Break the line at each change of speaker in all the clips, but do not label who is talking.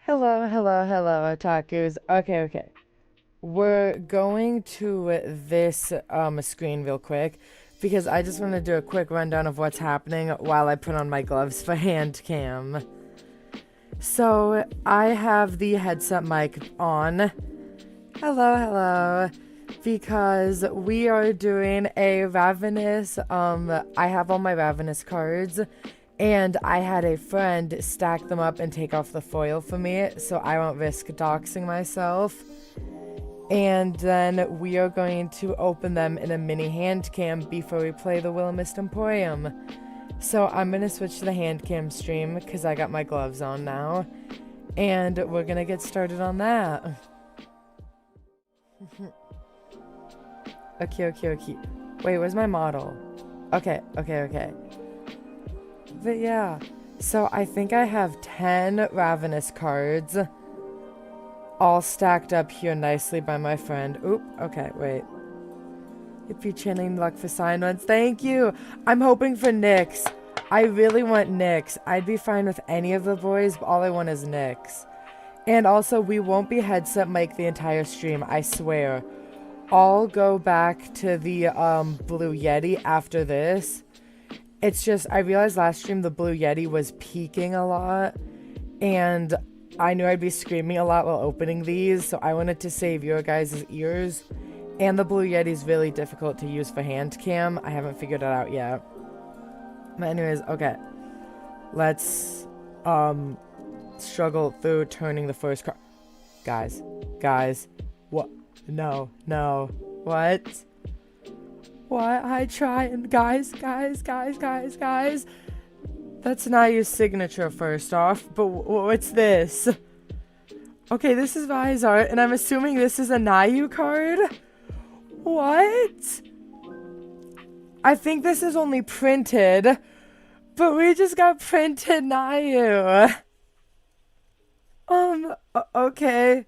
Hello, hello, hello, Otakus. Okay. We're going to this screen real quick because I just want to do a quick rundown of what's happening while I put on my gloves for hand cam. So, I have the headset mic on. Hello, because we are doing a Ravenous, I have all my Ravenous cards, and I had a friend stack them up and take off the foil for me, so I won't risk doxing myself. And then we are going to open them in a mini hand cam before we play the Willowmist Emporium. So I'm gonna switch to the hand cam stream because I got my gloves on now, and we're gonna get started on that. Okay. Wait, where's my model? Okay. But yeah, so I think I have 10 Ravenous cards, all stacked up here nicely by my friend. Oop, okay, wait. If you're channeling luck for sign ones, thank you! I'm hoping for Nyx. I really want Nyx. I'd be fine with any of the boys, but all I want is Nyx. And also, we won't be headset mic the entire stream, I swear. I'll go back to the Blue Yeti after this. It's just, I realized last stream the Blue Yeti was peaking a lot, and I knew I'd be screaming a lot while opening these, so I wanted to save your guys' ears. And the Blue Yeti's really difficult to use for hand cam. I haven't figured it out yet. But anyways, okay. Let's struggle through turning the first card. Guys. What? No. What? What? I try and guys. That's not your signature first off, but what's this? Okay, this is Vizar, and I'm assuming this is a Nayu card? What? I think this is only printed, but we just got printed Nayu. Okay.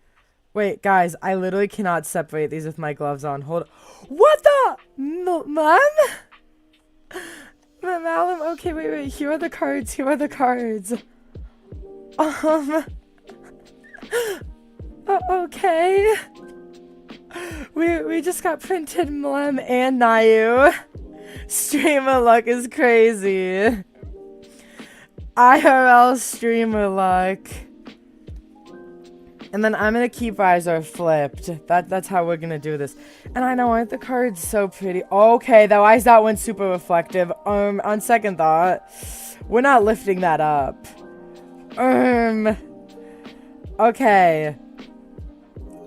Wait, guys, I literally cannot separate these with my gloves on. Hold on. What the? Mom? Malum, okay, wait. Here are the cards. Okay. We just got printed Mlem and Nayu. Streamer luck is crazy. IRL streamer luck. And then I'm gonna keep Vizar flipped. That's how we're gonna do this. And I know, aren't the cards so pretty? Okay, why is that one super reflective? On second thought, we're not lifting that up. Okay.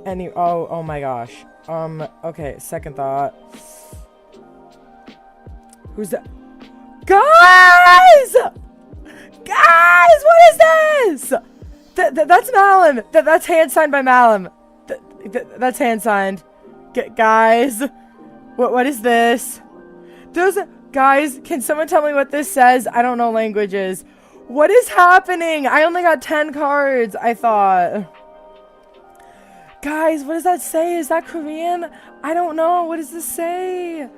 Oh my gosh. Okay, second thought. Who's that? Guys, what is this? That's Malum. That's hand signed by Malum. That's hand signed. Guys, what is this? Guys, can someone tell me what this says? I don't know languages. What is happening? I only got 10 cards, I thought. Guys, what does that say? Is that Korean? I don't know. What does this say?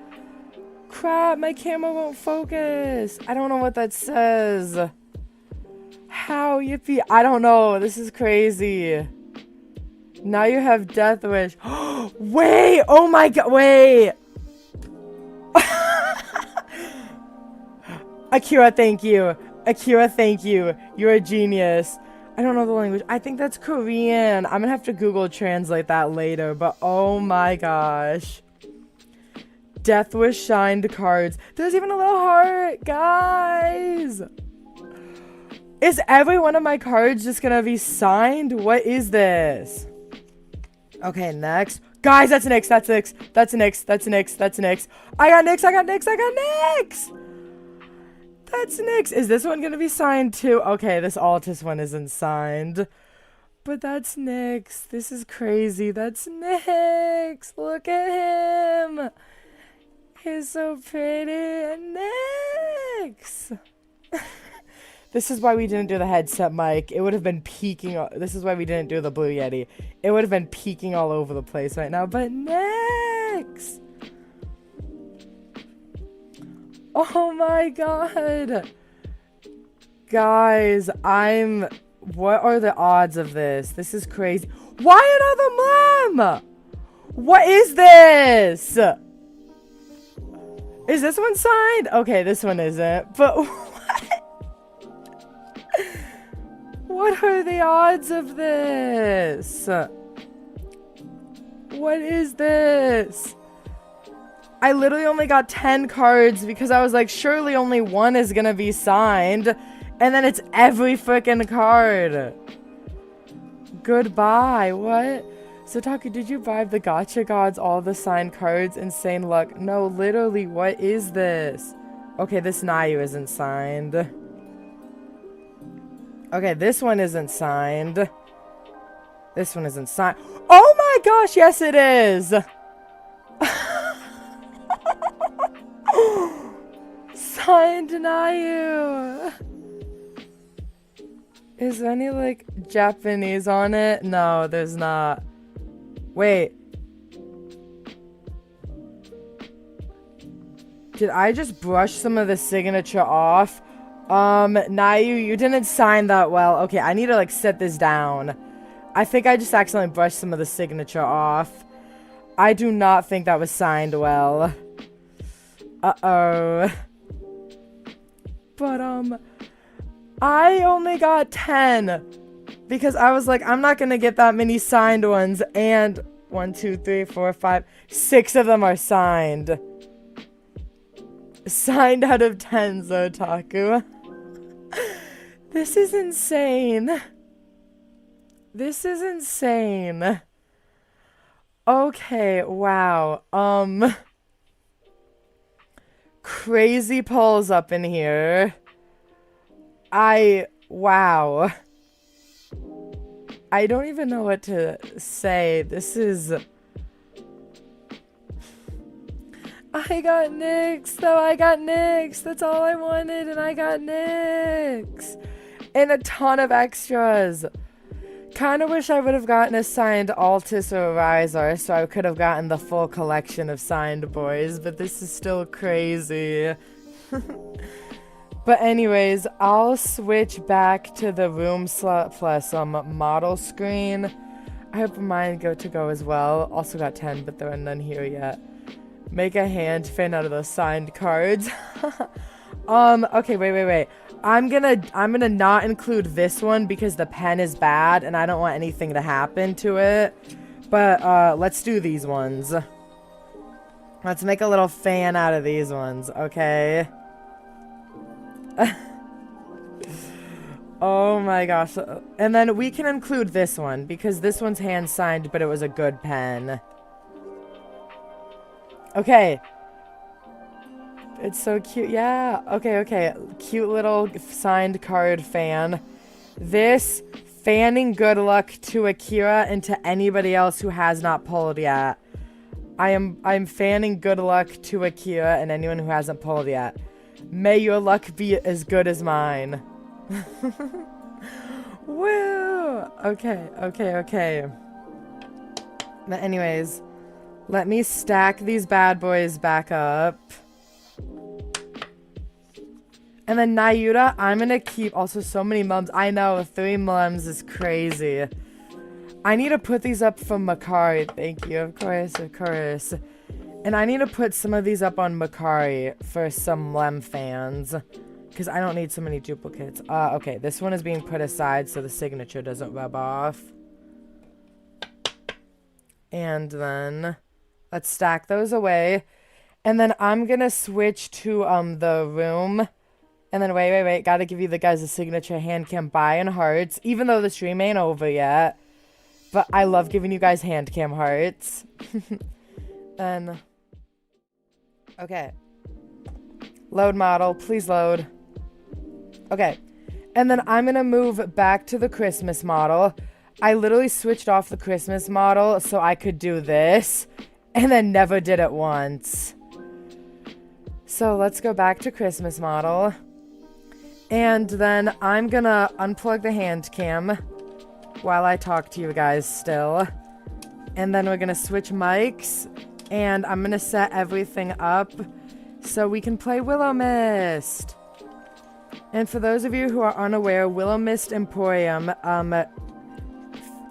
Crap, my camera won't focus. I don't know what that says. How? Yippee. I don't know. This is crazy. Now you have Death Wish. Wait! Oh my god, wait! Akira, thank you. You're a genius. I don't know the language. I think that's Korean. I'm gonna have to Google translate that later, but oh my gosh. Death Wish signed cards. There's even a little heart, guys! Is every one of my cards just gonna be signed? What is this? Okay, next. Guys, that's Nyx. I got Nyx! That's Nyx. Is this one gonna be signed too? Okay, this Altus one isn't signed. But that's Nyx. This is crazy. That's Nyx. Look at him. He's so pretty. Nyx. This is why we didn't do the headset mic. It would have been peaking. This is why we didn't do the Blue Yeti. It would have been peaking all over the place right now. But Nyx. Oh my god. Guys, I'm What are the odds of this? This is crazy. Why another mom? What is this? Is this one signed? Okay, this one isn't. But what? What are the odds of this? What is this? I literally only got 10 cards because I was like, surely only one is gonna be signed. And then it's every freaking card. Goodbye. What? So, Taku, did you bribe the gacha gods all the signed cards? Insane luck. No, literally, what is this? Okay, this Nayu isn't signed. Okay, this one isn't signed. This one isn't signed. Oh my gosh, yes it is! Signed Nayu! Is there any, like, Japanese on it? No, there's not. Wait. Did I just brush some of the signature off? Nayu, you didn't sign that well. Okay, I need to, like, set this down. I think I just accidentally brushed some of the signature off. I do not think that was signed well. Uh-oh. But, I only got 10. Because I was like, I'm not gonna get that many signed ones. And 1, 2, 3, 4, 5, 6 of them are signed. Signed out of 10, Otaku. This is insane. This is insane. Okay, wow. Crazy polls up in here. Wow. I don't even know what to say. This is... I got Nyx, though. I got Nyx. That's all I wanted, and I got Nyx. And a ton of extras. Kind of wish I would have gotten a signed Altus or Rizar, so I could have gotten the full collection of signed boys, but this is still crazy. But anyways, I'll switch back to the room slot plus model screen. I hope mine go as well. Also got 10, but there are none here yet. Make a hand fan out of those signed cards. Okay, wait. I'm gonna not include this one because the pen is bad and I don't want anything to happen to it. But let's do these ones. Let's make a little fan out of these ones, okay? Oh my gosh. And then we can include this one because this one's hand signed, but it was a good pen. Okay. It's so cute. Yeah. Okay. Cute little signed card fan. This fanning good luck to Akira and to anybody else who has not pulled yet. I'm fanning good luck to Akira and anyone who hasn't pulled yet. May your luck be as good as mine. Woo! Okay. But anyways, let me stack these bad boys back up. And then Nayuta, I'm gonna keep also so many mums. I know, 3 mums is crazy. I need to put these up for Makari. Thank you, of course. And I need to put some of these up on Makari for some Lem fans. Because I don't need so many duplicates. Okay, this one is being put aside so the signature doesn't rub off. And then let's stack those away. And then I'm gonna switch to the room. And then wait. Gotta give you the guys a signature hand cam buy in hearts. Even though the stream ain't over yet. But I love giving you guys hand cam hearts. And okay. Load model, please load. Okay. And then I'm gonna move back to the Christmas model. I literally switched off the Christmas model so I could do this. And then never did it once. So let's go back to Christmas model. And then I'm gonna unplug the hand cam while I talk to you guys still. And then we're gonna switch mics. And I'm gonna set everything up so we can play Willowmist. And for those of you who are unaware, Willowmist Emporium,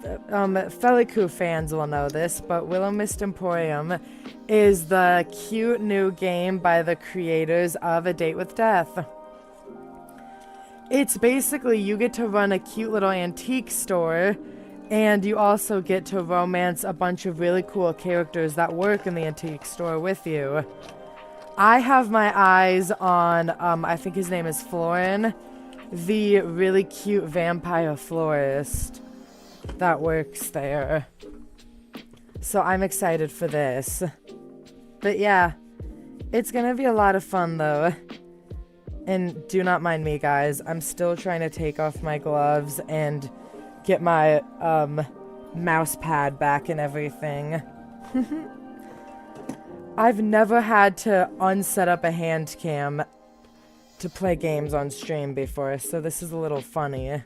Feliku fans will know this, but Willowmist Emporium is the cute new game by the creators of A Date with Death. It's basically you get to run a cute little antique store, and you also get to romance a bunch of really cool characters that work in the antique store with you. I have my eyes on, I think his name is Florin, the really cute vampire florist that works there. So I'm excited for this. But yeah, it's gonna be a lot of fun though. And do not mind me, guys. I'm still trying to take off my gloves and get my, mouse pad back and everything. I've never had to unset up a hand cam to play games on stream before, so this is a little funny.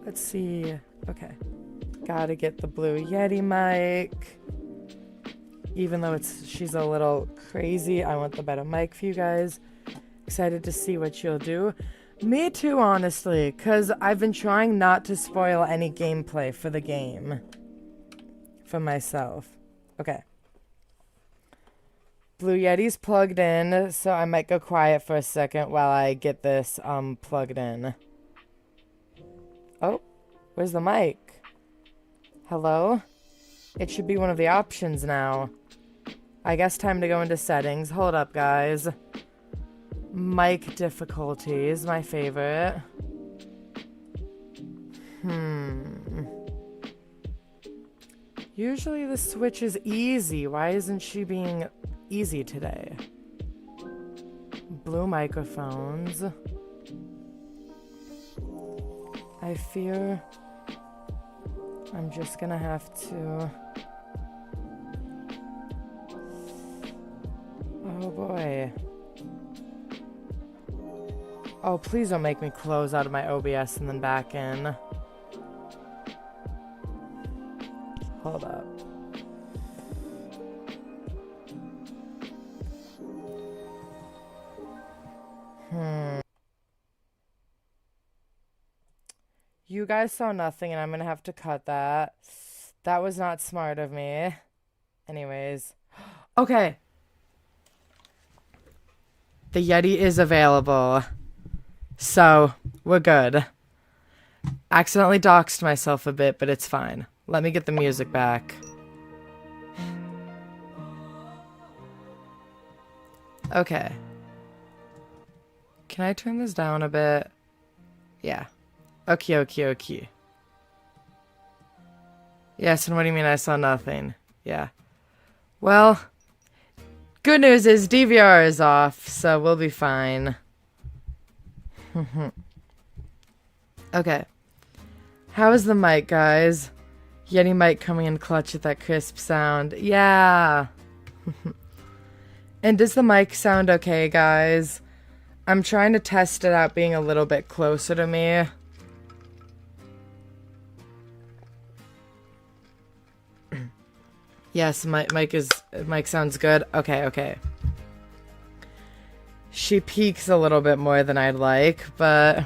Let's see. Okay. Gotta get the Blue Yeti mic. Even though she's a little crazy, I want the better mic for you guys. Excited to see what you'll do. Me too, honestly, because I've been trying not to spoil any gameplay for the game. For myself. Okay. Blue Yeti's plugged in, so I might go quiet for a second while I get this, plugged in. Oh, where's the mic? Hello? It should be one of the options now. I guess time to go into settings. Hold up, guys. Mic difficulties, my favorite. Usually the switch is easy. Why isn't she being easy today? Blue microphones. I fear I'm just gonna have to... Oh boy. Oh, please don't make me close out of my OBS and then back in. Hold up. You guys saw nothing, and I'm gonna have to cut that. That was not smart of me. Anyways. Okay. The Yeti is available. So, we're good. Accidentally doxed myself a bit, but it's fine. Let me get the music back. Okay. Can I turn this down a bit? Yeah. Okay, okay, okay. Yes, and what do you mean I saw nothing? Yeah. Well, good news is DVR is off, so we'll be fine. Okay. How is the mic, guys? Yeti mic coming in clutch with that crisp sound. Yeah. And does the mic sound okay, guys? I'm trying to test it out being a little bit closer to me. Yes, mic sounds good. Okay, okay. She peaks a little bit more than I'd like, but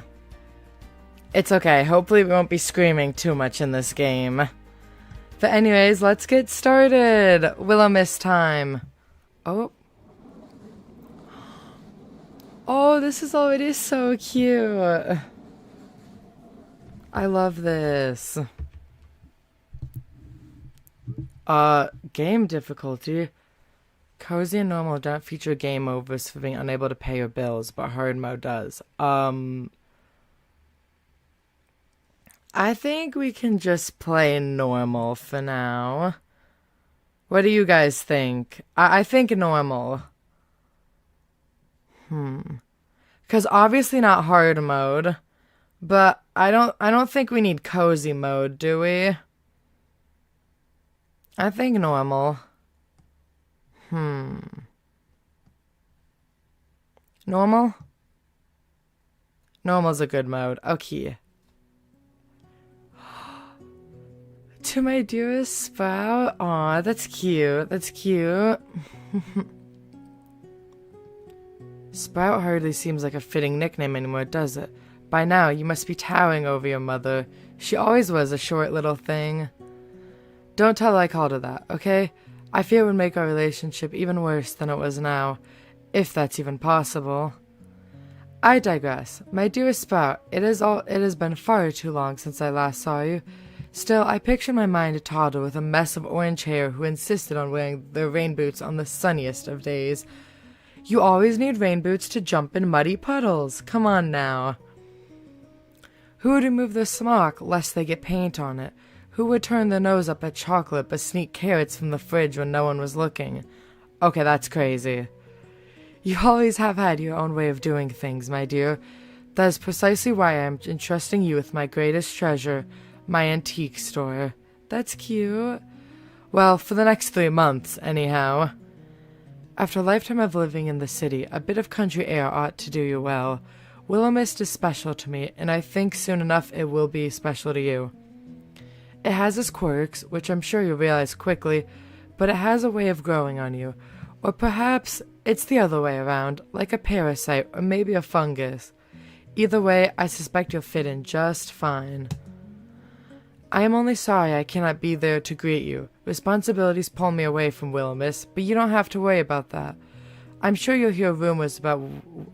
it's okay. Hopefully we won't be screaming too much in this game. But anyways, let's get started. Willowmist time. Oh. Oh, this is already so cute. I love this. Game difficulty. Cozy and normal don't feature game overs for being unable to pay your bills, but hard mode does. I think we can just play normal for now. What do you guys think? I think normal. Because obviously not hard mode, but I don't think we need cozy mode, do we? I think normal. Normal? Normal's a good mode. Okay. To my dearest Sprout. Aw, that's cute. That's cute. Sprout hardly seems like a fitting nickname anymore, does it? By now, you must be towering over your mother. She always was a short little thing. Don't tell her I called her that, okay? I fear it would make our relationship even worse than it was now, if that's even possible. I digress. My dearest Sprout, it has been far too long since I last saw you. Still, I picture in my mind a toddler with a mess of orange hair who insisted on wearing their rain boots on the sunniest of days. You always need rain boots to jump in muddy puddles. Come on now. Who would remove their smock lest they get paint on it? Who would turn their nose up at chocolate but sneak carrots from the fridge when no one was looking? Okay, that's crazy. You always have had your own way of doing things, my dear. That is precisely why I am entrusting you with my greatest treasure, my antique store. That's cute. Well, for the next 3 months, anyhow. After a lifetime of living in the city, a bit of country air ought to do you well. Willowmist is special to me, and I think soon enough it will be special to you. It has its quirks, which I'm sure you'll realize quickly, but it has a way of growing on you. Or perhaps it's the other way around, like a parasite or maybe a fungus. Either way, I suspect you'll fit in just fine. I am only sorry I cannot be there to greet you. Responsibilities pull me away from Willowmist, but you don't have to worry about that. I'm sure you'll hear rumors about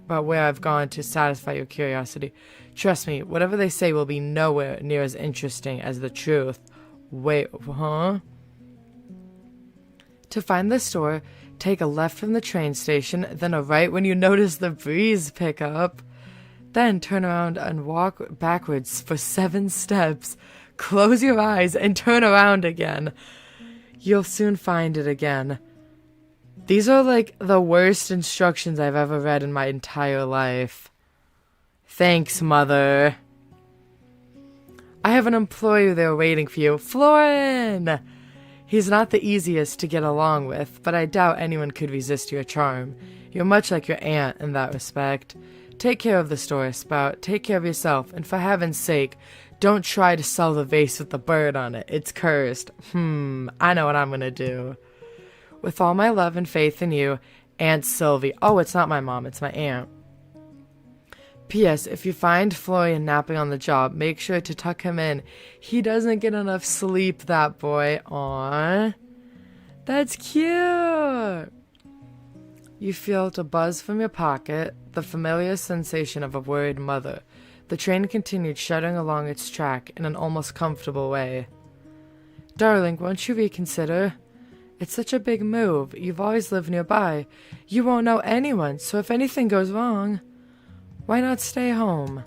where I've gone to satisfy your curiosity. Trust me, whatever they say will be nowhere near as interesting as the truth. Wait, huh? To find the store, take a left from the train station, then a right when you notice the breeze pick up. Then turn around and walk backwards for 7 steps. Close your eyes and turn around again. You'll soon find it again. These are like the worst instructions I've ever read in my entire life. Thanks, Mother. I have an employee there waiting for you. Florin! He's not the easiest to get along with, but I doubt anyone could resist your charm. You're much like your aunt in that respect. Take care of the store, Sprout. Take care of yourself, and for heaven's sake, don't try to sell the vase with the bird on it. It's cursed. I know what I'm gonna do. With all my love and faith in you, Aunt Sylvie. Oh, it's not my mom, it's my aunt. P.S. If you find Florian napping on the job, make sure to tuck him in. He doesn't get enough sleep, that boy. Aww. That's cute. You felt a buzz from your pocket, the familiar sensation of a worried mother. The train continued shuddering along its track in an almost comfortable way. Darling, won't you reconsider? It's such a big move. You've always lived nearby. You won't know anyone, so if anything goes wrong, why not stay home?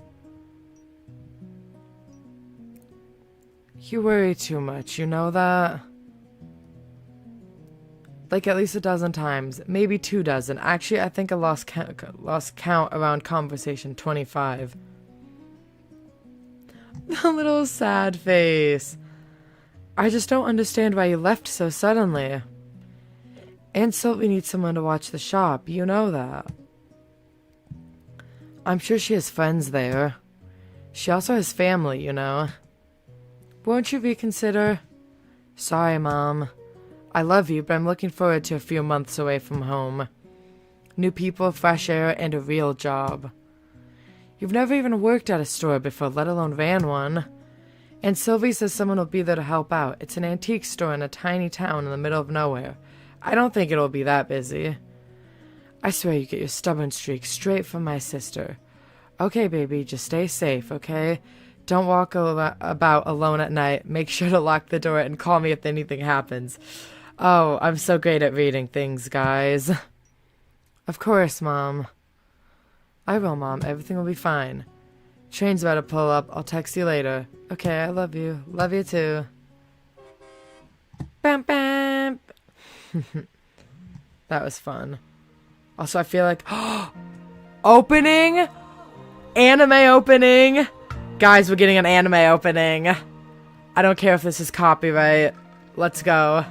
You worry too much, you know that? Like at least 12 times, maybe 24. Actually, I think I lost count around conversation 25. The little sad face. I just don't understand why you left so suddenly. Aunt Sylvie needs someone to watch the shop, you know that. I'm sure she has friends there. She also has family, you know. Won't you reconsider? Sorry, Mom. I love you, but I'm looking forward to a few months away from home. New people, fresh air, and a real job. You've never even worked at a store before, let alone ran one. And Sylvie says someone will be there to help out. It's an antique store in a tiny town in the middle of nowhere. I don't think it'll be that busy. I swear you get your stubborn streak straight from my sister. Okay, baby, just stay safe, okay? Don't walk about alone at night. Make sure to lock the door and call me if anything happens. Oh, I'm so great at reading things, guys. Of course, Mom. I will, Mom. Everything will be fine. Train's about to pull up. I'll text you later. Okay, I love you. Love you too. Bam, bam. That was fun. Also, I feel like... Opening? Anime opening? Guys, we're getting an anime opening. I don't care if this is copyright. Let's go.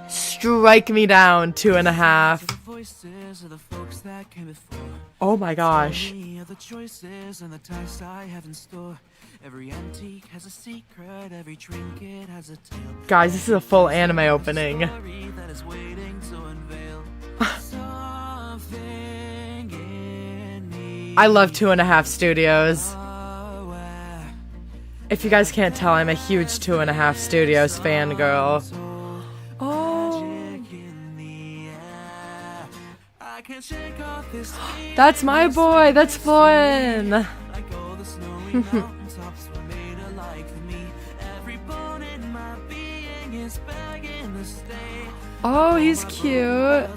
Strike me down, 2.5. Oh my gosh. Guys, this is a full anime opening. I love 2.5 Studios. If you guys can't tell, I'm a huge 2.5 Studios fangirl. Oh. That's my boy. That's Florian. Oh, he's cute.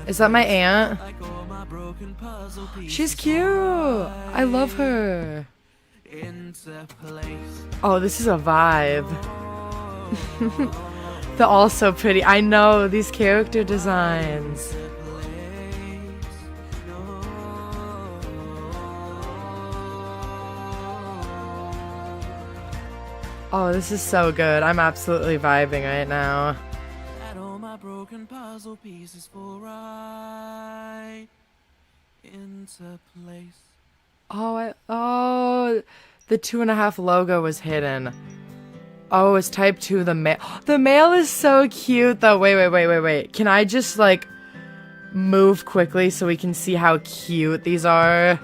Is that my aunt? She's cute. I love her. Oh, this is a vibe. They're all so pretty. I know, these character designs. Oh, this is so good. I'm absolutely vibing right now. Broken puzzle pieces fall right into place. Oh, the 2.5 logo was hidden. Oh, it's type 2, the mail. The mail is so cute though. Wait. Can I just like move quickly so we can see how cute these are?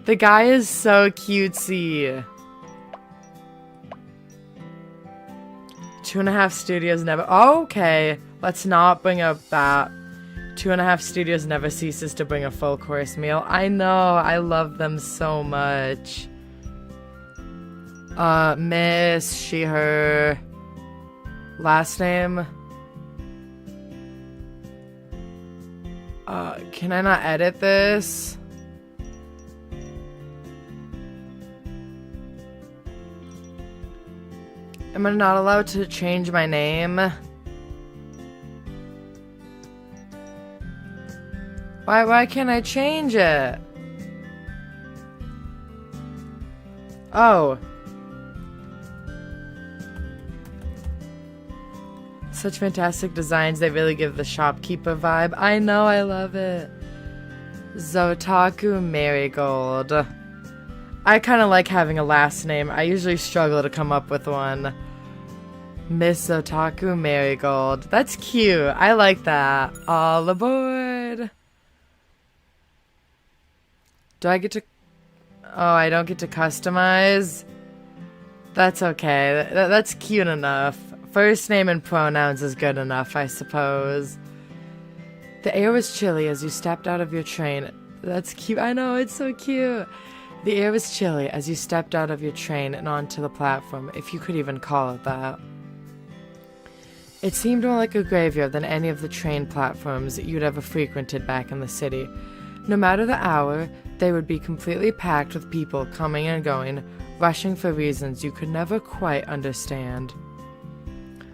The guy is so cutesy. 2.5 Studios never. Oh, okay, let's not bring up that. 2.5 Studios never ceases to bring a full course meal. I know, I love them so much. Miss, she, her. Last name. Can I not edit this? Am I not allowed to change my name? Why can't I change it? Oh. Such fantastic designs, they really give the shopkeeper vibe. I know, I love it. Zotaku Marigold. I kind of like having a last name. I usually struggle to come up with one. Miss Otaku Marigold. That's cute. I like that. All aboard. Do I get to... Oh, I don't get to customize? That's okay. That's cute enough. First name and pronouns is good enough, I suppose. The air was chilly as you stepped out of your train. That's cute. I know, it's so cute. The air was chilly as you stepped out of your train and onto the platform, if you could even call it that. It seemed more like a graveyard than any of the train platforms you'd ever frequented back in the city. No matter the hour, they would be completely packed with people coming and going, rushing for reasons you could never quite understand.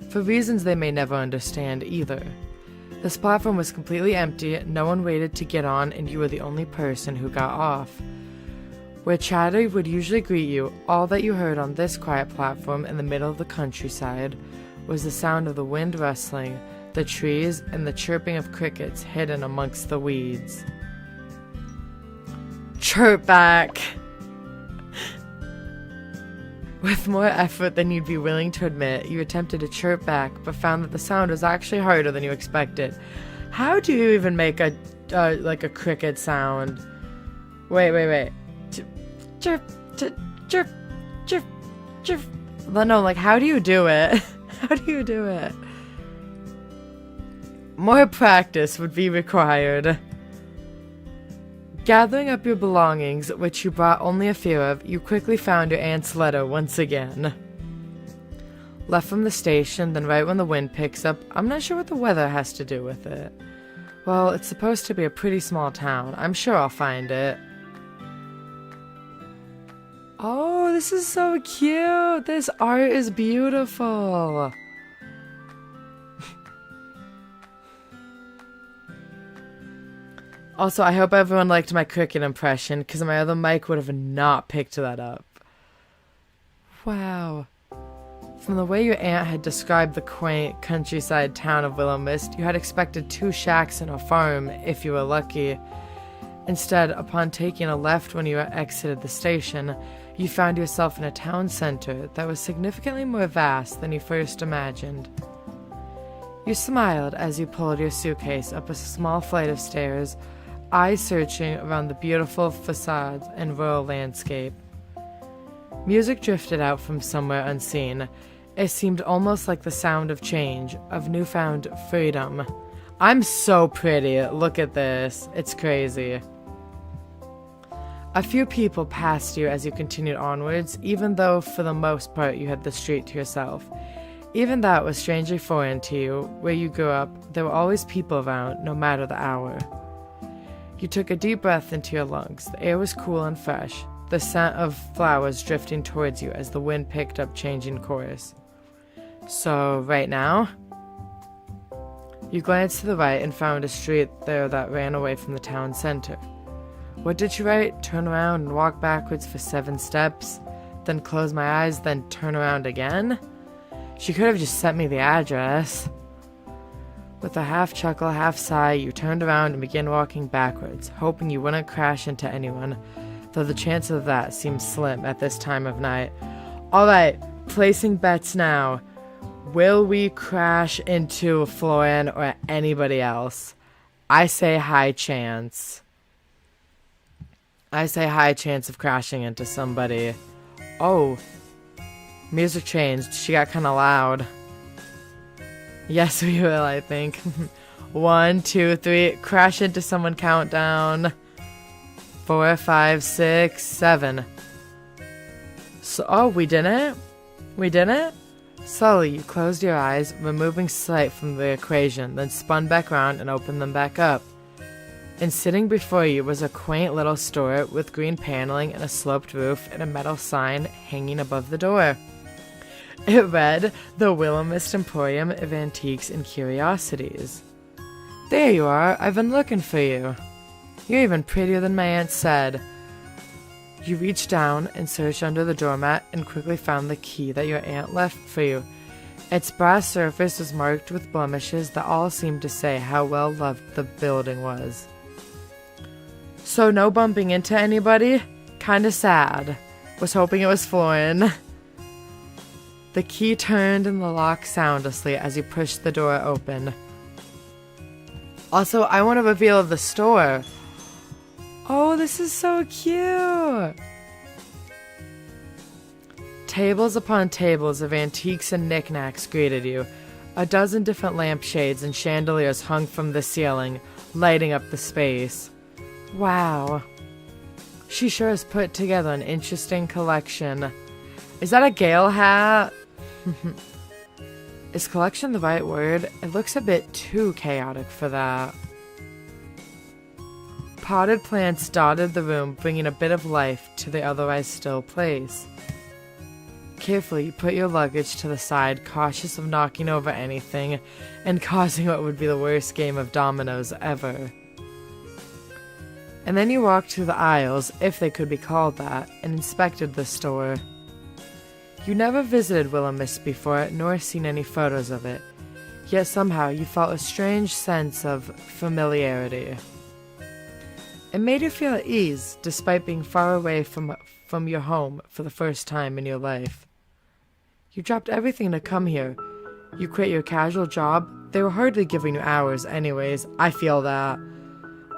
For reasons they may never understand either. This platform was completely empty, no one waited to get on, and you were the only person who got off. Where chatter would usually greet you, all that you heard on this quiet platform in the middle of the countryside was the sound of the wind rustling, the trees, and the chirping of crickets hidden amongst the weeds. Chirp back! With more effort than you'd be willing to admit, you attempted to chirp back, but found that the sound was actually harder than you expected. How do you even make a cricket sound? Wait. Chirp, chirp, chirp, chirp, chirp. No, like, how do you do it? How do you do it? More practice would be required. Gathering up your belongings, which you brought only a few of, you quickly found your aunt's letter once again. Left from the station, then right when the wind picks up. I'm not sure what the weather has to do with it. Well, it's supposed to be a pretty small town. I'm sure I'll find it. Oh, this is so cute. This art is beautiful. Also, I hope everyone liked my cricket impression, because my other mic would have not picked that up. Wow. From the way your aunt had described the quaint countryside town of Willowmist, you had expected 2 shacks and a farm, if you were lucky. Instead, upon taking a left when you exited the station, you found yourself in a town center that was significantly more vast than you first imagined. You smiled as you pulled your suitcase up a small flight of stairs, eye searching around the beautiful facades and rural landscape. Music drifted out from somewhere unseen. It seemed almost like the sound of change, of newfound freedom. I'm so pretty. Look at this. It's crazy. A few people passed you as you continued onwards, even though for the most part you had the street to yourself. Even that was strangely foreign to you. Where you grew up, there were always people around, no matter the hour. You took a deep breath into your lungs. The air was cool and fresh, the scent of flowers drifting towards you as the wind picked up changing course. So, right now? You glanced to the right and found a street there that ran away from the town center. What did you write? Turn around and walk backwards for 7 steps, then close my eyes, then turn around again? She could have just sent me the address. With a half chuckle, half sigh, you turned around and began walking backwards, hoping you wouldn't crash into anyone, though the chance of that seemed slim at this time of night. Alright, placing bets now. Will we crash into Florian or anybody else? I say high chance. I say high chance of crashing into somebody. Oh. Music changed. She got kind of loud. Yes, we will, I think. 1, 2, 3. Crash into someone countdown. 4, 5, 6, 7. So, oh, we didn't? We didn't? Slowly, you closed your eyes, removing sight from the equation, then spun back around and opened them back up. And sitting before you was a quaint little store with green paneling and a sloped roof and a metal sign hanging above the door. It read, "The Willowmist Emporium of Antiques and Curiosities." There you are, I've been looking for you. You're even prettier than my aunt said. You reached down and searched under the doormat and quickly found the key that your aunt left for you. Its brass surface was marked with blemishes that all seemed to say how well loved the building was. So no bumping into anybody? Kinda sad. Was hoping it was Florian. The key turned in the lock soundlessly as you pushed the door open. Also, I want a reveal of the store. Oh, this is so cute! Tables upon tables of antiques and knickknacks greeted you. A dozen different lampshades and chandeliers hung from the ceiling, lighting up the space. Wow. She sure has put together an interesting collection. Is that a Gale hat? Is collection the right word? It looks a bit too chaotic for that. Potted plants dotted the room, bringing a bit of life to the otherwise still place. Carefully, you put your luggage to the side, cautious of knocking over anything and causing what would be the worst game of dominoes ever. And then you walked through the aisles, if they could be called that, and inspected the store. You never visited Willowmist before, nor seen any photos of it, yet somehow you felt a strange sense of familiarity. It made you feel at ease, despite being far away from your home for the first time in your life. You dropped everything to come here. You quit your casual job. They were hardly giving you hours anyways. I feel that.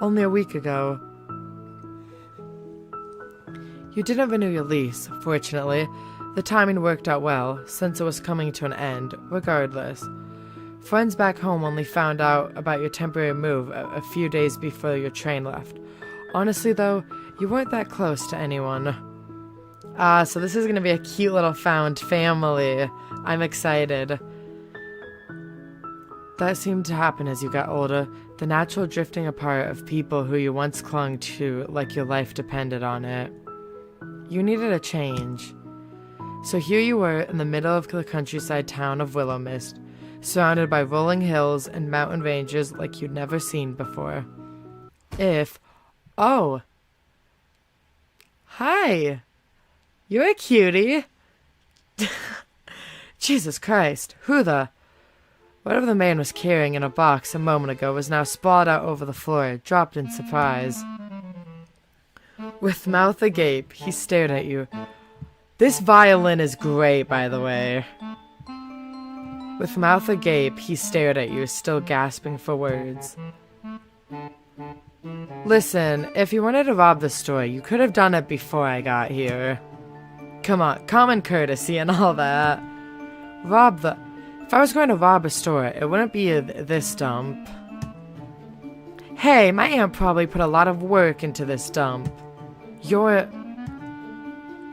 Only a week ago. You didn't renew your lease, fortunately. The timing worked out well, since it was coming to an end, regardless. Friends back home only found out about your temporary move a few days before your train left. Honestly, though, you weren't that close to anyone. So this is going to be a cute little found family. I'm excited. That seemed to happen as you got older, the natural drifting apart of people who you once clung to like your life depended on it. You needed a change. So here you were in the middle of the countryside town of Willowmist, surrounded by rolling hills and mountain ranges like you'd never seen before. Oh. Hi. You're a cutie. Jesus Christ, who the... Whatever the man was carrying in a box a moment ago was now sprawled out over the floor, dropped in surprise. With mouth agape, he stared at you. This violin is great, by the way. With mouth agape, he stared at you, still gasping for words. Listen, if you wanted to rob the store, you could have done it before I got here. Come on, common courtesy and all that. If I was going to rob a store, it wouldn't be this dump. Hey, my aunt probably put a lot of work into this dump.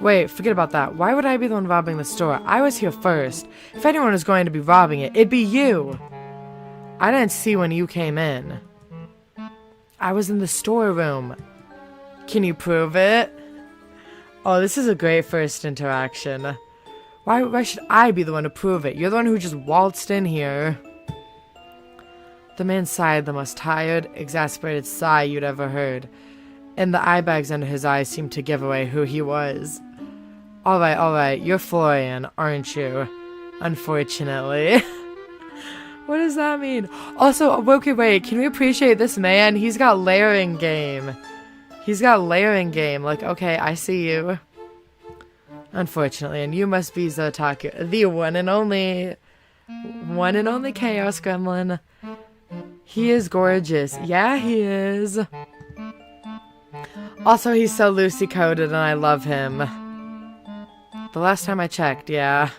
Wait, forget about that. Why would I be the one robbing the store? I was here first. If anyone was going to be robbing it, it'd be you. I didn't see when you came in. I was in the storeroom. Can you prove it? Oh, this is a great first interaction. Why should I be the one to prove it? You're the one who just waltzed in here. The man sighed the most tired, exasperated sigh you'd ever heard, and the eye bags under his eyes seemed to give away who he was. Alright, you're Florian, aren't you? Unfortunately. What does that mean? Also, okay, wait, can we appreciate this man? He's got layering game. Like, okay, I see you. Unfortunately, and you must be Otaku, the one and only Chaos Gremlin. He is gorgeous. Yeah, he is. Also, he's so loosey-coded and I love him. The last time I checked, yeah.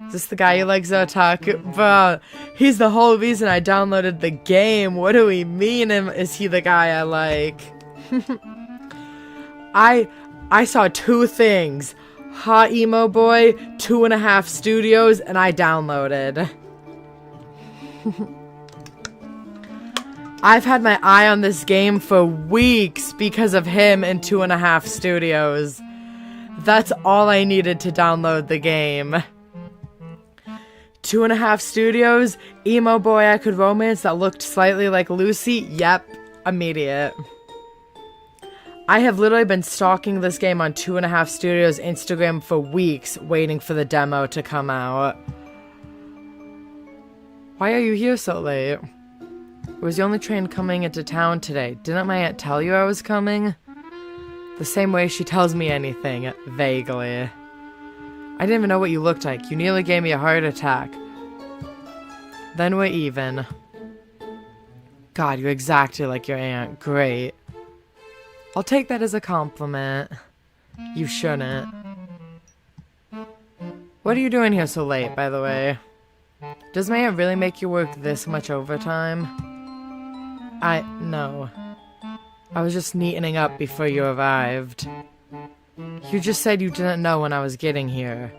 Is this the guy who likes Otaku? Bro, he's the whole reason I downloaded the game. What do we mean? Is he the guy I like? I saw two things. Hot Emo Boy, 2.5 Studios, and I downloaded. I've had my eye on this game for weeks because of him and 2.5 Studios. That's all I needed to download the game. 2.5 Studios, Emo Boy I could romance that looked slightly like Lucy, yep, immediate. I have literally been stalking this game on 2.5 Studios Instagram for weeks, waiting for the demo to come out. Why are you here so late? It was the only train coming into town today. Didn't my aunt tell you I was coming? The same way she tells me anything, vaguely. I didn't even know what you looked like. You nearly gave me a heart attack. Then we're even. God, you're exactly like your aunt. Great. I'll take that as a compliment. You shouldn't. What are you doing here so late, by the way? Does my aunt really make you work this much overtime? No. I was just neatening up before you arrived. You just said you didn't know when I was getting here.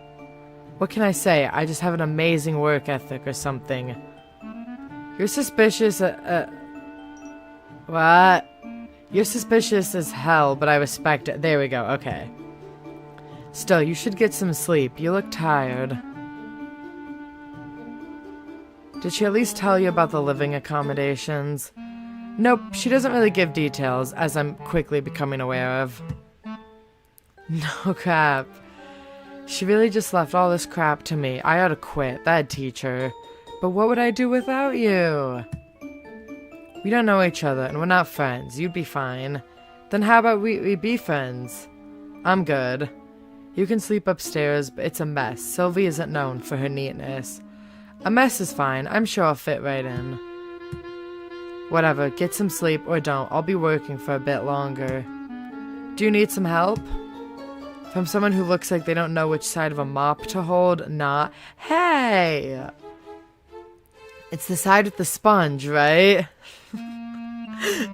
What can I say? I just have an amazing work ethic or something. You're suspicious, what? You're suspicious as hell, but I respect it. There we go, okay. Still, you should get some sleep. You look tired. Did she at least tell you about the living accommodations? Nope, she doesn't really give details, as I'm quickly becoming aware of. No crap. She really just left all this crap to me. I ought to quit. That'd teach her. But what would I do without you? We don't know each other, and we're not friends. You'd be fine. Then how about we be friends? I'm good. You can sleep upstairs, but it's a mess. Sylvie isn't known for her neatness. A mess is fine. I'm sure I'll fit right in. Whatever, get some sleep or don't. I'll be working for a bit longer. Do you need some help? From someone who looks like they don't know which side of a mop to hold? Nah. Hey! It's the side with the sponge, right?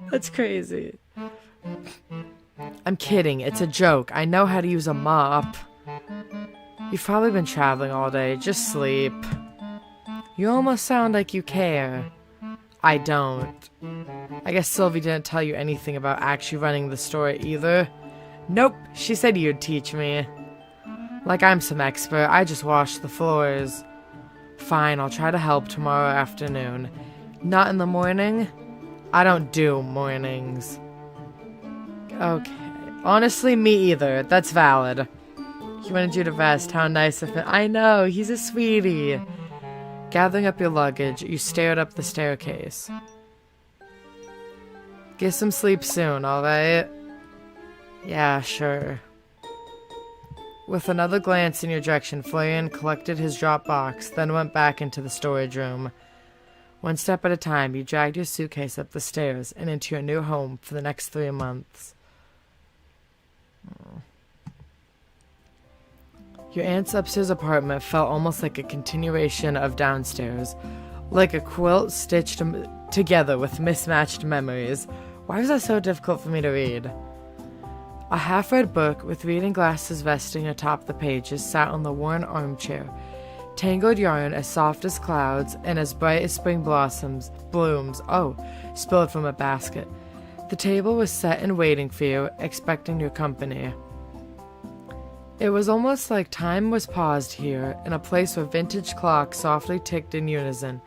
That's crazy. I'm kidding. It's a joke. I know how to use a mop. You've probably been traveling all day. Just sleep. You almost sound like you care. I don't. I guess Sylvie didn't tell you anything about actually running the store either. Nope, she said you'd teach me. Like I'm some expert, I just wash the floors. Fine, I'll try to help tomorrow afternoon. Not in the morning? I don't do mornings. Okay. Honestly, me either. That's valid. He wanted you to rest. How nice of him. I know, he's a sweetie. Gathering up your luggage, you stared up the staircase. Get some sleep soon, alright? Yeah, sure. With another glance in your direction, Florian collected his drop box, then went back into the storage room. One step at a time, you dragged your suitcase up the stairs and into your new home for the next 3 months. Your aunt's upstairs apartment felt almost like a continuation of downstairs, like a quilt stitched together with mismatched memories. Why was that so difficult for me to read? A half-read book with reading glasses vesting atop the pages sat on the worn armchair. Tangled yarn as soft as clouds and as bright as spring blooms, spilled from a basket. The table was set and waiting for you, expecting your company. It was almost like time was paused here, in a place where vintage clocks softly ticked in unison.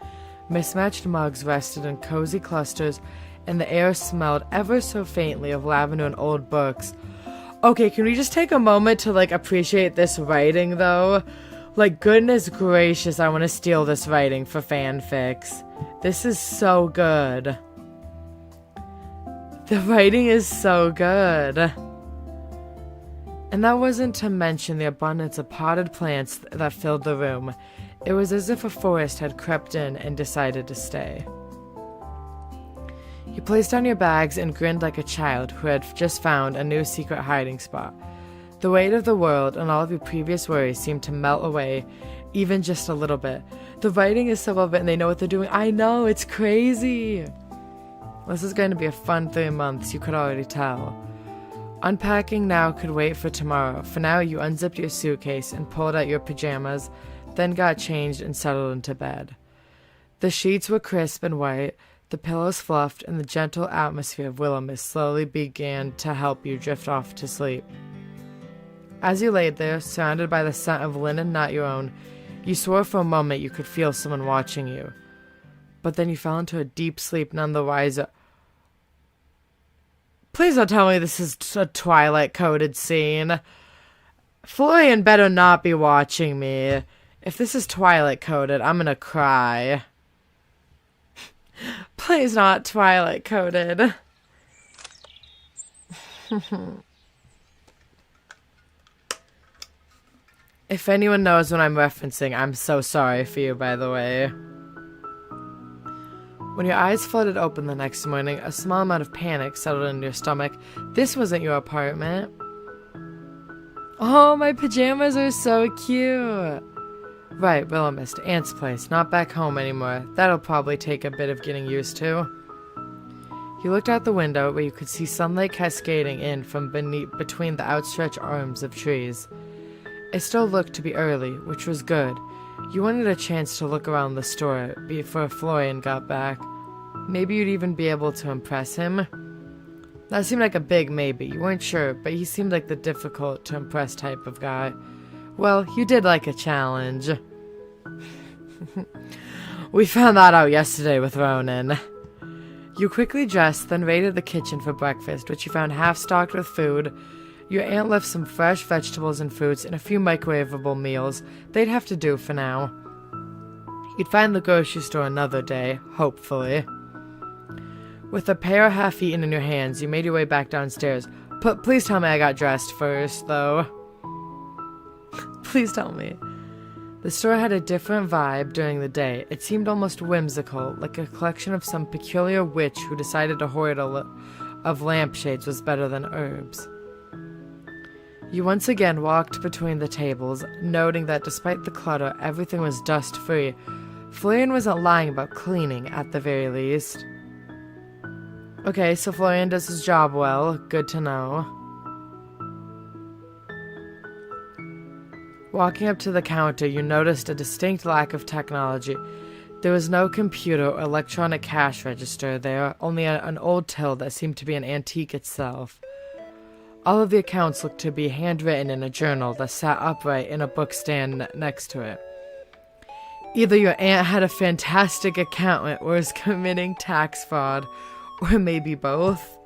Mismatched mugs rested in cozy clusters, and the air smelled ever so faintly of lavender and old books. Okay, can we just take a moment to, appreciate this writing, though? Goodness gracious, I want to steal this writing for fanfics. This is so good. The writing is so good. And that wasn't to mention the abundance of potted plants that filled the room. It was as if a forest had crept in and decided to stay. You placed down your bags and grinned like a child who had just found a new secret hiding spot. The weight of the world and all of your previous worries seemed to melt away, even just a little bit. The writing is so well written, they know what they're doing. I know, it's crazy! This is going to be a fun 3 months, you could already tell. Unpacking now could wait for tomorrow. For now, you unzipped your suitcase and pulled out your pajamas, then got changed and settled into bed. The sheets were crisp and white, the pillows fluffed, and the gentle atmosphere of Willowmist slowly began to help you drift off to sleep. As you laid there, surrounded by the scent of linen not your own, you swore for a moment you could feel someone watching you. But then you fell into a deep sleep none the wiser. Please don't tell me this is a Twilight-coded scene. Florian better not be watching me. If this is Twilight-coded, I'm gonna cry. Please not Twilight-coded. If anyone knows what I'm referencing, I'm so sorry for you, by the way. When your eyes flooded open the next morning, a small amount of panic settled into your stomach. This wasn't your apartment. Oh, my pajamas are so cute. Right, Willowmist, Aunt's place, not back home anymore. That'll probably take a bit of getting used to. You looked out the window where you could see sunlight cascading in from between the outstretched arms of trees. It still looked to be early, which was good. You wanted a chance to look around the store before Florian got back. Maybe you'd even be able to impress him. That seemed like a big maybe. You weren't sure, but he seemed like the difficult to impress type of guy. Well, you did like a challenge. We found that out yesterday with Ronan. You quickly dressed, then raided the kitchen for breakfast, which you found half-stocked with food. Your aunt left some fresh vegetables and fruits and a few microwavable meals. They'd have to do for now. You'd find the grocery store another day, hopefully. With a pear half-eaten in your hands, you made your way back downstairs. Please tell me I got dressed first, though. Please tell me. The store had a different vibe during the day. It seemed almost whimsical, like a collection of some peculiar witch who decided a hoard of lampshades was better than herbs. You once again walked between the tables, noting that despite the clutter, everything was dust-free. Florian wasn't lying about cleaning, at the very least. Okay, so Florian does his job well. Good to know. Walking up to the counter, you noticed a distinct lack of technology. There was no computer or electronic cash register there, only an old till that seemed to be an antique itself. All of the accounts looked to be handwritten in a journal that sat upright in a bookstand next to it. Either your aunt had a fantastic accountant or was committing tax fraud, or maybe both.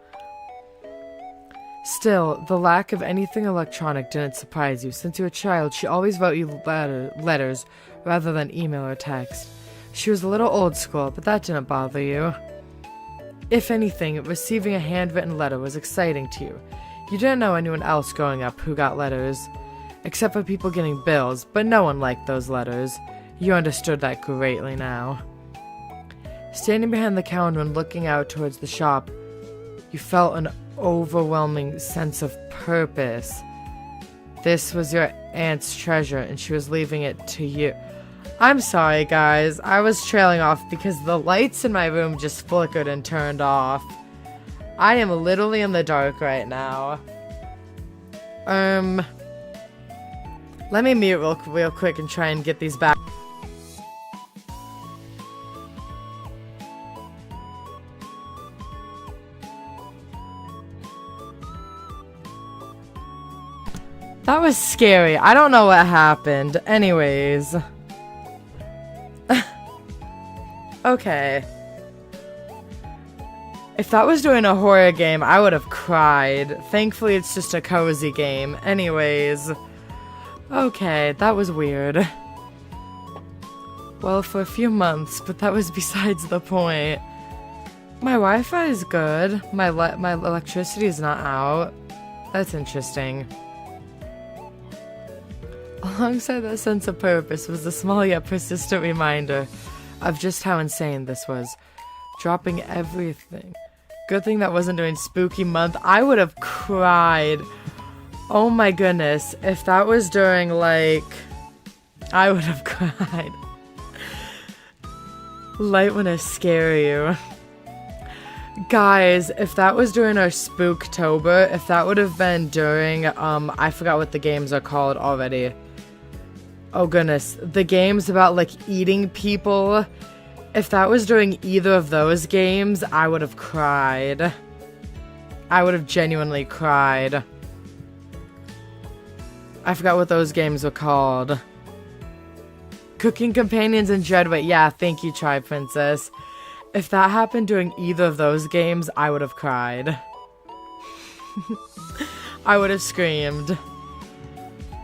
Still, the lack of anything electronic didn't surprise you. Since you were a child, she always wrote you letters rather than email or text. She was a little old school, but that didn't bother you. If anything, receiving a handwritten letter was exciting to you. You didn't know anyone else growing up who got letters, except for people getting bills, but no one liked those letters. You understood that greatly now. Standing behind the counter and looking out towards the shop, you felt an overwhelming sense of purpose. This was your aunt's treasure, and she was leaving it to you. I'm sorry, guys. I was trailing off because the lights in my room just flickered and turned off. I am literally in the dark right now. Let me mute real quick and try and get these back. That was scary. I don't know what happened. Anyways. Okay. If that was doing a horror game, I would have cried. Thankfully, it's just a cozy game. Anyways. Okay, that was weird. Well, for a few months, but that was besides the point. My Wi-Fi is good. My electricity is not out. That's interesting. Alongside that sense of purpose was a small yet persistent reminder of just how insane this was. Dropping everything. Good thing that wasn't during spooky month. I would have cried. Oh my goodness. If that was during, like... I would have cried. Light when I scare you. Guys, if that was during our Spooktober, if that would have been during, I forgot what the games are called already. Oh goodness, the games about, like, eating people. If that was during either of those games, I would have cried. I would have genuinely cried. I forgot what those games were called. Cooking Companions and Dreadweight. Yeah, thank you, Tri Princess. If that happened during either of those games, I would have cried. I would have screamed.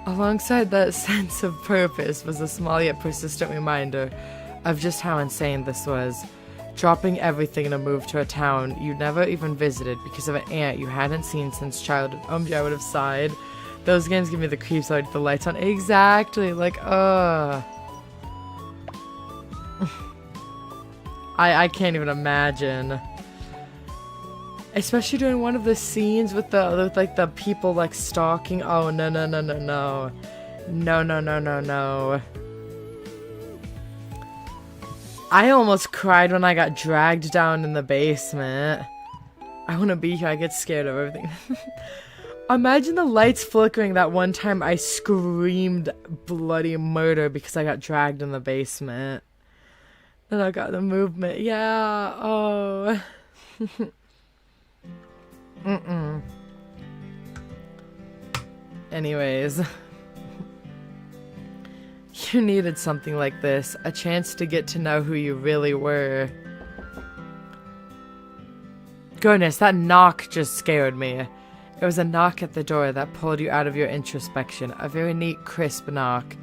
Alongside that sense of purpose was a small yet persistent reminder of just how insane this was. Dropping everything to move to a town you never even visited because of an aunt you hadn't seen since childhood. I would have sighed. Those games give me the creeps like the lights on. Exactly, like, I can't even imagine. Especially during one of the scenes with the people like stalking. Oh no. No. I almost cried when I got dragged down in the basement. I wanna be here, I get scared of everything. Imagine the lights flickering that one time I screamed bloody murder because I got dragged in the basement. Then I got the movement. Yeah, oh. Anyways. You needed something like this. A chance to get to know who you really were. Goodness, that knock just scared me. It was a knock at the door that pulled you out of your introspection. A very neat, crisp knock.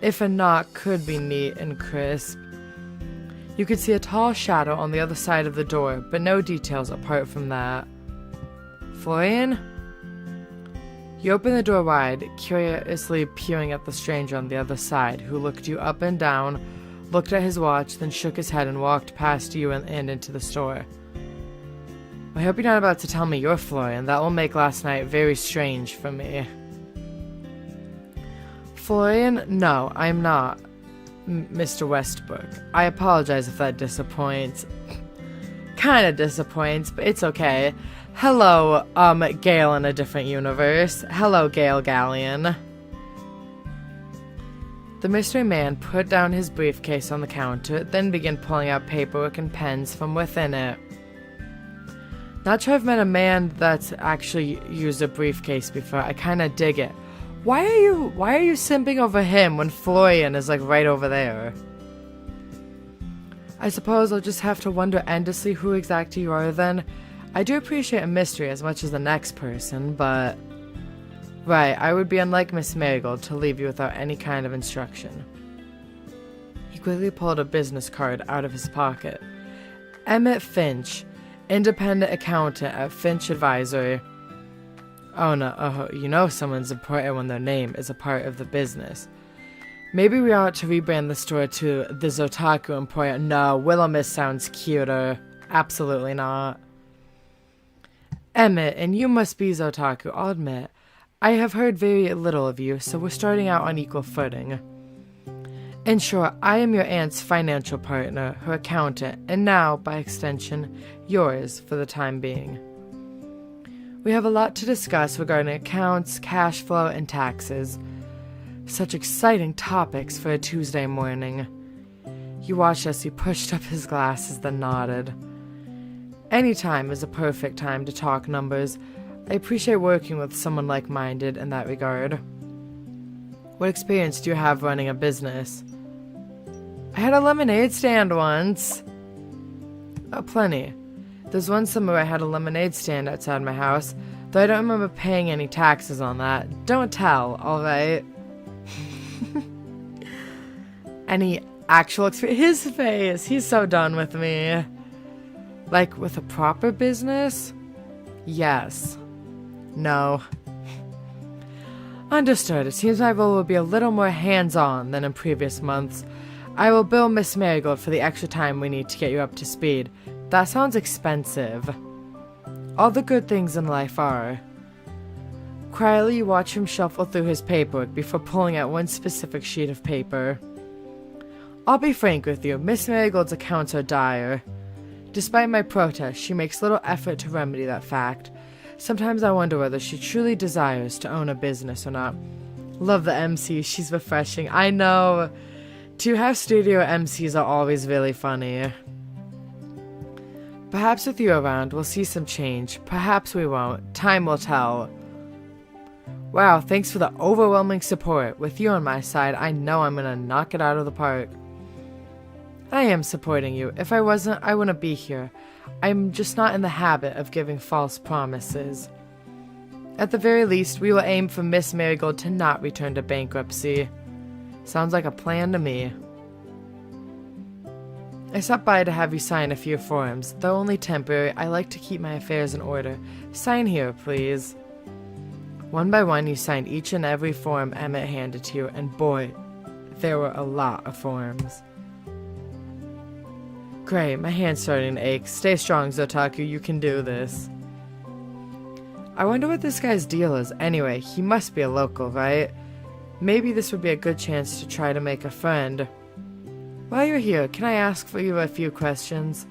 If a knock could be neat and crisp. You could see a tall shadow on the other side of the door, but no details apart from that. Florian? You opened the door wide, curiously peering at the stranger on the other side, who looked you up and down, looked at his watch, then shook his head and walked past you and into the store. I hope you're not about to tell me you're Florian. That will make last night very strange for me. Florian? No, I'm not. Mr. Westbrook. I apologize if that disappoints. Kinda disappoints, but it's okay. Hello, Gale in a different universe. Hello, Gale Galleon. The mystery man put down his briefcase on the counter, then began pulling out paperwork and pens from within it. Not sure I've met a man that's actually used a briefcase before. I kinda dig it. Why are you simping over him when Florian is like right over there? I suppose I'll just have to wonder endlessly who exactly you are then. I do appreciate a mystery as much as the next person, but... Right, I would be unlike Miss Marigold to leave you without any kind of instruction. He quickly pulled a business card out of his pocket. Emmett Finch, independent accountant at Finch Advisory. Oh no, you know someone's important when their name is a part of the business. Maybe we ought to rebrand the store to the Otaku Emporium. No, Willowmist sounds cuter. Absolutely not. Emmett, and you must be Otaku, I'll admit. I have heard very little of you, so we're starting out on equal footing. In short, I am your aunt's financial partner, her accountant, and now, by extension, yours for the time being. We have a lot to discuss regarding accounts, cash flow, and taxes. Such exciting topics for a Tuesday morning. He watched as he pushed up his glasses, then nodded. Any time is a perfect time to talk numbers. I appreciate working with someone like-minded in that regard. What experience do you have running a business? I had a lemonade stand once. Oh, plenty. There's one summer I had a lemonade stand outside my house, though I don't remember paying any taxes on that. Don't tell, alright? Any actual experience? His face! He's so done with me. Like, with a proper business? Yes. No. Understood. It seems my role will be a little more hands-on than in previous months. I will bill Miss Marigold for the extra time we need to get you up to speed. That sounds expensive. All the good things in life are. Quietly, you watch him shuffle through his paperwork before pulling out one specific sheet of paper. I'll be frank with you, Miss Marigold's accounts are dire. Despite my protest, she makes little effort to remedy that fact. Sometimes I wonder whether she truly desires to own a business or not. Love the MC, she's refreshing. I know. To have studio MCs are always really funny. Perhaps with you around, we'll see some change. Perhaps we won't. Time will tell. Wow, thanks for the overwhelming support. With you on my side, I know I'm gonna knock it out of the park. I am supporting you. If I wasn't, I wouldn't be here. I'm just not in the habit of giving false promises. At the very least, we will aim for Miss Marigold to not return to bankruptcy. Sounds like a plan to me. I stopped by to have you sign a few forms. Though only temporary, I like to keep my affairs in order. Sign here, please. One by one, you signed each and every form Emmett handed to you, and boy, there were a lot of forms. Great, my hand's starting to ache. Stay strong, Otaku, you can do this. I wonder what this guy's deal is. Anyway, he must be a local, right? Maybe this would be a good chance to try to make a friend. While you're here, can I ask for you a few questions?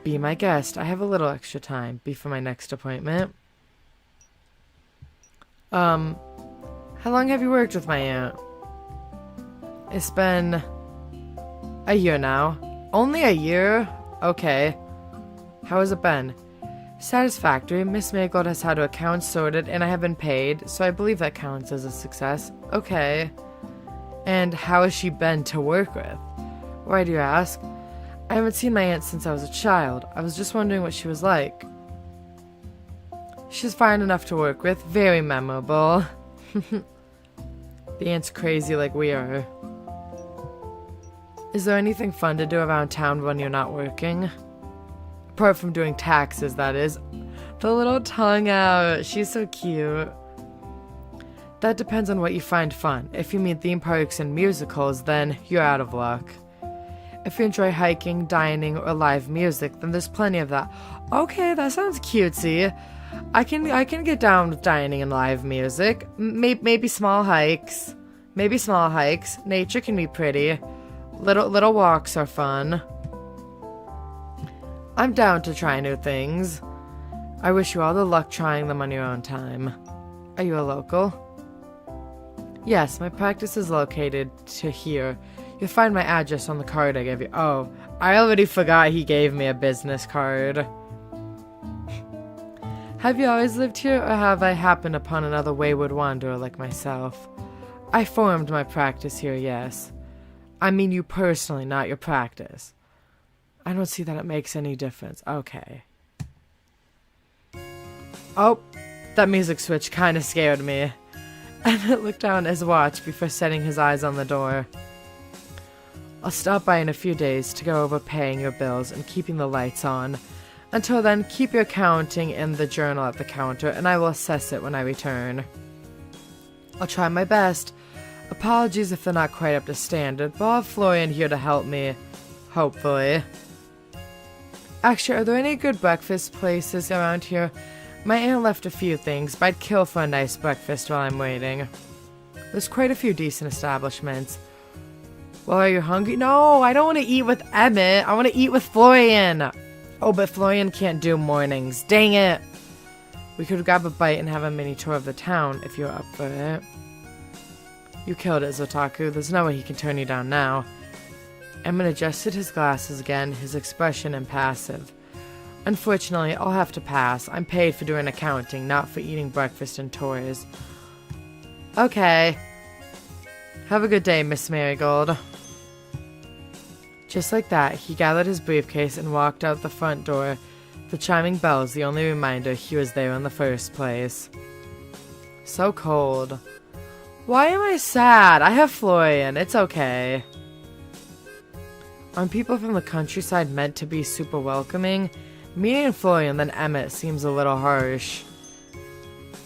Be my guest. I have a little extra time before my next appointment. How long have you worked with my aunt? It's been a year now. Only a year? Okay. How has it been? Satisfactory. Miss Marigold has had her accounts sorted and I have been paid, so I believe that counts as a success. Okay. And how has she been to work with? Why do you ask? I haven't seen my aunt since I was a child. I was just wondering what she was like. She's fine enough to work with. Very memorable. The aunt's crazy like we are. Is there anything fun to do around town when you're not working? Apart from doing taxes, that is. The little tongue out. She's so cute. That depends on what you find fun. If you mean theme parks and musicals, then you're out of luck. If you enjoy hiking, dining, or live music, then there's plenty of that. Okay, that sounds cutesy. I can get down with dining and live music. Maybe small hikes. Maybe small hikes. Nature can be pretty. Little walks are fun. I'm down to try new things. I wish you all the luck trying them on your own time. Are you a local? Yes, my practice is located to here. You'll find my address on the card I gave you. Oh, I already forgot he gave me a business card. Have you always lived here, or have I happened upon another wayward wanderer like myself? I formed my practice here, yes. I mean you personally, not your practice. I don't see that it makes any difference. Okay. Oh, that music switch kind of scared me. Emmett looked down at his watch before setting his eyes on the door. I'll stop by in a few days to go over paying your bills and keeping the lights on. Until then, keep your accounting in the journal at the counter, and I will assess it when I return. I'll try my best. Apologies if they're not quite up to standard, but I'll have Florian here to help me. Hopefully. Actually, are there any good breakfast places around here? My aunt left a few things, but I'd kill for a nice breakfast while I'm waiting. There's quite a few decent establishments. Well, are you hungry? No, I don't want to eat with Emmett. I want to eat with Florian. Oh, but Florian can't do mornings. Dang it. We could grab a bite and have a mini tour of the town if you're up for it. You killed it, Otaku. There's no way he can turn you down now. Emmett adjusted his glasses again, his expression impassive. Unfortunately, I'll have to pass. I'm paid for doing accounting, not for eating breakfast and tours. Okay. Have a good day, Miss Marigold. Just like that, he gathered his briefcase and walked out the front door. The chiming bells, the only reminder he was there in the first place. So cold. Why am I sad? I have Florian. It's okay. Aren't people from the countryside meant to be super welcoming? Meeting Florian then Emmett seems a little harsh.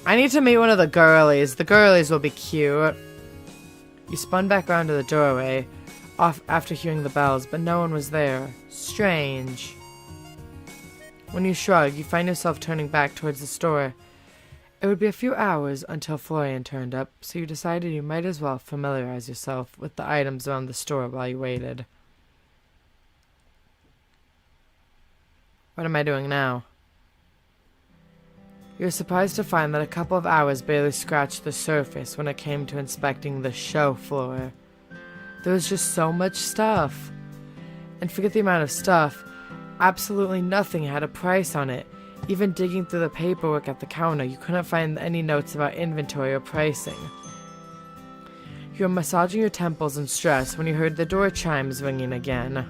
I need to meet one of the girlies. The girlies will be cute. You spun back around to the doorway off after hearing the bells, but no one was there. Strange. When you shrug, you find yourself turning back towards the store. It would be a few hours until Florian turned up, so you decided you might as well familiarize yourself with the items around the store while you waited. What am I doing now? You're surprised to find that a couple of hours barely scratched the surface when it came to inspecting the show floor. There was just so much stuff. And forget the amount of stuff, absolutely nothing had a price on it. Even digging through the paperwork at the counter, you couldn't find any notes about inventory or pricing. You were massaging your temples in stress when you heard the door chimes ringing again.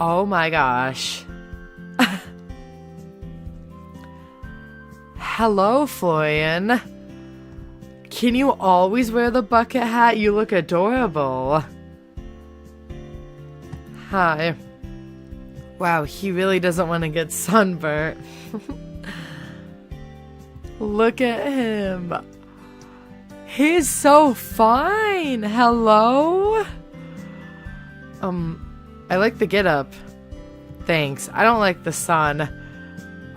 Oh my gosh. Hello, Florian. Can you always wear the bucket hat? You look adorable. Hi. Wow, he really doesn't want to get sunburnt. Look at him. He's so fine. Hello? I like the get-up. Thanks. I don't like the sun.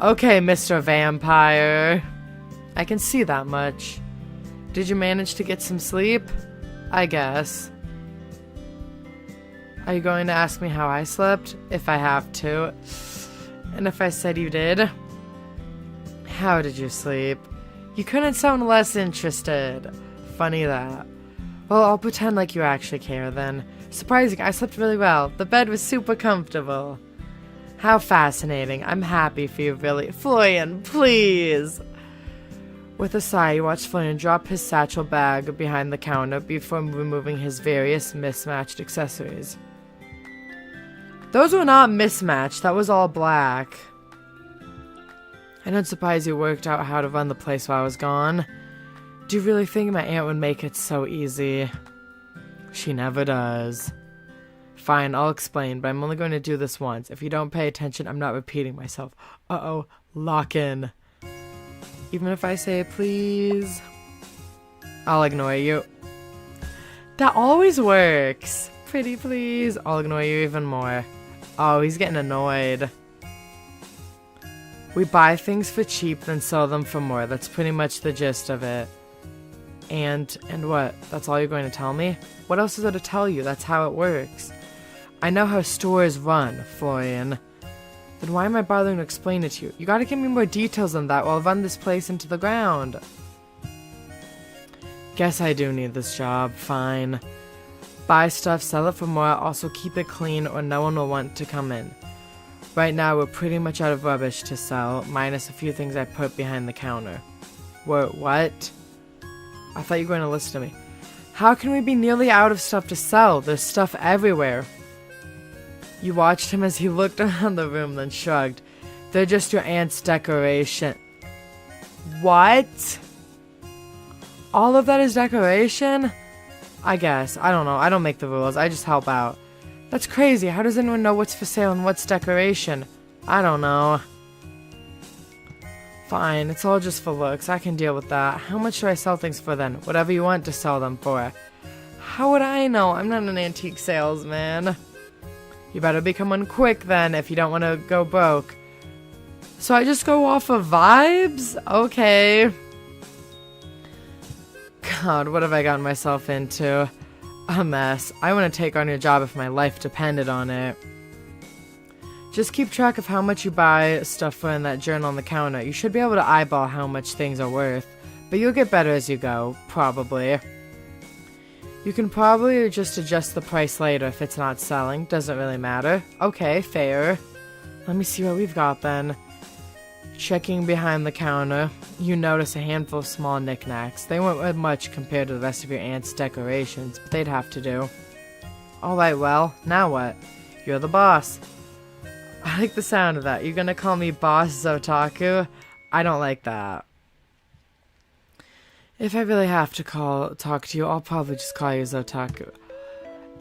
Okay, Mr. Vampire. I can see that much. Did you manage to get some sleep? I guess. Are you going to ask me how I slept? If I have to. And if I said you did? How did you sleep? You couldn't sound less interested. Funny that. Well, I'll pretend like you actually care then. Surprising, I slept really well. The bed was super comfortable. How fascinating. I'm happy for you, really. Florian, please! With a sigh, you watched Florian drop his satchel bag behind the counter before removing his various mismatched accessories. Those were not mismatched, that was all black. I'm not surprised you worked out how to run the place while I was gone. Do you really think my aunt would make it so easy? She never does. Fine, I'll explain, but I'm only going to do this once. If you don't pay attention, I'm not repeating myself. Uh-oh, lock in. Even if I say please, I'll ignore you. That always works. Pretty please, I'll ignore you even more. Oh, he's getting annoyed. We buy things for cheap, then sell them for more. That's pretty much the gist of it. And what? That's all you're going to tell me? What else is there to tell you? That's how it works. I know how stores run, Florian. Then why am I bothering to explain it to you? You gotta give me more details than that or I'll run this place into the ground. Guess I do need this job. Fine. Buy stuff, sell it for more, also keep it clean or no one will want to come in. Right now we're pretty much out of rubbish to sell, minus a few things I put behind the counter. What? I thought you were going to listen to me. How can we be nearly out of stuff to sell? There's stuff everywhere. You watched him as he looked around the room, then shrugged. They're just your aunt's decoration. What? All of that is decoration? I guess. I don't know. I don't make the rules. I just help out. That's crazy. How does anyone know what's for sale and what's decoration? I don't know. Fine, it's all just for looks. I can deal with that. How much should I sell things for then? Whatever you want to sell them for. How would I know? I'm not an antique salesman. You better become one quick then if you don't want to go broke. So I just go off of vibes? Okay. God, what have I gotten myself into? A mess. I want to take on your job if my life depended on it. Just keep track of how much you buy stuff for in that journal on the counter. You should be able to eyeball how much things are worth. But you'll get better as you go, probably. You can probably just adjust the price later if it's not selling. Doesn't really matter. Okay, fair. Let me see what we've got then. Checking behind the counter, you notice a handful of small knickknacks. They weren't much compared to the rest of your aunt's decorations, but they'd have to do. Alright, well, now what? You're the boss. I like the sound of that. You're gonna call me Boss Otaku? I don't like that. If I really have to talk to you, I'll probably just call you Otaku.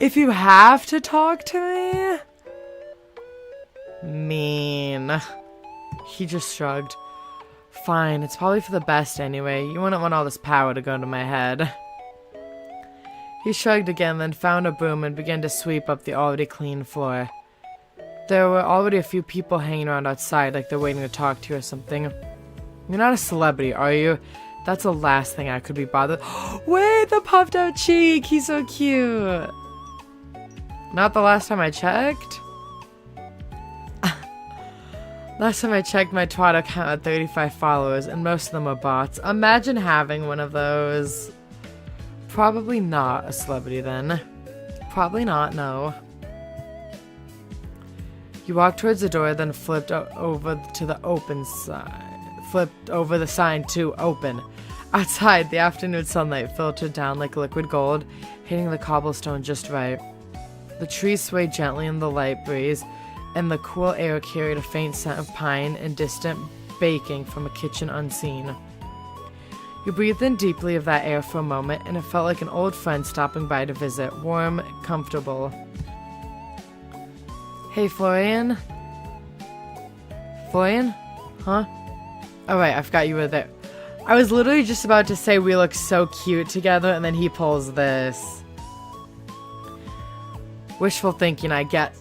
If you have to talk to me? Mean. He just shrugged. Fine, it's probably for the best anyway. You wouldn't want all this power to go to my head. He shrugged again, then found a broom and began to sweep up the already clean floor. There were already a few people hanging around outside, like they're waiting to talk to you or something. You're not a celebrity, are you? That's the last thing I could be bothered. Wait, the puffed out cheek! He's so cute! Not the last time I checked? Last time I checked, my Twitter account had 35 followers, and most of them are bots. Imagine having one of those. Probably not a celebrity then. Probably not, no. You walked towards the door, then flipped over to the open side. Flipped over the sign to open. Outside, the afternoon sunlight filtered down like liquid gold, hitting the cobblestone just right. The trees swayed gently in the light breeze, and the cool air carried a faint scent of pine and distant baking from a kitchen unseen. You breathed in deeply of that air for a moment, and it felt like an old friend stopping by to visit, warm, comfortable. Hey, Florian? Florian? Huh? Oh, right, I forgot you were there. I was literally just about to say we look so cute together, and then he pulls this. Wishful thinking, I get.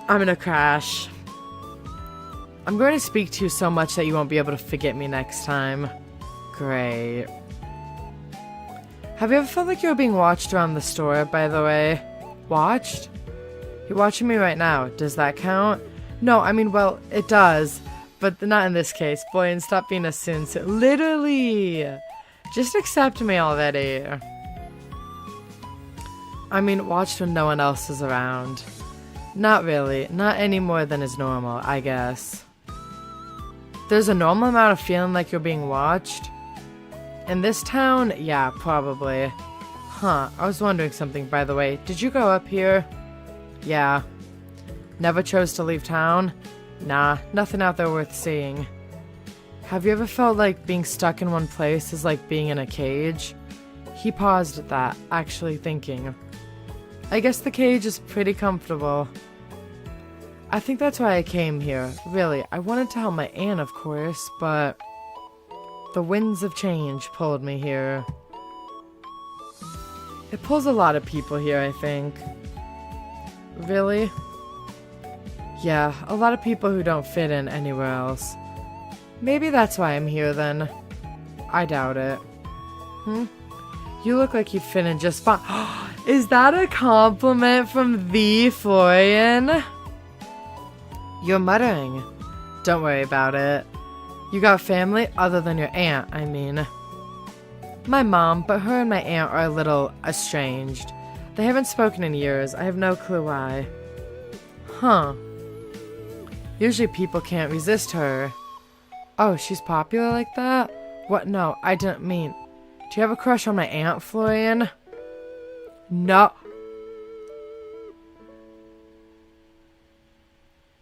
I'm gonna crash. I'm going to speak to you so much that you won't be able to forget me next time. Great. Have you ever felt like you were being watched around the store, by the way? Watched? You're watching me right now. Does that count? No, I mean, well, it does. But not in this case. Boy, and stop being a since. Literally! Just accept me already. I mean, watched when no one else is around. Not really. Not any more than is normal, I guess. There's a normal amount of feeling like you're being watched. In this town? Yeah, probably. Huh, I was wondering something, by the way. Did you grow up here? Yeah. Never chose to leave town? Nah, nothing out there worth seeing. Have you ever felt like being stuck in one place is like being in a cage? He paused at that, actually thinking. I guess the cage is pretty comfortable. I think that's why I came here. Really, I wanted to help my aunt, of course, but the winds of change pulled me here. It pulls a lot of people here, I think. Really? Yeah, a lot of people who don't fit in anywhere else. Maybe that's why I'm here then. I doubt it. You look like you fit in just fine. Is that a compliment from the Florian? You're muttering. Don't worry about it. You got family other than your aunt, I mean. My mom, but her and my aunt are a little estranged. They haven't spoken in years. I have no clue why. Huh. Usually people can't resist her. Oh, she's popular like that? What? No, I didn't mean. Do you have a crush on my aunt, Florian? No.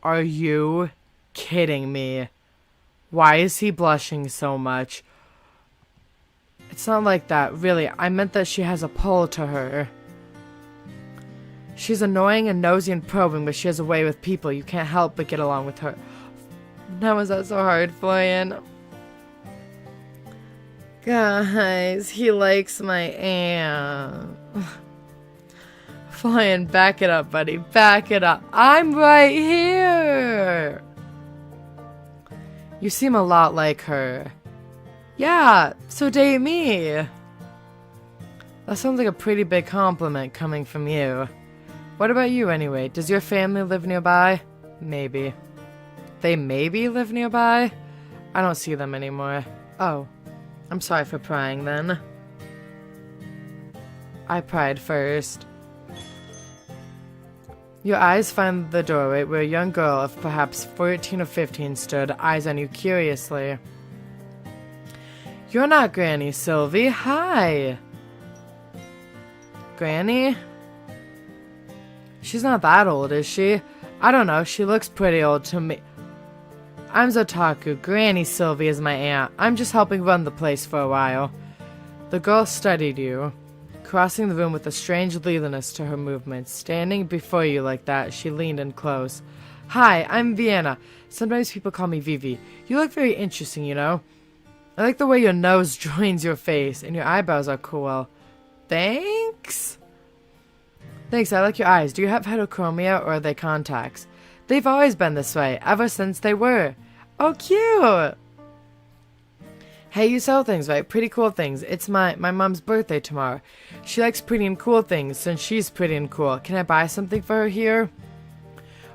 Are you kidding me? Why is he blushing so much? It's not like that, really. I meant that she has a pull to her. She's annoying and nosy and probing, but she has a way with people. You can't help but get along with her. How was that so hard, Florian? Guys, he likes my aunt. Florian, back it up, buddy. Back it up. I'm right here. You seem a lot like her. Yeah, so date me. That sounds like a pretty big compliment coming from you. What about you anyway? Does your family live nearby? Maybe. They maybe live nearby? I don't see them anymore. Oh. I'm sorry for prying then. I pried first. Your eyes find the doorway where a young girl of perhaps 14 or 15 stood, eyes on you curiously. You're not Granny, Sylvie. Hi! Granny? She's not that old, is she? I don't know, she looks pretty old to me. I'm Otaku. Granny Sylvie is my aunt. I'm just helping run the place for a while. The girl studied you, crossing the room with a strange lealiness to her movements. Standing before you like that, she leaned in close. Hi, I'm Vienna. Sometimes people call me Vivi. You look very interesting, you know. I like the way your nose joins your face, and your eyebrows are cool. Thanks? Thanks, I like your eyes. Do you have heterochromia, or are they contacts? They've always been this way, ever since they were. Oh, cute! Hey, you sell things, right? Pretty cool things. It's my mom's birthday tomorrow. She likes pretty and cool things, since she's pretty and cool. Can I buy something for her here?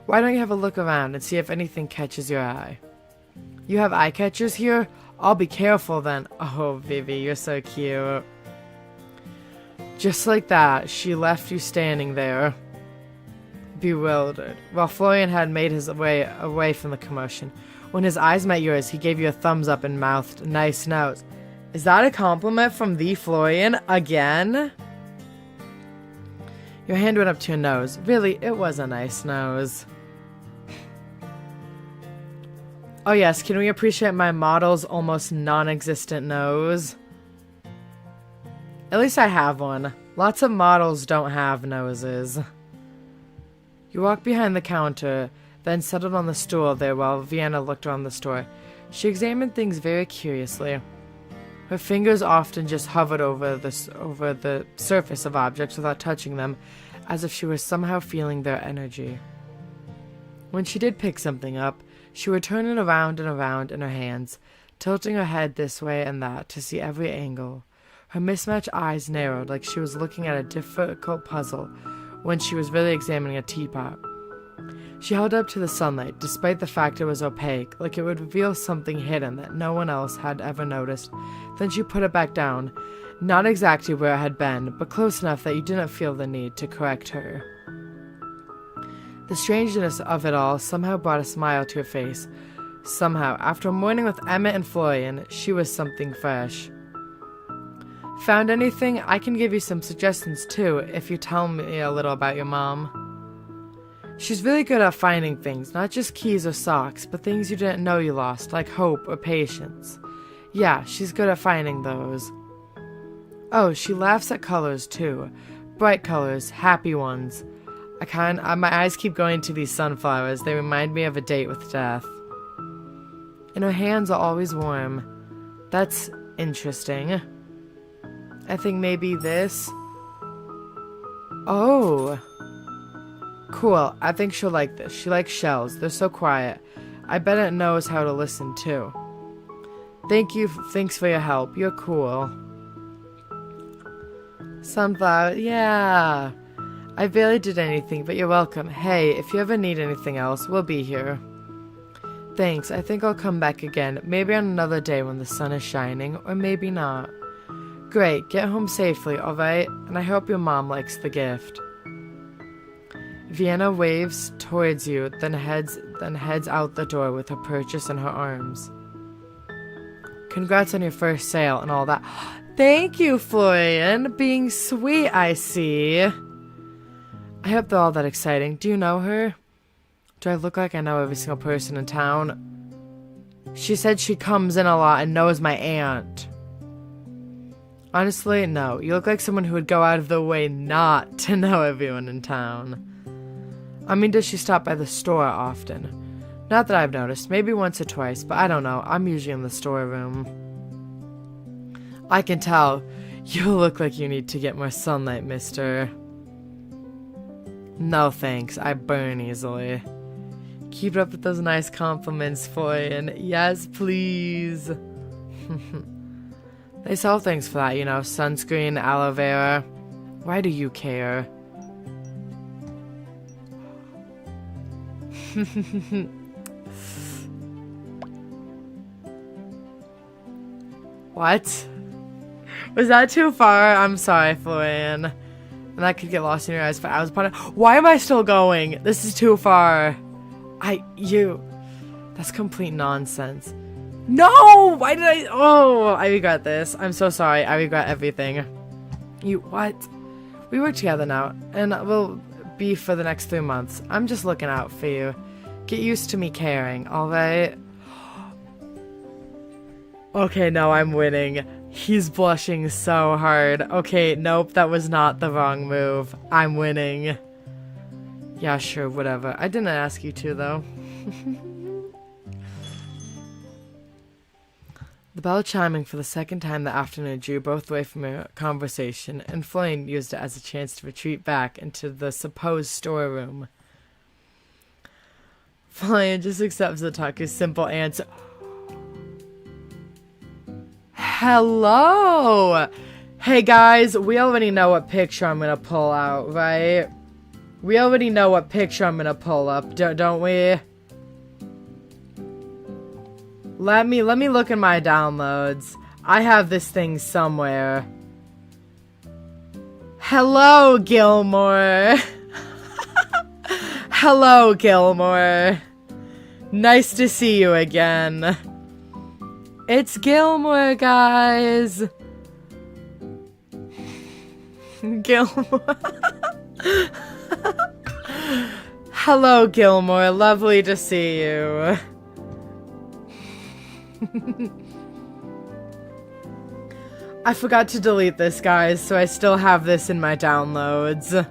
Why don't you have a look around and see if anything catches your eye? You have eye catchers here? I'll be careful then. Oh, Vivi, you're so cute. Just like that, she left you standing there, bewildered, while Florian had made his way away from the commotion. When his eyes met yours, he gave you a thumbs up and mouthed, nice nose. Is that a compliment from the Florian again? Your hand went up to your nose. Really, it was a nice nose. Oh yes, can we appreciate my model's almost non-existent nose? At least I have one. Lots of models don't have noses. You walked behind the counter, then settled on the stool there while Vienna looked around the store. She examined things very curiously. Her fingers often just hovered over the surface of objects without touching them, as if she was somehow feeling their energy. When she did pick something up, she would turn it around and around in her hands, tilting her head this way and that to see every angle. Her mismatched eyes narrowed like she was looking at a difficult puzzle when she was really examining a teapot. She held it up to the sunlight, despite the fact it was opaque, like it would reveal something hidden that no one else had ever noticed. Then she put it back down, not exactly where it had been, but close enough that you didn't feel the need to correct her. The strangeness of it all somehow brought a smile to her face. Somehow, after a morning with Emmett and Florian, she was something fresh. Found anything? I can give you some suggestions too, if you tell me a little about your mom. She's really good at finding things, not just keys or socks, but things you didn't know you lost, like hope or patience. Yeah, she's good at finding those. Oh, she laughs at colors too. Bright colors, happy ones. My eyes keep going to these sunflowers. They remind me of a date with death. And her hands are always warm. That's interesting. I think maybe this. Oh. Cool. I think she'll like this. She likes shells. They're so quiet. I bet it knows how to listen too. Thank you. Thanks for your help. You're cool. Sunflower. Yeah. I barely did anything, but you're welcome. Hey, if you ever need anything else, we'll be here. Thanks. I think I'll come back again. Maybe on another day when the sun is shining, or maybe not. Great, get home safely, alright? And I hope your mom likes the gift. Vienna waves towards you, then heads out the door with her purchase in her arms. Congrats on your first sale and all that. Thank you, Florian. Being sweet, I see. I hope they're all that exciting. Do you know her? Do I look like I know every single person in town? She said she comes in a lot and knows my aunt. Honestly, no. You look like someone who would go out of their way not to know everyone in town. I mean, does she stop by the store often? Not that I've noticed. Maybe once or twice, but I don't know. I'm usually in the storeroom. I can tell. You look like you need to get more sunlight, mister. No thanks. I burn easily. Keep it up with those nice compliments, Florian. Yes, please. They sell things for that, you know. Sunscreen, aloe vera. Why do you care? What? Was that too far? I'm sorry, Florian. And that could get lost in your eyes for hours upon it. Why am I still going? This is too far. That's complete nonsense. No! Why did I? Oh, I regret this. I'm so sorry. I regret everything. What? We work together now, and we'll be for the next 3 months. I'm just looking out for you. Get used to me caring, alright? Okay, no, I'm winning. He's blushing so hard. Okay, nope, that was not the wrong move. I'm winning. Yeah, sure, whatever. I didn't ask you to, though. The bell chiming for the second time that afternoon drew both away from a conversation, and Florian used it as a chance to retreat back into the supposed storeroom. Florian just accepts Otaku's simple answer. Hello! Hey guys, we already know what picture I'm gonna pull out, right? We already know what picture I'm gonna pull up, don't we? Let me look in my downloads. I have this thing somewhere. Hello, Gilmore. Hello, Gilmore. Nice to see you again. It's Gilmore, guys. Gilmore. Hello, Gilmore. Lovely to see you. I forgot to delete this, guys, so I still have this in my downloads.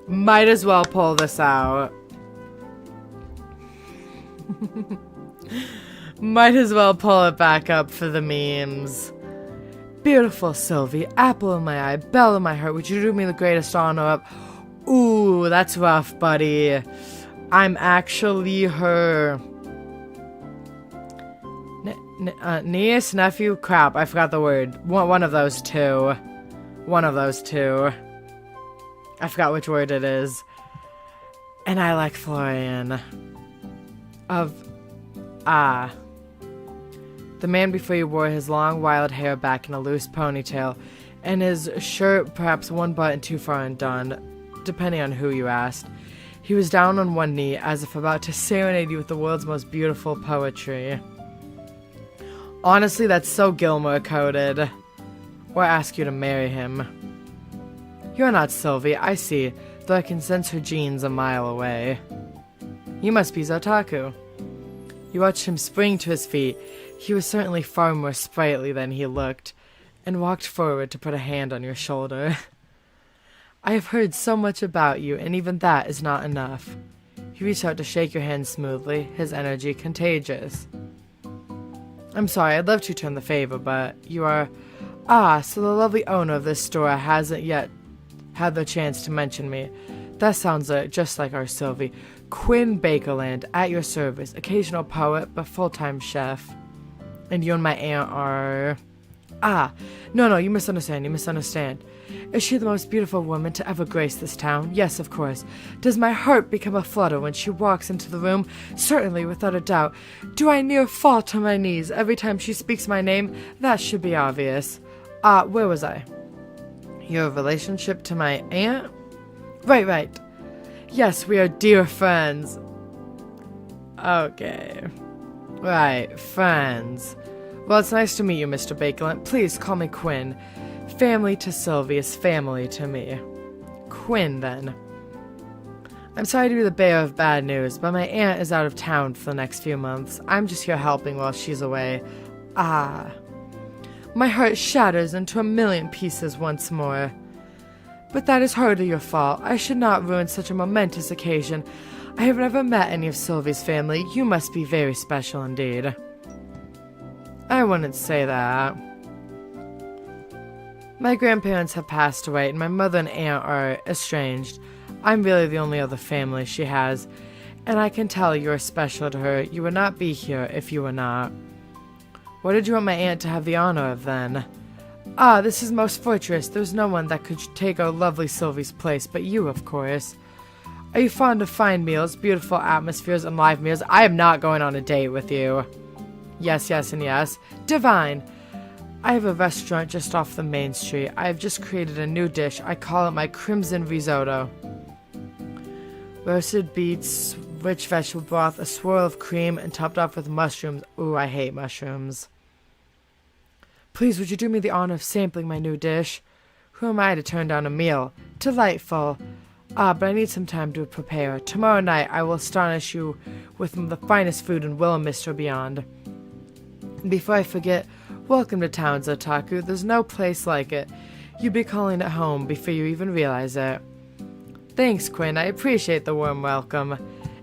Might as well pull this out. Might as well pull it back up for the memes. Beautiful Sylvie, apple in my eye, belle in my heart, would you do me the greatest honor of... Ooh, that's rough, buddy. I'm actually her... niece, nephew, crap, I forgot the word. One of those two. One of those two. I forgot which word it is. And I like Florian. The man before you wore his long, wild hair back in a loose ponytail, and his shirt perhaps one button too far undone, depending on who you asked. He was down on one knee, as if about to serenade you with the world's most beautiful poetry. Honestly, that's so Gilmore-coded. Or ask you to marry him. You're not Sylvie, I see, though I can sense her genes a mile away. You must be Zotaku. You watched him spring to his feet. He was certainly far more sprightly than he looked, and walked forward to put a hand on your shoulder. I have heard so much about you, and even that is not enough. He reached out to shake your hand smoothly, his energy contagious. I'm sorry, I'd love to return the favor, but you are... Ah, so the lovely owner of this store hasn't yet had the chance to mention me. That sounds just like our Sylvie. Quinn Bakerland, at your service. Occasional poet, but full-time chef. And you and my aunt are... Ah, no, you misunderstand. Is she the most beautiful woman to ever grace this town? Yes, of course. Does my heart become a flutter when she walks into the room? Certainly, without a doubt. Do I near fall to my knees every time she speaks my name? That should be obvious. Where was I? Your relationship to my aunt? Right. Yes, we are dear friends. Okay. Right, friends. Well, it's nice to meet you, Mr. Bakerland. Please call me Quinn. Family to Sylvie is family to me. Quinn, then. I'm sorry to be the bearer of bad news, but my aunt is out of town for the next few months. I'm just here helping while she's away. My heart shatters into a million pieces once more. But that is hardly your fault. I should not ruin such a momentous occasion. I have never met any of Sylvie's family. You must be very special indeed. I wouldn't say that. My grandparents have passed away, and my mother and aunt are estranged. I'm really the only other family she has, and I can tell you are special to her. You would not be here if you were not. What did you want my aunt to have the honor of, then? Ah, this is most fortuitous. There's no one that could take our lovely Sylvie's place but you, of course. Are you fond of fine meals, beautiful atmospheres, and live meals? I am not going on a date with you. Yes, yes, and yes. Divine. I have a restaurant just off the main street. I have just created a new dish. I call it my Crimson Risotto. Roasted beets, rich vegetable broth, a swirl of cream, and topped off with mushrooms. Ooh, I hate mushrooms. Please, would you do me the honor of sampling my new dish? Who am I to turn down a meal? Delightful. Ah, but I need some time to prepare. Tomorrow night, I will astonish you with the finest food in Willowmist or beyond. And before I forget, welcome to town's Otaku. There's no place like it. You'd be calling it home before you even realize it. Thanks, Quinn. I appreciate the warm welcome.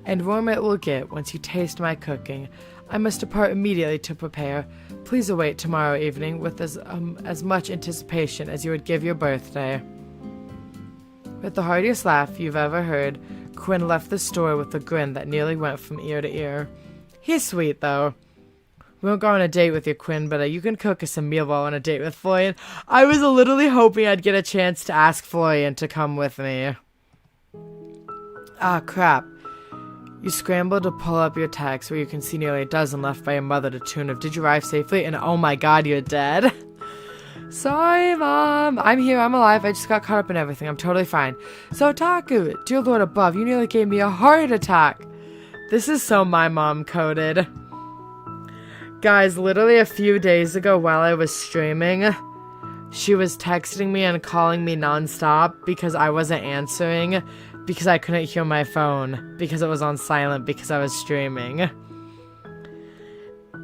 And warm it will get once you taste my cooking. I must depart immediately to prepare. Please await tomorrow evening with as much anticipation as you would give your birthday. With the heartiest laugh you've ever heard, Quinn left the store with a grin that nearly went from ear to ear. He's sweet, though. We won't go on a date with you, Quinn, but you can cook us a meal while on a date with Florian. I was literally hoping I'd get a chance to ask Florian to come with me. Ah, crap. You scramble to pull up your text where you can see nearly a dozen left by your mother to tune of, did you arrive safely? And oh my god, you're dead. Sorry, Mom. I'm here. I'm alive. I just got caught up in everything. I'm totally fine. So, Otaku, dear Lord above, you nearly gave me a heart attack. This is so my mom coded. Guys, literally a few days ago while I was streaming, she was texting me and calling me nonstop because I wasn't answering because I couldn't hear my phone because it was on silent because I was streaming.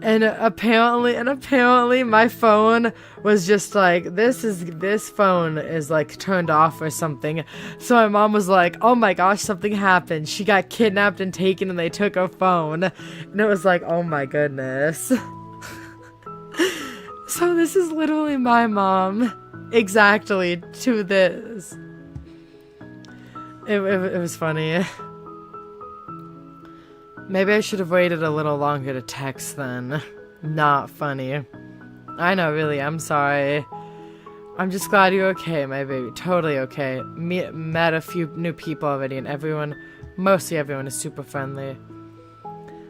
And apparently my phone was just like, this phone is like turned off or something. So my mom was like, oh my gosh, something happened. She got kidnapped and taken and they took her phone. And it was like, oh my goodness. So this is literally my mom. Exactly to this. It was funny. Maybe I should have waited a little longer to text then. Not funny. I know, really, I'm sorry. I'm just glad you're okay, my baby. Totally okay. Met a few new people already, and mostly everyone is super friendly.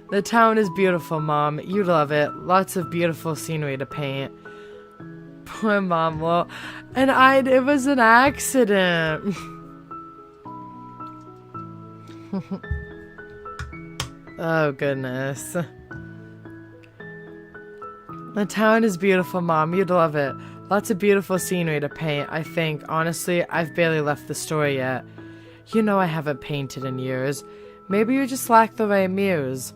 The town is beautiful, Mom. You love it. Lots of beautiful scenery to paint. Poor Mom, well, and it was an accident. Oh, goodness. The town is beautiful, Mom. You'd love it. Lots of beautiful scenery to paint, I think. Honestly, I've barely left the store yet. You know I haven't painted in years. Maybe you just lack the right muse.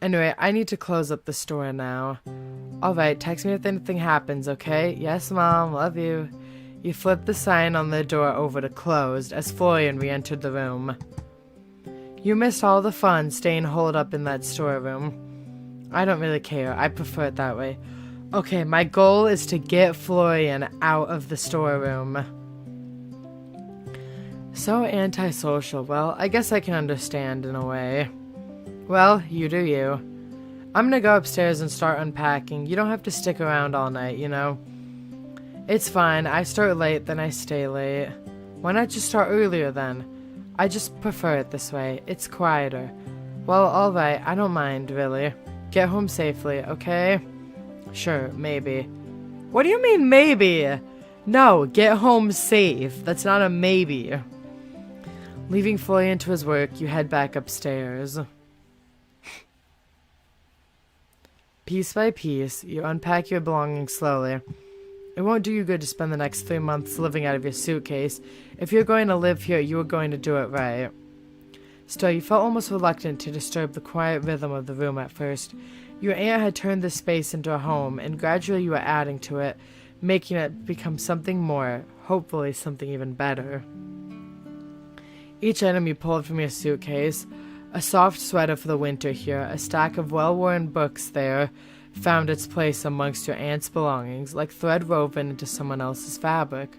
Anyway, I need to close up the store now. Alright, text me if anything happens, okay? Yes, Mom. Love you. You flipped the sign on the door over to closed as Florian re-entered the room. You missed all the fun staying holed up in that storeroom. I don't really care. I prefer it that way. Okay, my goal is to get Florian out of the storeroom. So antisocial. Well, I guess I can understand in a way. Well, you do you. I'm gonna go upstairs and start unpacking. You don't have to stick around all night, you know? It's fine. I start late, then I stay late. Why not just start earlier then? I just prefer it this way. It's quieter. Well, alright. I don't mind, really. Get home safely, okay? Sure, maybe. What do you mean, maybe? No, get home safe. That's not a maybe. Leaving Florian to his work, you head back upstairs. Piece by piece, you unpack your belongings slowly. It won't do you good to spend the next 3 months living out of your suitcase. If you're going to live here, you are going to do it right. Still, you felt almost reluctant to disturb the quiet rhythm of the room at first. Your aunt had turned this space into a home, and gradually you were adding to it, making it become something more, hopefully something even better. Each item you pulled from your suitcase, a soft sweater for the winter here, a stack of well-worn books there, found its place amongst your aunt's belongings, like thread woven into someone else's fabric.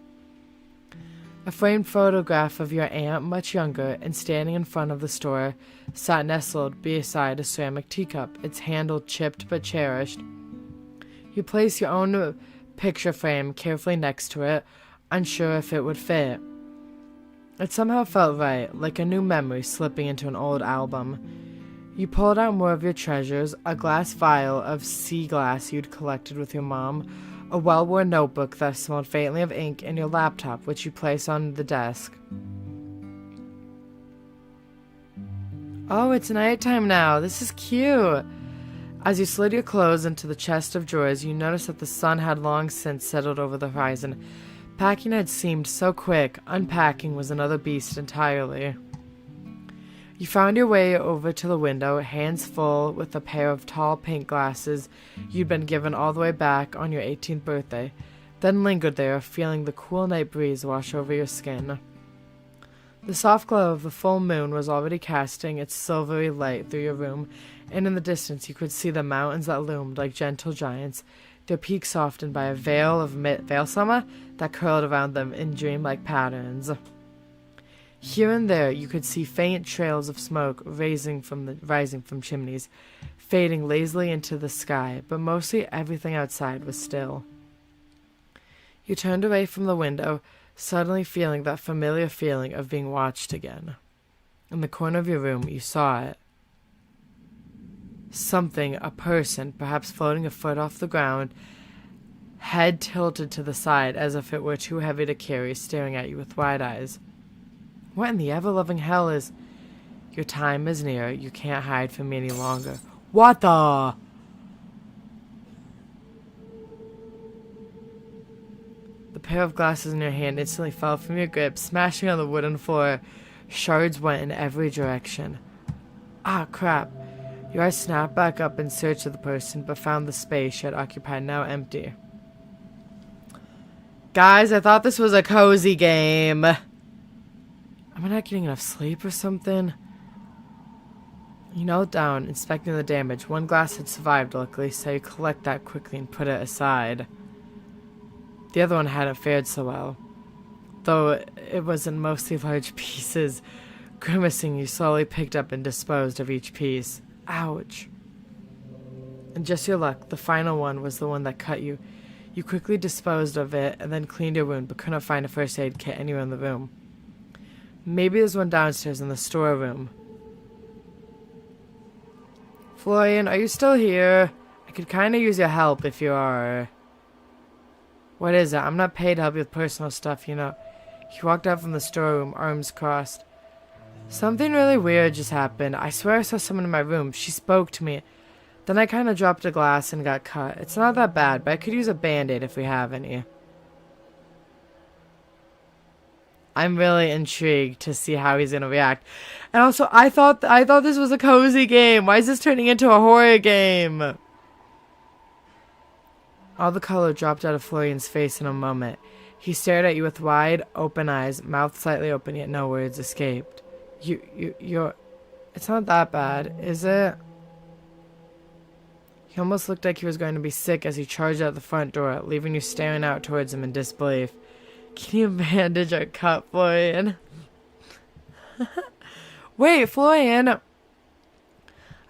A framed photograph of your aunt, much younger, and standing in front of the store, sat nestled beside a ceramic teacup, its handle chipped but cherished. You place your own picture frame carefully next to it, unsure if it would fit. It somehow felt right, like a new memory slipping into an old album. You pulled out more of your treasures, a glass vial of sea glass you'd collected with your mom, a well-worn notebook that smelled faintly of ink, and your laptop, which you placed on the desk. Oh, it's nighttime now. This is cute. As you slid your clothes into the chest of drawers, you noticed that the sun had long since settled over the horizon. Packing had seemed so quick. Unpacking was another beast entirely. You found your way over to the window, hands full with a pair of tall pink glasses you'd been given all the way back on your 18th birthday, then lingered there, feeling the cool night breeze wash over your skin. The soft glow of the full moon was already casting its silvery light through your room, and in the distance you could see the mountains that loomed like gentle giants, their peaks softened by a veil of veil summer that curled around them in dreamlike patterns. Here and there you could see faint trails of smoke rising from chimneys, fading lazily into the sky, but mostly everything outside was still. You turned away from the window, suddenly feeling that familiar feeling of being watched again. In the corner of your room, you saw it. Something, a person, perhaps floating a foot off the ground, head tilted to the side as if it were too heavy to carry, staring at you with wide eyes. What in the ever-loving hell is... Your time is near. You can't hide from me any longer. What the... The pair of glasses in your hand instantly fell from your grip, smashing on the wooden floor. Shards went in every direction. Ah, crap. Your eyes snapped back up in search of the person, but found the space she had occupied now empty. Guys, I thought this was a cozy game. Am I not getting enough sleep or something? You knelt down, inspecting the damage. One glass had survived, luckily, so you collect that quickly and put it aside. The other one hadn't fared so well. Though it was in mostly large pieces. Grimacing, you slowly picked up and disposed of each piece. Ouch. And just your luck, the final one was the one that cut you. You quickly disposed of it and then cleaned your wound, but couldn't find a first aid kit anywhere in the room. Maybe there's one downstairs in the storeroom. Florian, are you still here? I could kind of use your help if you are. What is it? I'm not paid to help you with personal stuff, you know. He walked out from the storeroom, arms crossed. Something really weird just happened. I swear I saw someone in my room. She spoke to me. Then I kind of dropped a glass and got cut. It's not that bad, but I could use a band-aid if we have any. I'm really intrigued to see how he's gonna react. And also, I thought this was a cozy game. Why is this turning into a horror game? All the color dropped out of Florian's face in a moment. He stared at you with wide, open eyes, mouth slightly open, yet no words escaped. You're... It's not that bad, is it? He almost looked like he was going to be sick as he charged out the front door, leaving you staring out towards him in disbelief. Can you bandage our cut, Florian? Wait, Florian!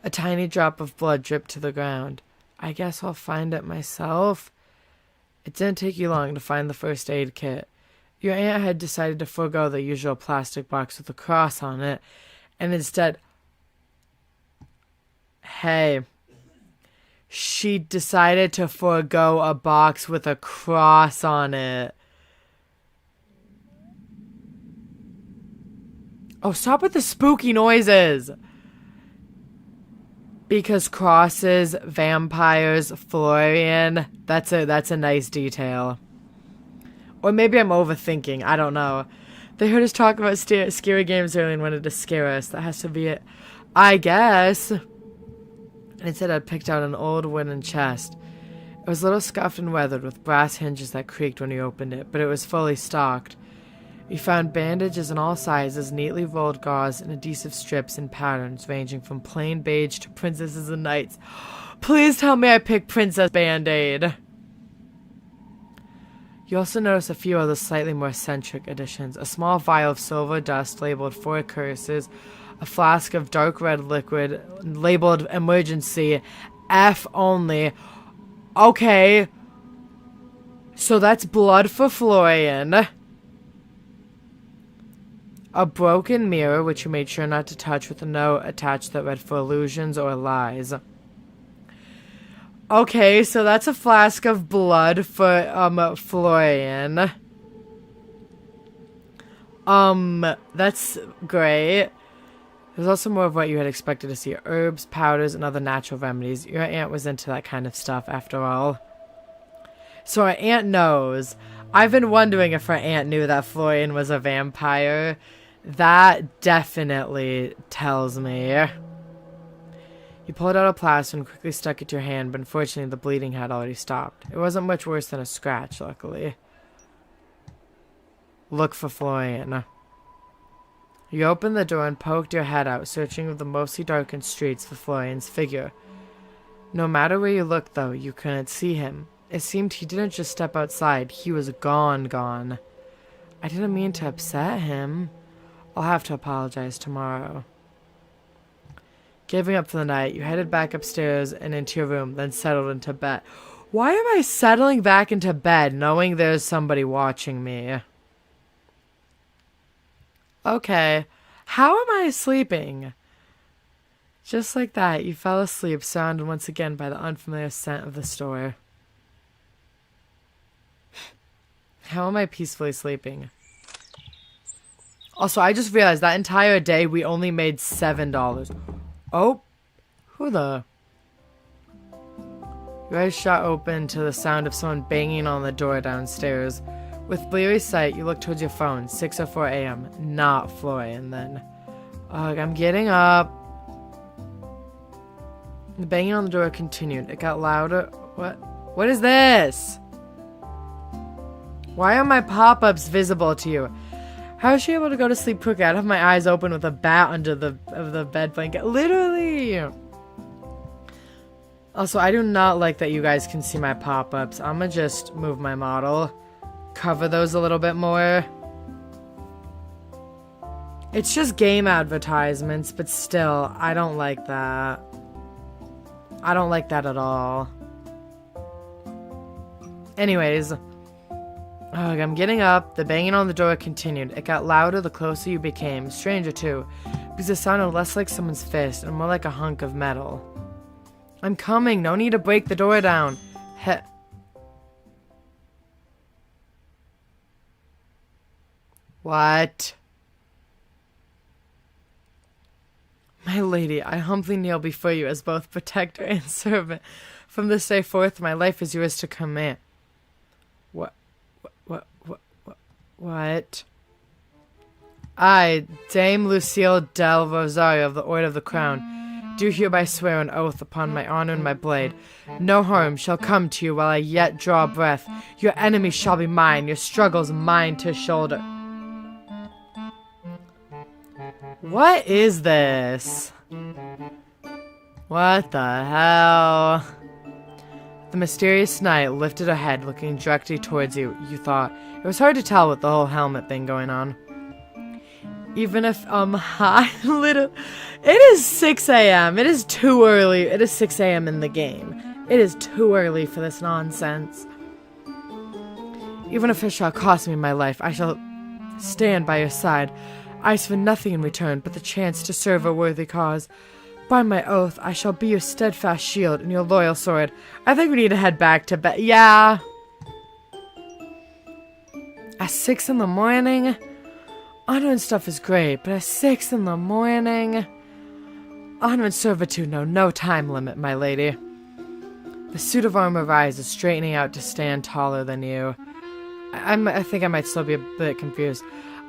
A tiny drop of blood dripped to the ground. I guess I'll find it myself. It didn't take you long to find the first aid kit. Your aunt had decided to forego the usual plastic box with a cross on it, and instead... Hey. She decided to forego a box with a cross on it. Oh, stop with the spooky noises! Because crosses, vampires, Florian, that's a nice detail. Or maybe I'm overthinking, I don't know. They heard us talk about scary games earlier and wanted to scare us. That has to be it, I guess. And instead I picked out an old wooden chest. It was a little scuffed and weathered with brass hinges that creaked when you opened it, but it was fully stocked. We found bandages in all sizes, neatly rolled gauze, and adhesive strips in patterns ranging from plain beige to princesses and knights. Please tell me I picked Princess Band-Aid. You also notice a few other slightly more eccentric additions. A small vial of silver dust labeled 4 curses, a flask of dark red liquid labeled emergency, F only. Okay, so that's blood for Florian. A broken mirror, which you made sure not to touch, with a note attached that read for illusions or lies. Okay, so that's a flask of blood for, Florian. That's great. There's also more of what you had expected to see. Herbs, powders, and other natural remedies. Your aunt was into that kind of stuff, after all. So our aunt knows. I've been wondering if our aunt knew that Florian was a vampire. That definitely tells me. You pulled out a plaster and quickly stuck it to your hand, but unfortunately the bleeding had already stopped. It wasn't much worse than a scratch, luckily. Look for Florian. You opened the door and poked your head out, searching the mostly darkened streets for Florian's figure. No matter where you looked, though, you couldn't see him. It seemed he didn't just step outside, he was gone. I didn't mean to upset him. I'll have to apologize tomorrow. Giving up for the night, you headed back upstairs and into your room, then settled into bed. Why am I settling back into bed, knowing there's somebody watching me? Okay, how am I sleeping? Just like that, you fell asleep, surrounded once again by the unfamiliar scent of the store. How am I peacefully sleeping? Also, I just realized that entire day we only made $7. Oh, who the? Your eyes shot open to the sound of someone banging on the door downstairs. With bleary sight, you look towards your phone. 6:04 a.m. Not Florian, then. Ugh, I'm getting up. The banging on the door continued. It got louder. What is this? Why are my pop-ups visible to you? How is she able to go to sleep quickly? I'd have my eyes open with a bat under the bed blanket. Literally! Also, I do not like that you guys can see my pop-ups. I'm gonna just move my model. Cover those a little bit more. It's just game advertisements, but still, I don't like that. I don't like that at all. Anyways, I'm getting up. The banging on the door continued. It got louder the closer you became. Stranger, too, because it sounded less like someone's fist and more like a hunk of metal. I'm coming. No need to break the door down. What? My lady, I humbly kneel before you as both protector and servant. From this day forth, my life is yours to command. What? I, Dame Lucille del Rosario of the Order of the Crown, do hereby swear an oath upon my honor and my blade. No harm shall come to you while I yet draw breath. Your enemy shall be mine, your struggles mine to shoulder. What is this? What the hell? The mysterious knight lifted her head, looking directly towards you. You thought. It was hard to tell with the whole helmet thing going on. Even if, it is 6 a.m. It is too early. It is 6 a.m. in the game. It is too early for this nonsense. Even if it shall cost me my life, I shall stand by your side. I ask for nothing in return but the chance to serve a worthy cause. By my oath, I shall be your steadfast shield and your loyal sword. I think we need to head back to bed. Yeah. At 6 in the morning? Honor and stuff is great, but at 6 in the morning? Honor and servitude know no time limit, my lady. The suit of armor rises, straightening out to stand taller than you. I think I might still be a bit confused.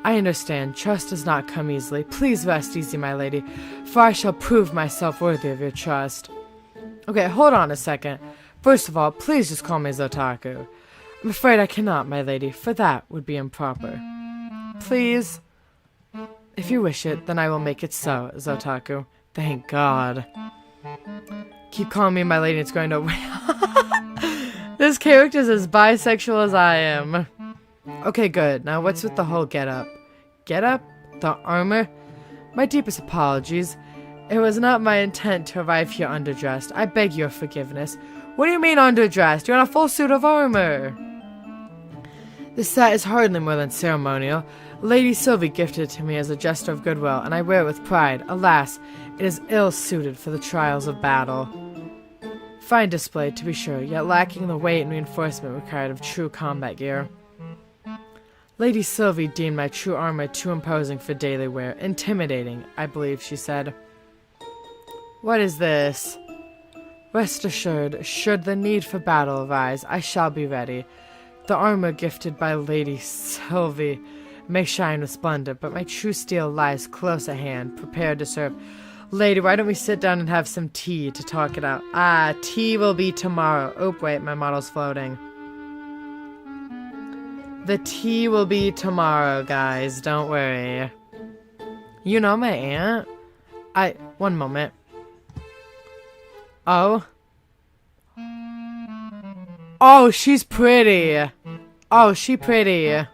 I understand. Trust does not come easily. Please rest easy, my lady, for I shall prove myself worthy of your trust. Okay, hold on a second. First of all, please just call me Otaku. I'm afraid I cannot, my lady, for that would be improper. please? If you wish it, then I will make it so, Zotaku. Thank God. Keep calling me my lady, it's going to... This character's as bisexual as I am. Okay, good. Now what's with the whole get-up? Get-up? The armor? My deepest apologies. It was not my intent to arrive here underdressed. I beg your forgiveness. What do you mean underdressed? You're in a full suit of armor. This set is hardly more than ceremonial. Lady Sylvie gifted it to me as a gesture of goodwill, and I wear it with pride. Alas, it is ill-suited for the trials of battle. Fine display, to be sure, yet lacking the weight and reinforcement required of true combat gear. Lady Sylvie deemed my true armor too imposing for daily wear. Intimidating, I believe she said. What is this? Rest assured, should the need for battle arise, I shall be ready. The armor gifted by Lady Sylvie may shine with splendor, but my true steel lies close at hand, prepared to serve. Lady, why don't we sit down and have some tea to talk it out? Ah, tea will be tomorrow. Oh, wait, my model's floating. The tea will be tomorrow, guys. Don't worry. You know my aunt? One moment. Oh. Oh, she's pretty. Oh, she pretty. Her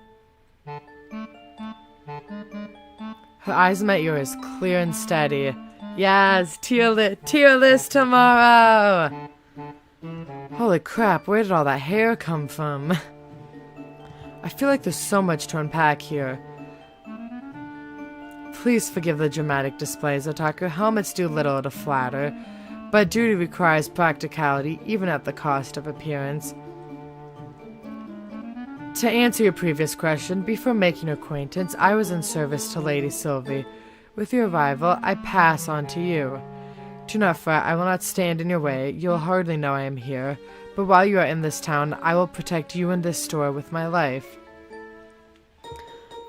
eyes met yours, clear and steady. Yes, tier list tomorrow. Holy crap, where did all that hair come from? I feel like there's so much to unpack here. Please forgive the dramatic displays, Otaku. Helmets do little to flatter, but duty requires practicality, even at the cost of appearance. To answer your previous question, before making your acquaintance, I was in service to Lady Sylvie. With your arrival, I pass on to you. Do not fret, I will not stand in your way. You will hardly know I am here, but while you are in this town, I will protect you and this store with my life.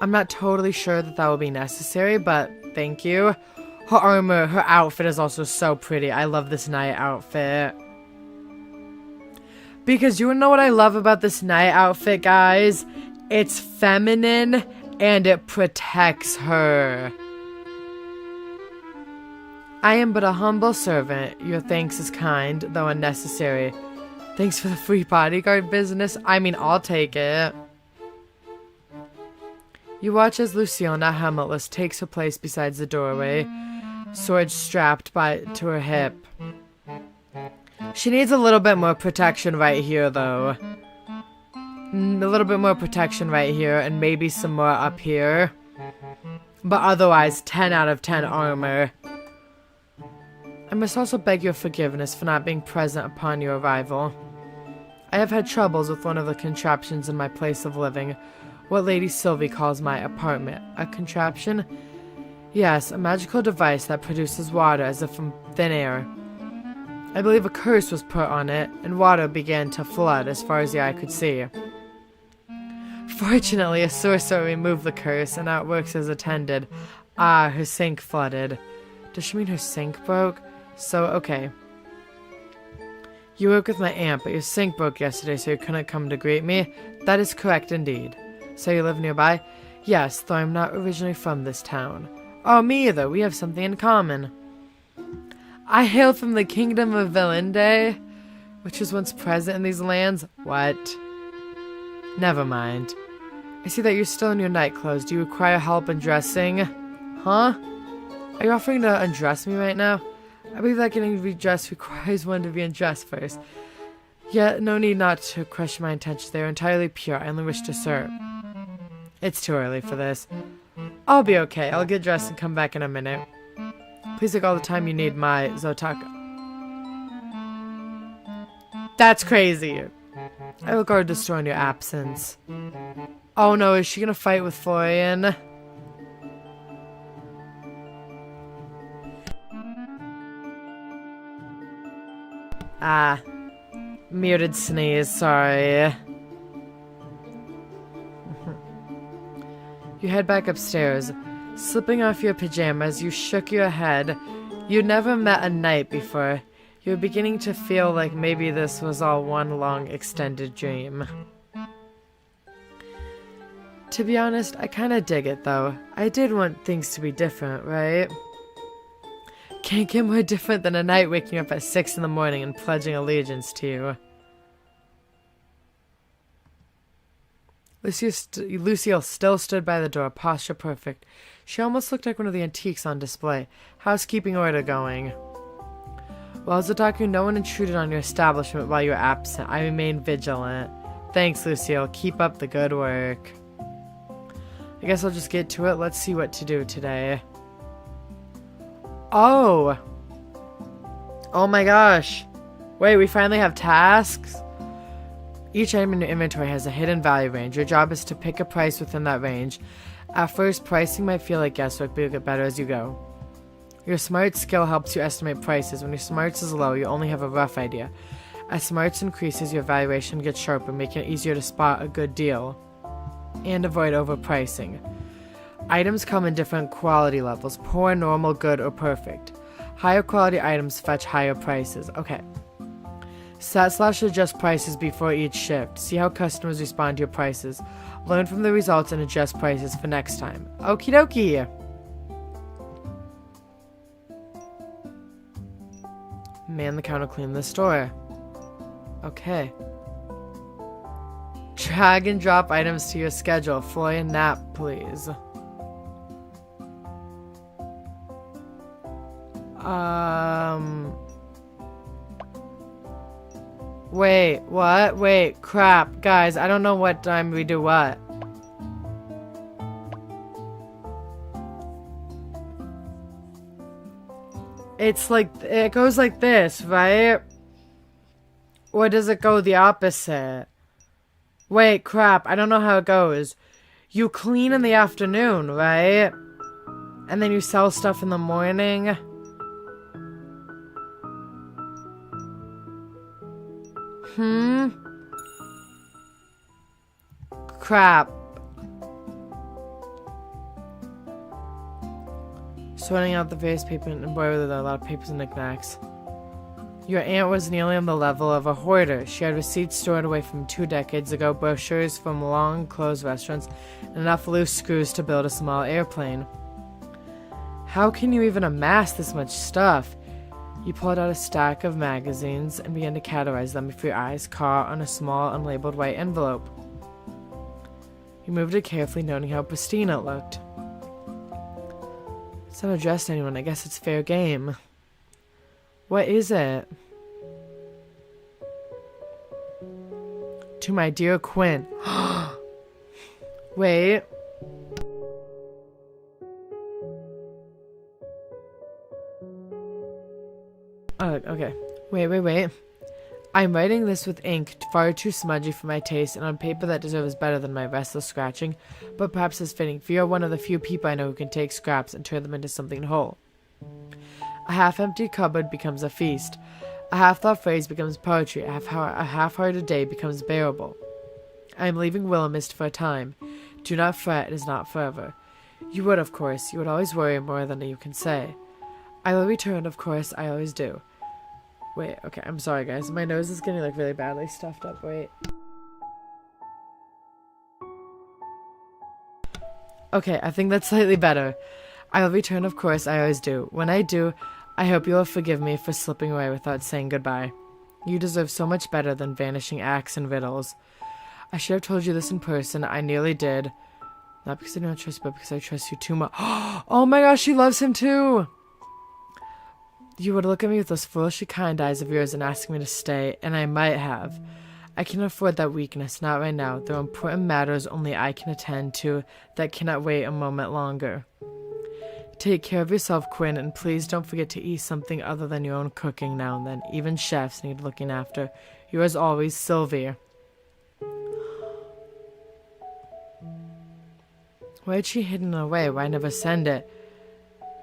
I'm not totally sure that will be necessary, but thank you. Her armor, her outfit is also so pretty. I love this knight outfit. Because you know what I love about this knight outfit, guys? It's feminine and it protects her. I am but a humble servant. Your thanks is kind, though unnecessary. Thanks for the free bodyguard business. I mean, I'll take it. You watch as Lucille, now helmetless, takes her place beside the doorway, sword strapped to her hip. She needs a little bit more protection right here, though. A little bit more protection right here, and maybe some more up here. But otherwise, 10 out of 10 armor. I must also beg your forgiveness for not being present upon your arrival. I have had troubles with one of the contraptions in my place of living, what Lady Sylvie calls my apartment. A contraption? Yes, a magical device that produces water as if from thin air. I believe a curse was put on it, and water began to flood as far as the eye could see. Fortunately, a sorcerer removed the curse, and now it works as intended. Ah, her sink flooded. Does she mean her sink broke? So, okay. You work with my aunt, but your sink broke yesterday, so you couldn't come to greet me? That is correct indeed. So you live nearby? Yes, though I'm not originally from this town. Oh, me either. We have something in common. I hail from the kingdom of Willowmist, which was once present in these lands. What? Never mind. I see that you're still in your night clothes. Do you require help in dressing? Huh? Are you offering to undress me right now? I believe that getting redressed requires one to be undressed first. Yet, no need not to question my intentions. They are entirely pure. I only wish to serve. It's too early for this. I'll be okay. I'll get dressed and come back in a minute. Please take all the time you need, my Zotaku. That's crazy. I will guard the store in your absence. Oh no, is she gonna fight with Florian? Ah. Muted sneeze, sorry. You head back upstairs. Slipping off your pajamas, you shook your head. You'd never met a knight before. You were beginning to feel like maybe this was all one long extended dream. To be honest, I kind of dig it, though. I did want things to be different, right? Can't get more different than a knight waking up at 6 in the morning and pledging allegiance to you. Lucille still stood by the door, posture perfect. She almost looked like one of the antiques on display. Housekeeping order going. Well, as Otaku, no one intruded on your establishment while you were absent. I remain vigilant. Thanks, Lucille. Keep up the good work. I guess I'll just get to it. Let's see what to do today. Oh! Oh my gosh. Wait, we finally have tasks? Each item in your inventory has a hidden value range. Your job is to pick a price within that range. At first, pricing might feel like guesswork, but you'll get better as you go. Your smart skill helps you estimate prices. When your smarts is low, you only have a rough idea. As smarts increases, your valuation gets sharper, making it easier to spot a good deal and avoid overpricing. Items come in different quality levels: poor, normal, good, or perfect. Higher quality items fetch higher prices. Okay. Set/adjust prices before each shift. See how customers respond to your prices. Learn from the results and adjust prices for next time. Okie dokie. Man the counter, clean the store. Okay. Drag and drop items to your schedule. Floy and nap, please. Wait, what? Wait, crap. Guys, I don't know what time we do what. It's like, it goes like this, right? Or does it go the opposite? Wait, crap. I don't know how it goes. You clean in the afternoon, right? And then you sell stuff in the morning. Crap. Sorting out the various paper and boy, there are a lot of papers and knickknacks. Your aunt was nearly on the level of a hoarder. She had receipts stored away from 2 decades ago, brochures from long-closed restaurants, and enough loose screws to build a small airplane. How can you even amass this much stuff? You pulled out a stack of magazines and began to categorize them before your eyes caught on a small, unlabeled white envelope. You moved it carefully, noting how pristine it looked. It's not addressed to anyone. I guess it's fair game. What is it? To my dear Quinn. Wait. Okay. Wait. I'm writing this with ink far too smudgy for my taste and on paper that deserves better than my restless scratching, but perhaps is fitting, for you're one of the few people I know who can take scraps and turn them into something whole. A half-empty cupboard becomes a feast. A half-thought phrase becomes poetry. A half-hearted day becomes bearable. I am leaving Willowmist for a time. Do not fret, it is not forever. You would, of course. You would always worry more than you can say. I will return, of course. I always do. Wait, okay, I'm sorry, guys. My nose is getting, like, really badly stuffed up. Wait. Okay, I think that's slightly better. I will return, of course. I always do. When I do, I hope you will forgive me for slipping away without saying goodbye. You deserve so much better than vanishing acts and riddles. I should have told you this in person. I nearly did. Not because I don't trust you, but because I trust you too much. Oh my gosh, she loves him too! You would look at me with those foolishly kind eyes of yours and ask me to stay, and I might have. I cannot afford that weakness, not right now. There are important matters only I can attend to that cannot wait a moment longer. Take care of yourself, Quinn, and please don't forget to eat something other than your own cooking now and then. Even chefs need looking after. Yours always, Sylvie. Why had she hidden it away? Why never send it?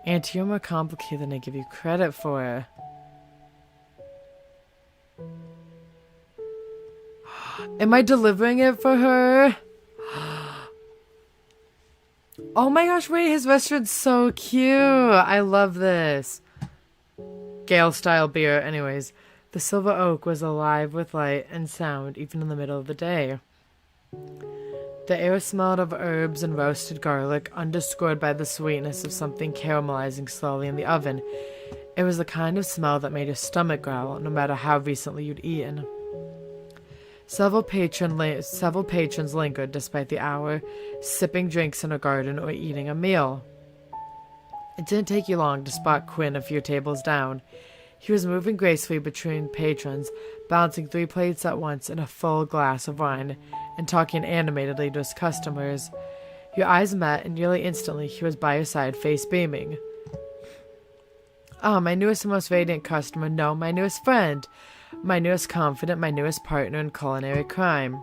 Auntie, you're more complicated than I give you credit for. Am I delivering it for her? Oh my gosh, wait, his restaurant's so cute. I love this. Gale-style beer. Anyways, the Silver Oak was alive with light and sound even in the middle of the day. There The air smelled of herbs and roasted garlic, underscored by the sweetness of something caramelizing slowly in the oven. It was the kind of smell that made your stomach growl, no matter how recently you'd eaten. Several patrons lingered despite the hour, sipping drinks in a garden or eating a meal. It didn't take you long to spot Quinn a few tables down. He was moving gracefully between patrons, balancing 3 plates at once and a full glass of wine, and talking animatedly to his customers. Your eyes met, and nearly instantly he was by your side, face beaming. "Ah, my newest and most radiant customer, no, my newest friend. My newest confidant, my newest partner in culinary crime."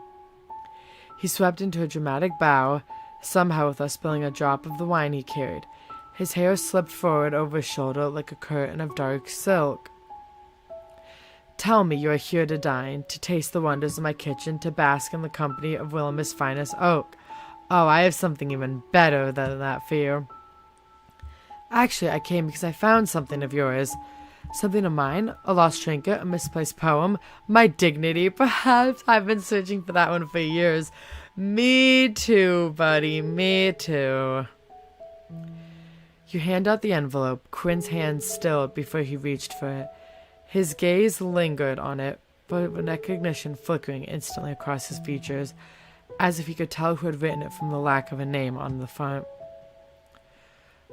He swept into a dramatic bow, somehow without spilling a drop of the wine he carried. His hair slipped forward over his shoulder like a curtain of dark silk. "Tell me you are here to dine, to taste the wonders of my kitchen, to bask in the company of Willowmist's finest oak. Oh, I have something even better than that for you. Actually, I came because I found something of yours. Something of mine? A lost trinket? A misplaced poem? My dignity, perhaps? I've been searching for that one for years. Me too, buddy. Me too." You hand out the envelope. Quinn's hand stilled before he reached for it. His gaze lingered on it, but with recognition flickering instantly across his features, as if he could tell who had written it from the lack of a name on the front.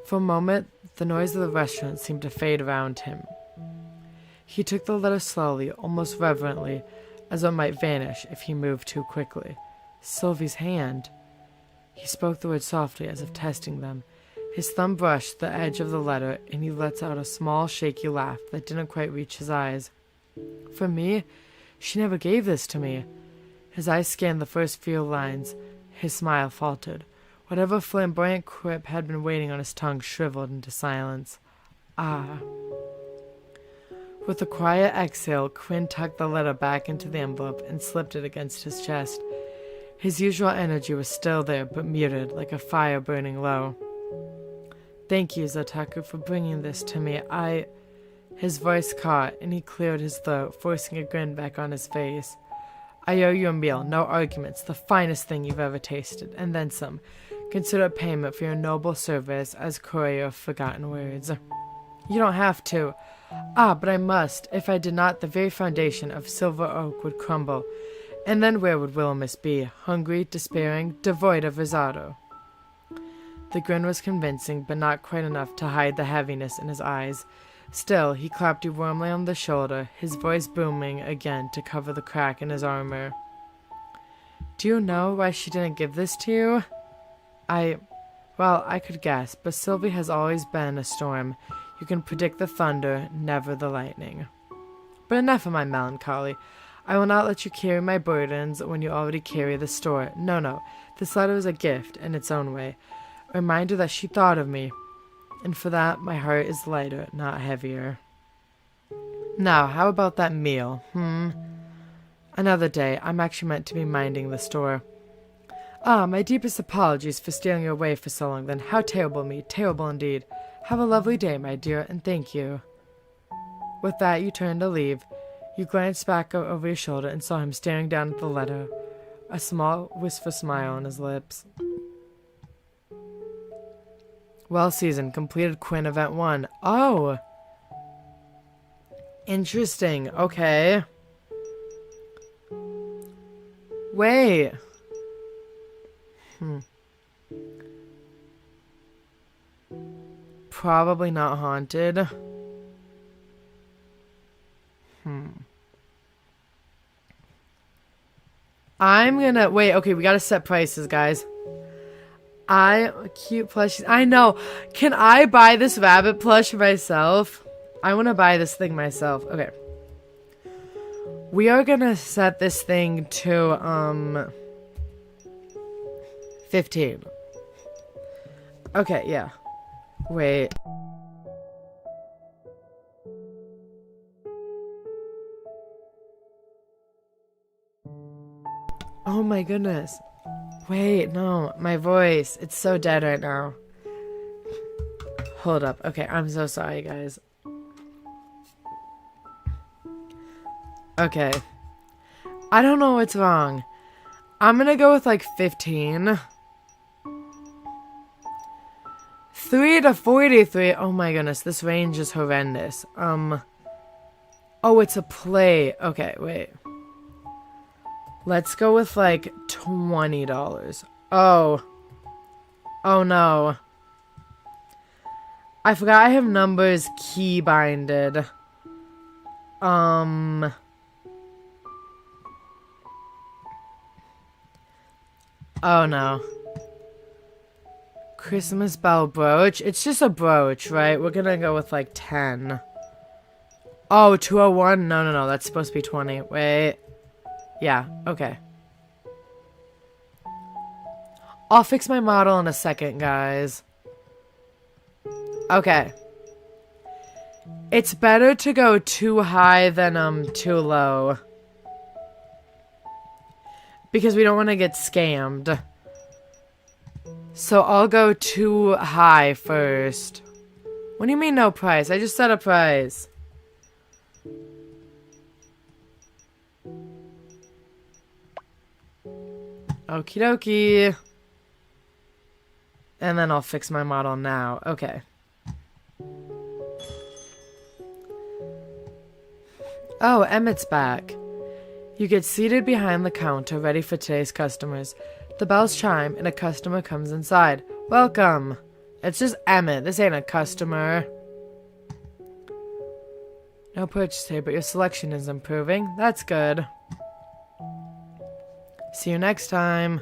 For a moment, the noise of the restaurant seemed to fade around him. He took the letter slowly, almost reverently, as though it might vanish if he moved too quickly. Sylvie's hand. He spoke the words softly, as if testing them. His thumb brushed the edge of the letter, and he let out a small, shaky laugh that didn't quite reach his eyes. "For me? She never gave this to me." His eyes scanned the first few lines. His smile faltered. Whatever flamboyant quip had been waiting on his tongue shriveled into silence. Ah. With a quiet exhale, Quinn tucked the letter back into the envelope and slipped it against his chest. His usual energy was still there, but muted, like a fire burning low. "Thank you, Otaku, for bringing this to me. His voice caught, and he cleared his throat, forcing a grin back on his face. "I owe you a meal, no arguments, the finest thing you've ever tasted, and then some. Consider payment for your noble service as courier of forgotten words." "You don't have to." "Ah, but I must. If I did not, the very foundation of Silver Oak would crumble. And then where would Willowmist be? Hungry, despairing, devoid of risotto." The grin was convincing, but not quite enough to hide the heaviness in his eyes. Still, he clapped you warmly on the shoulder, his voice booming again to cover the crack in his armor. "Do you know why she didn't give this to you?" Well, I could guess, but Sylvie has always been a storm. You can predict the thunder, never the lightning. But enough of my melancholy. I will not let you carry my burdens when you already carry the store. No, this letter is a gift in its own way. A reminder that she thought of me. And for that, my heart is lighter, not heavier. Now, how about that meal, Another day. I'm actually meant to be minding the store. "Ah, my deepest apologies for stealing your away for so long then. How terrible of me, terrible indeed. Have a lovely day, my dear, and thank you." With that, you turned to leave. You glanced back over your shoulder and saw him staring down at the letter, a small, wistful smile on his lips. Well seasoned, completed Quinn Event 1. Oh! Interesting, okay. Wait. Probably not haunted. I'm gonna wait. Okay, we gotta set prices, guys. Cute plushies. I know. Can I buy this rabbit plush myself? I want to buy this thing myself. Okay. We are gonna set this thing to 15. Okay, yeah. Wait. Oh my goodness. Wait, no, my voice. It's so dead right now. Hold up. Okay, I'm so sorry, guys. Okay. I don't know what's wrong. I'm gonna go with like 15. 3 to 43. Oh my goodness, this range is horrendous. Oh, it's a play. Okay, wait. Let's go with like $20. Oh. Oh no. I forgot I have numbers key binded. Oh no. Christmas bell brooch. It's just a brooch, right? We're gonna go with like 10. Oh, 201? No. That's supposed to be 20. Wait. Yeah, okay. I'll fix my model in a second, guys. Okay. It's better to go too high than too low. Because we don't want to get scammed. So I'll go too high first. What do you mean no price? I just set a price. Okie dokie. And then I'll fix my model now. Okay. Oh, Emmett's back. You get seated behind the counter, ready for today's customers. The bells chime, and a customer comes inside. Welcome. It's just Emmett. This ain't a customer. No purchase here, but your selection is improving. That's good. See you next time.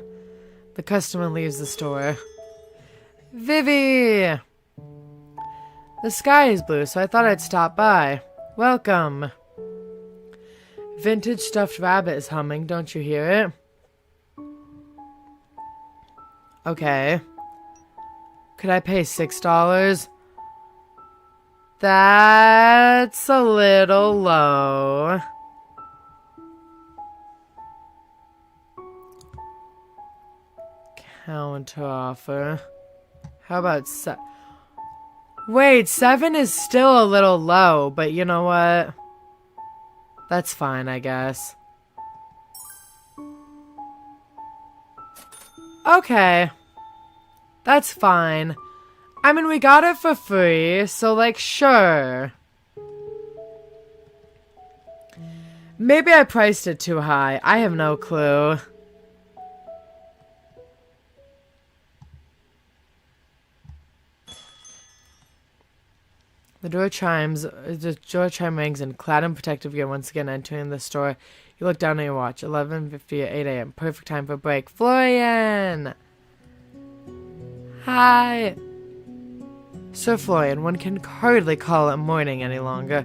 The customer leaves the store. Vivi! The sky is blue, so I thought I'd stop by. Welcome. Vintage stuffed rabbit is humming, don't you hear it? Okay. Could I pay $6? That's a little low. Counter offer. How about Wait, 7 is still a little low, but you know what? That's fine, I guess. Okay. That's fine. I mean, we got it for free, so like, sure. Maybe I priced it too high. I have no clue. The door chime rings, and clad in protective gear once again entering the store. You look down at your watch. 11:50 at 8 a.m. Perfect time for break. Florian! Hi! Sir Florian, one can hardly call it morning any longer.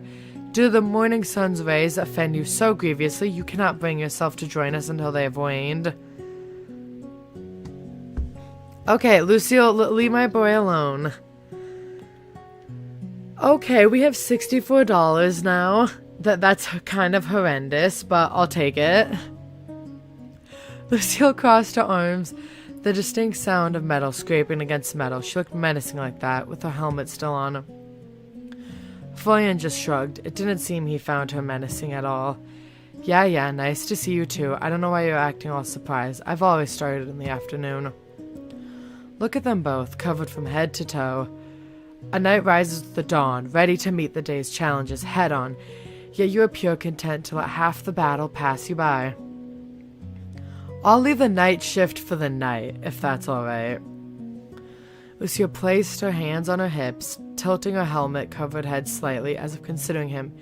Do the morning sun's rays offend you so grievously you cannot bring yourself to join us until they have waned? Okay, Lucille, leave my boy alone. Okay, we have $64 now. That's kind of horrendous, but I'll take it. Lucille crossed her arms, the distinct sound of metal scraping against metal. She looked menacing like that, with her helmet still on. Florian just shrugged. It didn't seem he found her menacing at all. Yeah, nice to see you too. I don't know why you're acting all surprised. I've always started in the afternoon. Look at them both, covered from head to toe. A night rises with the dawn, ready to meet the day's challenges head-on, yet you appear content to let half the battle pass you by. I'll leave the night shift for the night, if that's alright. Lucia placed her hands on her hips, tilting her helmet-covered head slightly as if considering him.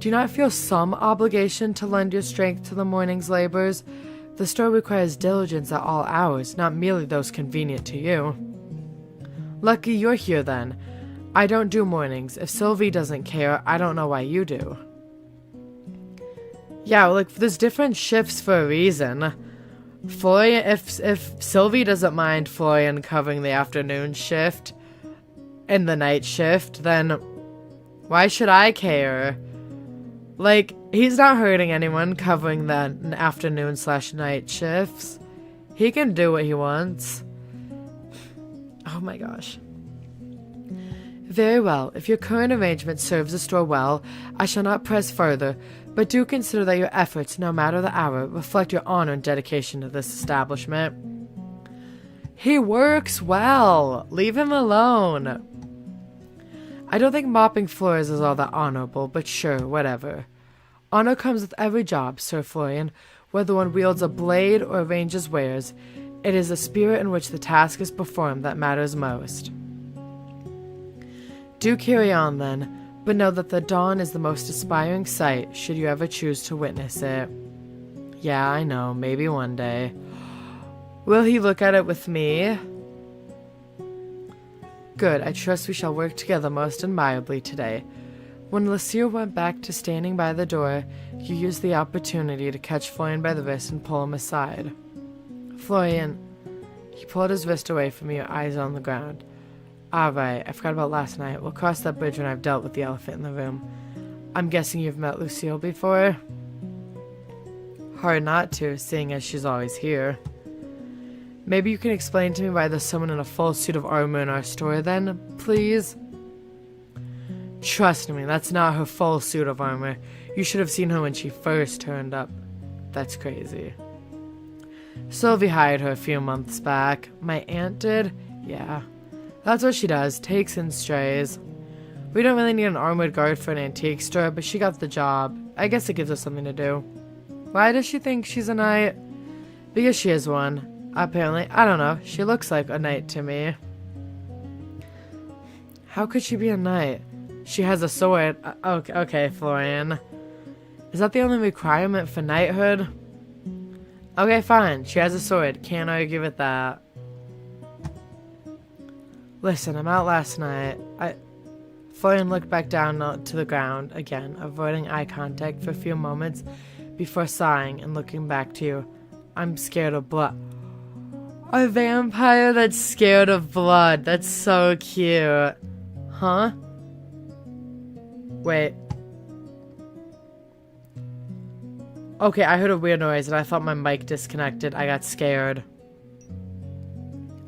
Do you not feel some obligation to lend your strength to the morning's labors? The store requires diligence at all hours, not merely those convenient to you. Lucky you're here, then. I don't do mornings. If Sylvie doesn't care, I don't know why you do. Yeah, like, there's different shifts for a reason. Florian, if Sylvie doesn't mind Florian covering the afternoon shift and the night shift, then why should I care? Like, he's not hurting anyone covering the afternoon/night shifts. He can do what he wants. Oh my gosh. Very well. If your current arrangement serves the store well, I shall not press further. But do consider that your efforts, no matter the hour, reflect your honor and dedication to this establishment. He works well. Leave him alone. I don't think mopping floors is all that honorable, but sure, whatever. Honor comes with every job, Sir Florian, whether one wields a blade or arranges wares. It is the spirit in which the task is performed that matters most. Do carry on, then, but know that the dawn is the most aspiring sight, should you ever choose to witness it. Yeah, I know, maybe one day. Will he look at it with me? Good, I trust we shall work together most admirably today. When Lucille went back to standing by the door, you used the opportunity to catch Florian by the wrist and pull him aside. Florian, he pulled his wrist away from you, eyes on the ground. Alright, I forgot about last night. We'll cross that bridge when I've dealt with the elephant in the room. I'm guessing you've met Lucille before? Hard not to, seeing as she's always here. Maybe you can explain to me why there's someone in a full suit of armor in our store then, please? Trust me, that's not her full suit of armor. You should have seen her when she first turned up. That's crazy. Sylvie hired her a few months back. My aunt did? Yeah. That's what she does, takes in strays. We don't really need an armored guard for an antique store, but she got the job. I guess it gives her something to do. Why does she think she's a knight? Because she is one. Apparently, I don't know, she looks like a knight to me. How could she be a knight? She has a sword. Okay, Florian. Is that the only requirement for knighthood? Okay, fine, she has a sword, can't argue with that. Listen, I'm out last night. Florian looked back down to the ground again, avoiding eye contact for a few moments before sighing and looking back to you. I'm scared of blood. A vampire that's scared of blood. That's so cute. Huh? Wait. Okay, I heard a weird noise and I thought my mic disconnected. I got scared.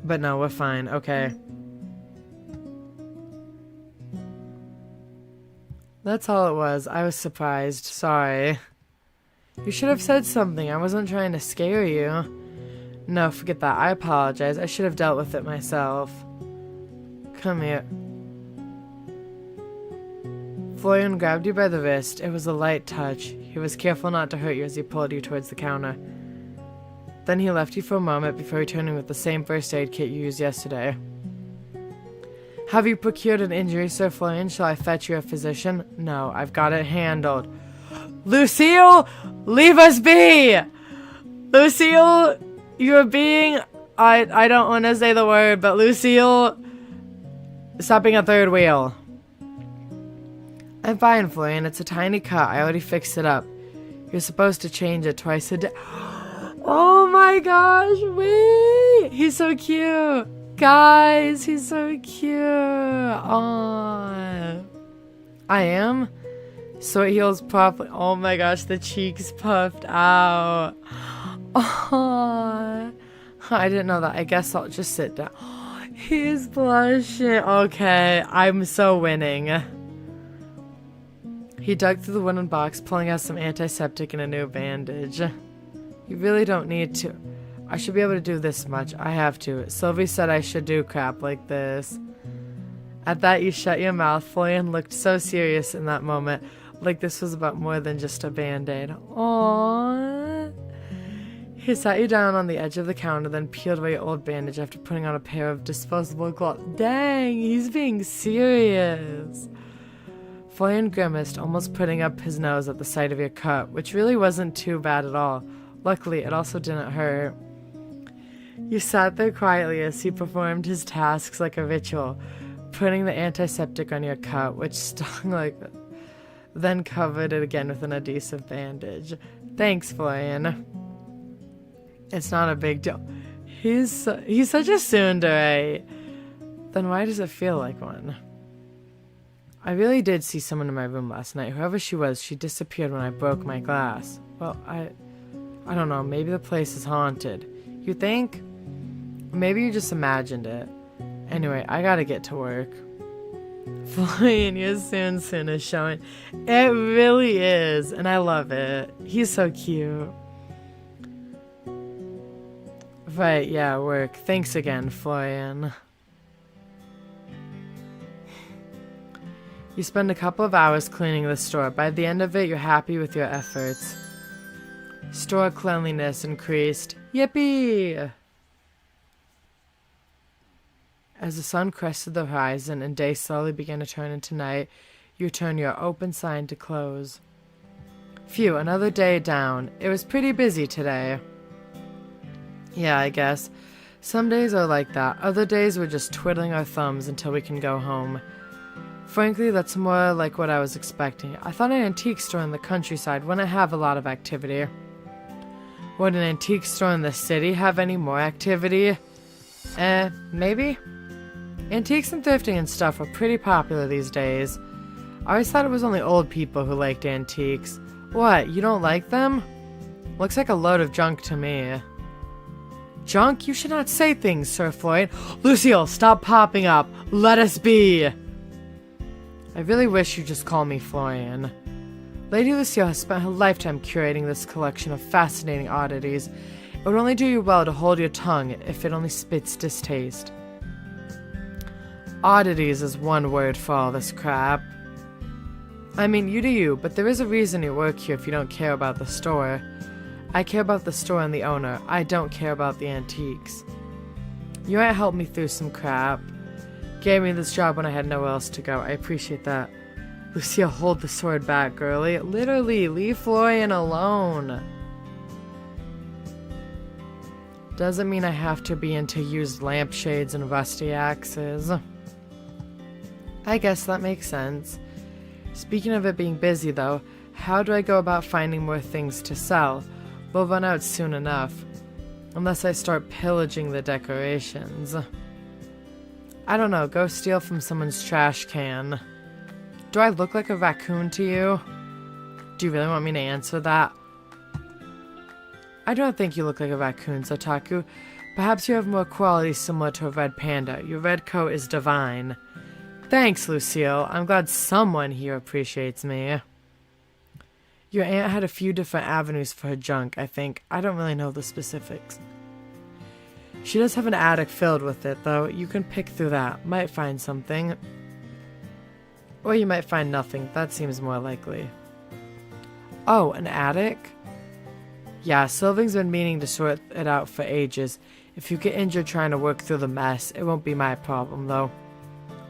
But no, we're fine. Okay. That's all it was. I was surprised. Sorry. You should have said something. I wasn't trying to scare you. No, forget that. I apologize. I should have dealt with it myself. Come here. Florian grabbed you by the wrist. It was a light touch. He was careful not to hurt you as he pulled you towards the counter. Then he left you for a moment before returning with the same first aid kit you used yesterday. Have you procured an injury, Sir Florian? Shall I fetch you a physician? No, I've got it handled. Lucille, leave us be! Lucille, you're being... I don't want to say the word, but Lucille, stop being a third wheel. I'm fine, Florian. It's a tiny cut. I already fixed it up. You're supposed to change it twice a day. Oh my gosh, wait! He's so cute. Guys, he's so cute. Aww. I am? So it heals properly. Oh my gosh, the cheeks puffed out. Aww. I didn't know that. I guess I'll just sit down. He's blushing. Okay, I'm so winning. He dug through the wooden box, pulling out some antiseptic and a new bandage. You really don't need to. I should be able to do this much. I have to. Sylvie said I should do crap like this. At that, you shut your mouth. Florian looked so serious in that moment, like this was about more than just a band-aid. Aww. He sat you down on the edge of the counter, then peeled away your old bandage after putting on a pair of disposable gloves. Dang, he's being serious. Florian grimaced, almost putting up his nose at the sight of your cut, which really wasn't too bad at all. Luckily, it also didn't hurt. You sat there quietly as he performed his tasks like a ritual, putting the antiseptic on your cut, which stung like... then covered it again with an adhesive bandage. Thanks, Florian. It's not a big deal. He's such a tsundere. Then why does it feel like one? I really did see someone in my room last night. Whoever she was, she disappeared when I broke my glass. Well, I don't know. Maybe the place is haunted. You think? Maybe you just imagined it. Anyway, I gotta get to work. Florian, your soon is showing. It really is, and I love it. He's so cute. Right, yeah, work. Thanks again, Florian. You spend a couple of hours cleaning the store. By the end of it, you're happy with your efforts. Store cleanliness increased. Yippee! As the sun crested the horizon and day slowly began to turn into night, you turn your open sign to close. Phew, another day down. It was pretty busy today. Yeah, I guess. Some days are like that. Other days we're just twiddling our thumbs until we can go home. Frankly, that's more like what I was expecting. I thought an antique store in the countryside wouldn't have a lot of activity. Would an antique store in the city have any more activity? Maybe? Antiques and thrifting and stuff are pretty popular these days. I always thought it was only old people who liked antiques. What, you don't like them? Looks like a load of junk to me. Junk? You should not say things, Sir Floyd. Lucille, stop popping up. Let us be. I really wish you'd just call me Florian. Lady Lucille has spent her lifetime curating this collection of fascinating oddities. It would only do you well to hold your tongue if it only spits distaste. Oddities is one word for all this crap. I mean, you do you, but there is a reason you work here if you don't care about the store. I care about the store and the owner. I don't care about the antiques. You might help me through some crap. Gave me this job when I had nowhere else to go. I appreciate that. Lucille, hold the sword back, girlie. Literally, leave Florian alone. Doesn't mean I have to be into used lampshades and rusty axes. I guess that makes sense. Speaking of it being busy, though, how do I go about finding more things to sell? We'll run out soon enough. Unless I start pillaging the decorations. I don't know, go steal from someone's trash can. Do I look like a raccoon to you? Do you really want me to answer that? I don't think you look like a raccoon, Otaku. Perhaps you have more qualities similar to a red panda. Your red coat is divine. Thanks, Lucille. I'm glad someone here appreciates me. Your aunt had a few different avenues for her junk, I think. I don't really know the specifics. She does have an attic filled with it, though. You can pick through that. Might find something. Or you might find nothing. That seems more likely. Oh, an attic? Yeah, Sylving's been meaning to sort it out for ages. If you get injured trying to work through the mess, it won't be my problem, though.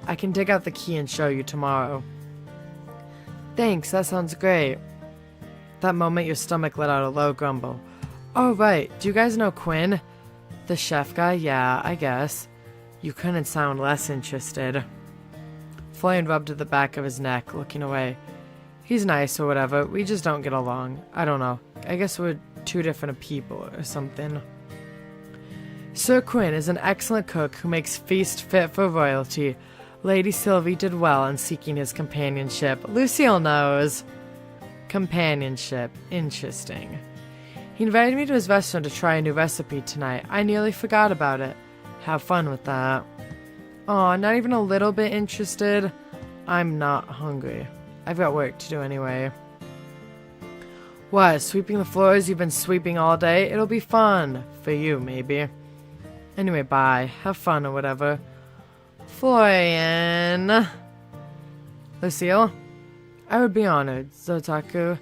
I can dig out the key and show you tomorrow. Thanks, that sounds great. That moment, your stomach let out a low grumble. Oh, right. Do you guys know Quinn? The chef guy? Yeah, I guess. You couldn't sound less interested. Florian rubbed at the back of his neck, looking away. He's nice or whatever. We just don't get along. I don't know. I guess we're two different people or something. Sir Quinn is an excellent cook who makes feast fit for royalty. Lady Sylvie did well in seeking his companionship. Lucille knows. Companionship. Interesting. He invited me to his restaurant to try a new recipe tonight. I nearly forgot about it. Have fun with that. Aw, not even a little bit interested? I'm not hungry. I've got work to do anyway. What, sweeping the floors you've been sweeping all day? It'll be fun. For you, maybe. Anyway, bye. Have fun or whatever. Florian. Lucille? I would be honored, Otaku.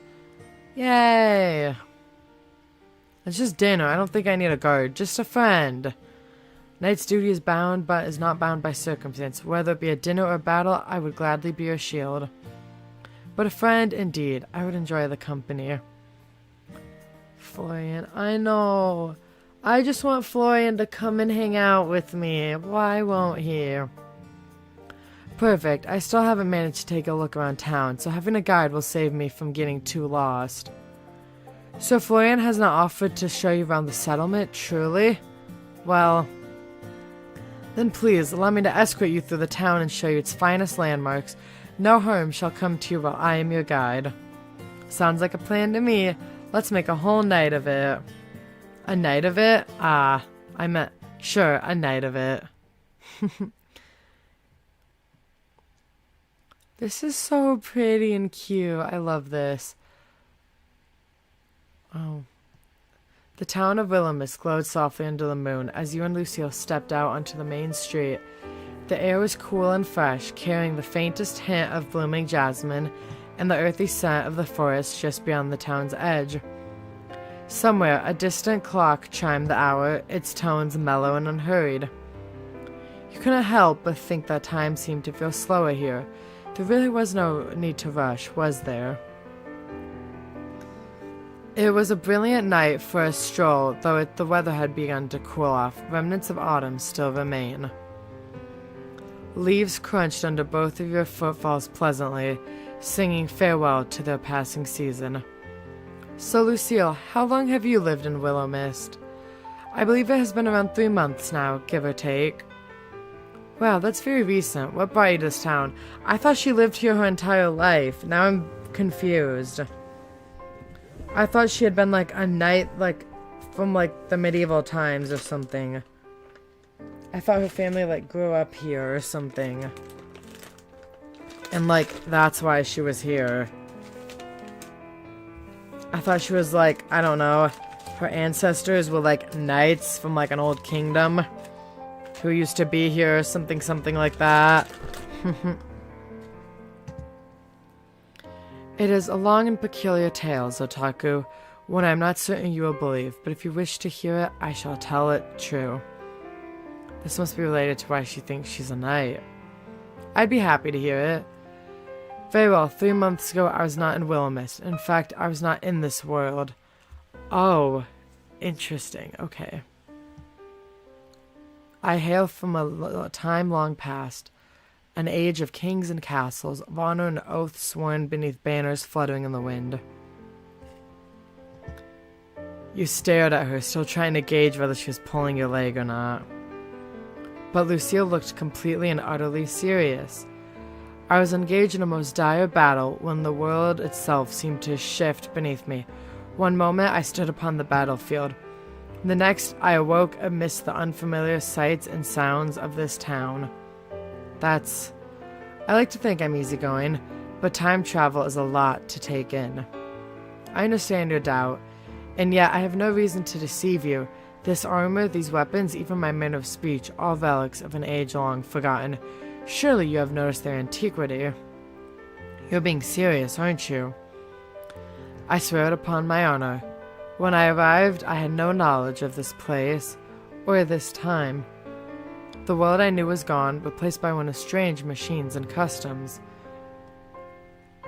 Yay! It's just dinner. I don't think I need a guard. Just a friend. Knight's duty is bound, but is not bound by circumstance. Whether it be a dinner or a battle, I would gladly be your shield. But a friend, indeed. I would enjoy the company. Florian, I know. I just want Florian to come and hang out with me. Why won't he? Perfect. I still haven't managed to take a look around town, so having a guide will save me from getting too lost. So Florian has not offered to show you around the settlement, truly? Well, then please allow me to escort you through the town and show you its finest landmarks. No harm shall come to you while I am your guide. Sounds like a plan to me. Let's make a whole night of it. A night of it? Ah, I meant, sure, a night of it. This is so pretty and cute. I love this. Oh. The town of Willowmist glowed softly under the moon as you and Lucille stepped out onto the main street. The air was cool and fresh, carrying the faintest hint of blooming jasmine and the earthy scent of the forest just beyond the town's edge. Somewhere, a distant clock chimed the hour, its tones mellow and unhurried. You couldn't help but think that time seemed to feel slower here. There really was no need to rush, was there? It was a brilliant night for a stroll, though the weather had begun to cool off. Remnants of autumn still remain. Leaves crunched under both of your footfalls pleasantly, singing farewell to their passing season. So, Lucille, how long have you lived in Willowmist? I believe it has been around 3 months now, give or take. Wow, that's very recent. What brought you to this town? I thought she lived here her entire life. Now I'm confused. I thought she had been like a knight, like from like the medieval times or something. I thought her family like grew up here or something. And like that's why she was here. I thought she was like, I don't know, her ancestors were like knights from like an old kingdom who used to be here or something like that. It is a long and peculiar tale, Otaku, one I am not certain you will believe, but if you wish to hear it, I shall tell it true. This must be related to why she thinks she's a knight. I'd be happy to hear it. Very well, 3 months ago I was not in Willowmist. In fact, I was not in this world. Oh, interesting, okay. I hail from a time long past. An age of kings and castles, of honor and oaths sworn beneath banners fluttering in the wind. You stared at her, still trying to gauge whether she was pulling your leg or not. But Lucille looked completely and utterly serious. I was engaged in a most dire battle when the world itself seemed to shift beneath me. One moment I stood upon the battlefield. The next I awoke amidst the unfamiliar sights and sounds of this town. I like to think I'm easygoing, but time travel is a lot to take in. I understand your doubt, and yet I have no reason to deceive you. This armor, these weapons, even my manner of speech, all relics of an age long forgotten. Surely you have noticed their antiquity. You're being serious, aren't you? I swear it upon my honor. When I arrived, I had no knowledge of this place, or this time. The world I knew was gone, replaced by one of strange machines and customs.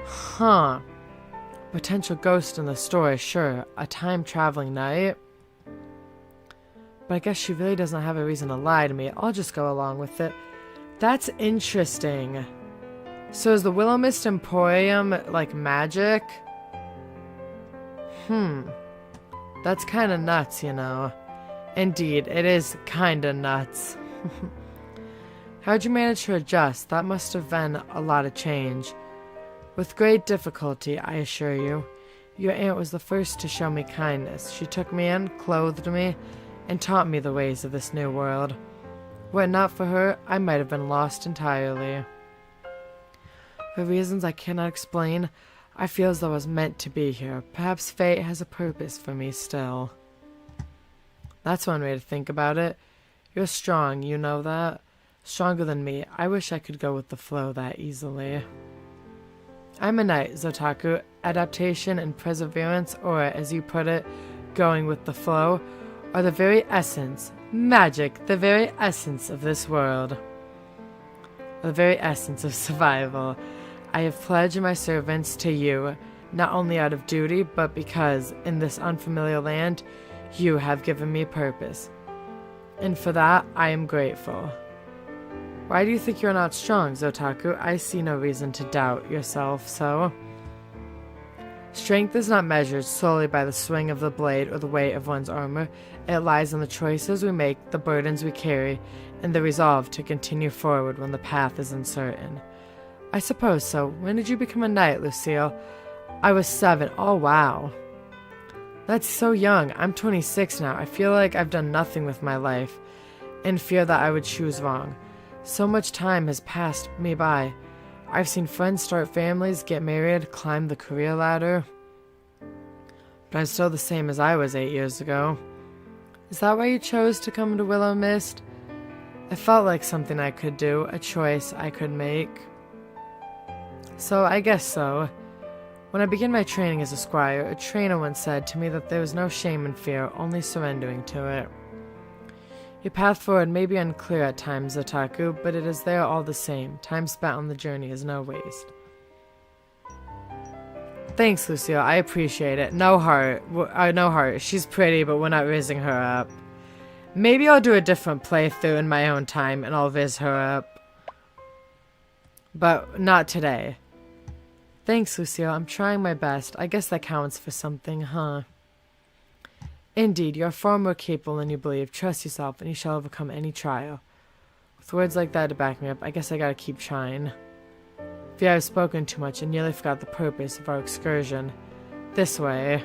Huh. Potential ghost in the story, sure. A time-traveling knight? But I guess she really doesn't have a reason to lie to me. I'll just go along with it. That's interesting. So is the Willowmist Emporium, like, magic? That's kinda nuts, you know. Indeed, it is kinda nuts. How'd you manage to adjust? That must have been a lot of change. With great difficulty, I assure you. Your aunt was the first to show me kindness. She took me in, clothed me, and taught me the ways of this new world. Were it not for her, I might have been lost entirely. For reasons I cannot explain, I feel as though I was meant to be here. Perhaps fate has a purpose for me still. That's one way to think about it. You're strong, you know that? Stronger than me. I wish I could go with the flow that easily. I'm a knight, Otaku. Adaptation and perseverance, or as you put it, going with the flow, are the very essence, magic, the very essence of this world. The very essence of survival. I have pledged my servants to you, not only out of duty, but because, in this unfamiliar land, you have given me purpose. And for that, I am grateful. Why do you think you're not strong, Otaku? I see no reason to doubt yourself, so... Strength is not measured solely by the swing of the blade or the weight of one's armor. It lies in the choices we make, the burdens we carry, and the resolve to continue forward when the path is uncertain. I suppose so. When did you become a knight, Lucille? I was 7. Oh, wow. That's so young. I'm 26 now. I feel like I've done nothing with my life, and fear that I would choose wrong. So much time has passed me by. I've seen friends start families, get married, climb the career ladder. But I'm still the same as I was 8 years ago. Is that why you chose to come to Willowmist? It felt like something I could do, a choice I could make. So, I guess so. When I began my training as a squire, a trainer once said to me that there was no shame in fear, only surrendering to it. Your path forward may be unclear at times, Otaku, but it is there all the same. Time spent on the journey is no waste. Thanks, Lucille. I appreciate it. No heart. No heart. She's pretty, but we're not raising her up. Maybe I'll do a different playthrough in my own time, and I'll raise her up. But not today. Thanks, Lucille. I'm trying my best. I guess that counts for something, huh? Indeed, you're far more capable than you believe. Trust yourself, and you shall overcome any trial. With words like that to back me up, I guess I gotta keep trying. Fear I've spoken too much and nearly forgot the purpose of our excursion. This way.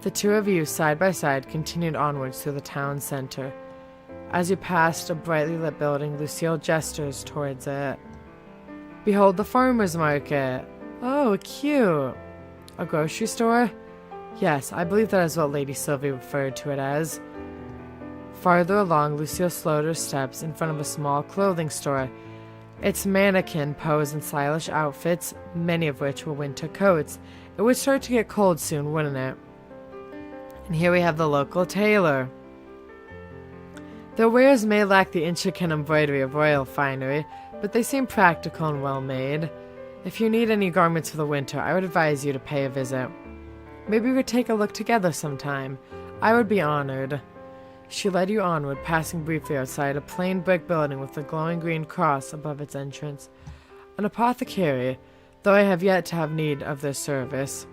The two of you, side by side, continued onwards through the town center. As you passed a brightly lit building, Lucille gestures towards it. Behold the farmer's market. Oh, cute. A grocery store? Yes, I believe that is what Lady Sylvie referred to it as. Farther along, Lucille slowed her steps in front of a small clothing store. Its mannequin posed in stylish outfits, many of which were winter coats. It would start to get cold soon, wouldn't it? And here we have the local tailor. Their wares may lack the intricate embroidery of royal finery, but they seem practical and well made. If you need any garments for the winter, I would advise you to pay a visit. Maybe we could take a look together sometime. I would be honored. She led you onward, passing briefly outside a plain brick building with a glowing green cross above its entrance. An apothecary, though I have yet to have need of their service.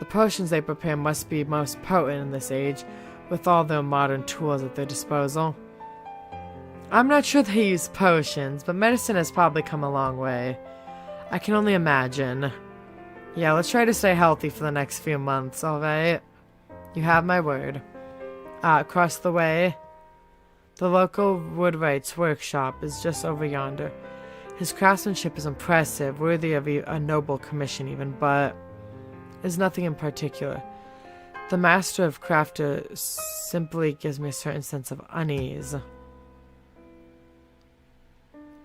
The potions they prepare must be most potent in this age, with all their modern tools at their disposal. I'm not sure they use potions, but medicine has probably come a long way. I can only imagine. Yeah, let's try to stay healthy for the next few months, alright? You have my word. Across the way, the local woodwright's workshop is just over yonder. His craftsmanship is impressive, worthy of a noble commission even, but is nothing in particular. The master of crafter simply gives me a certain sense of unease.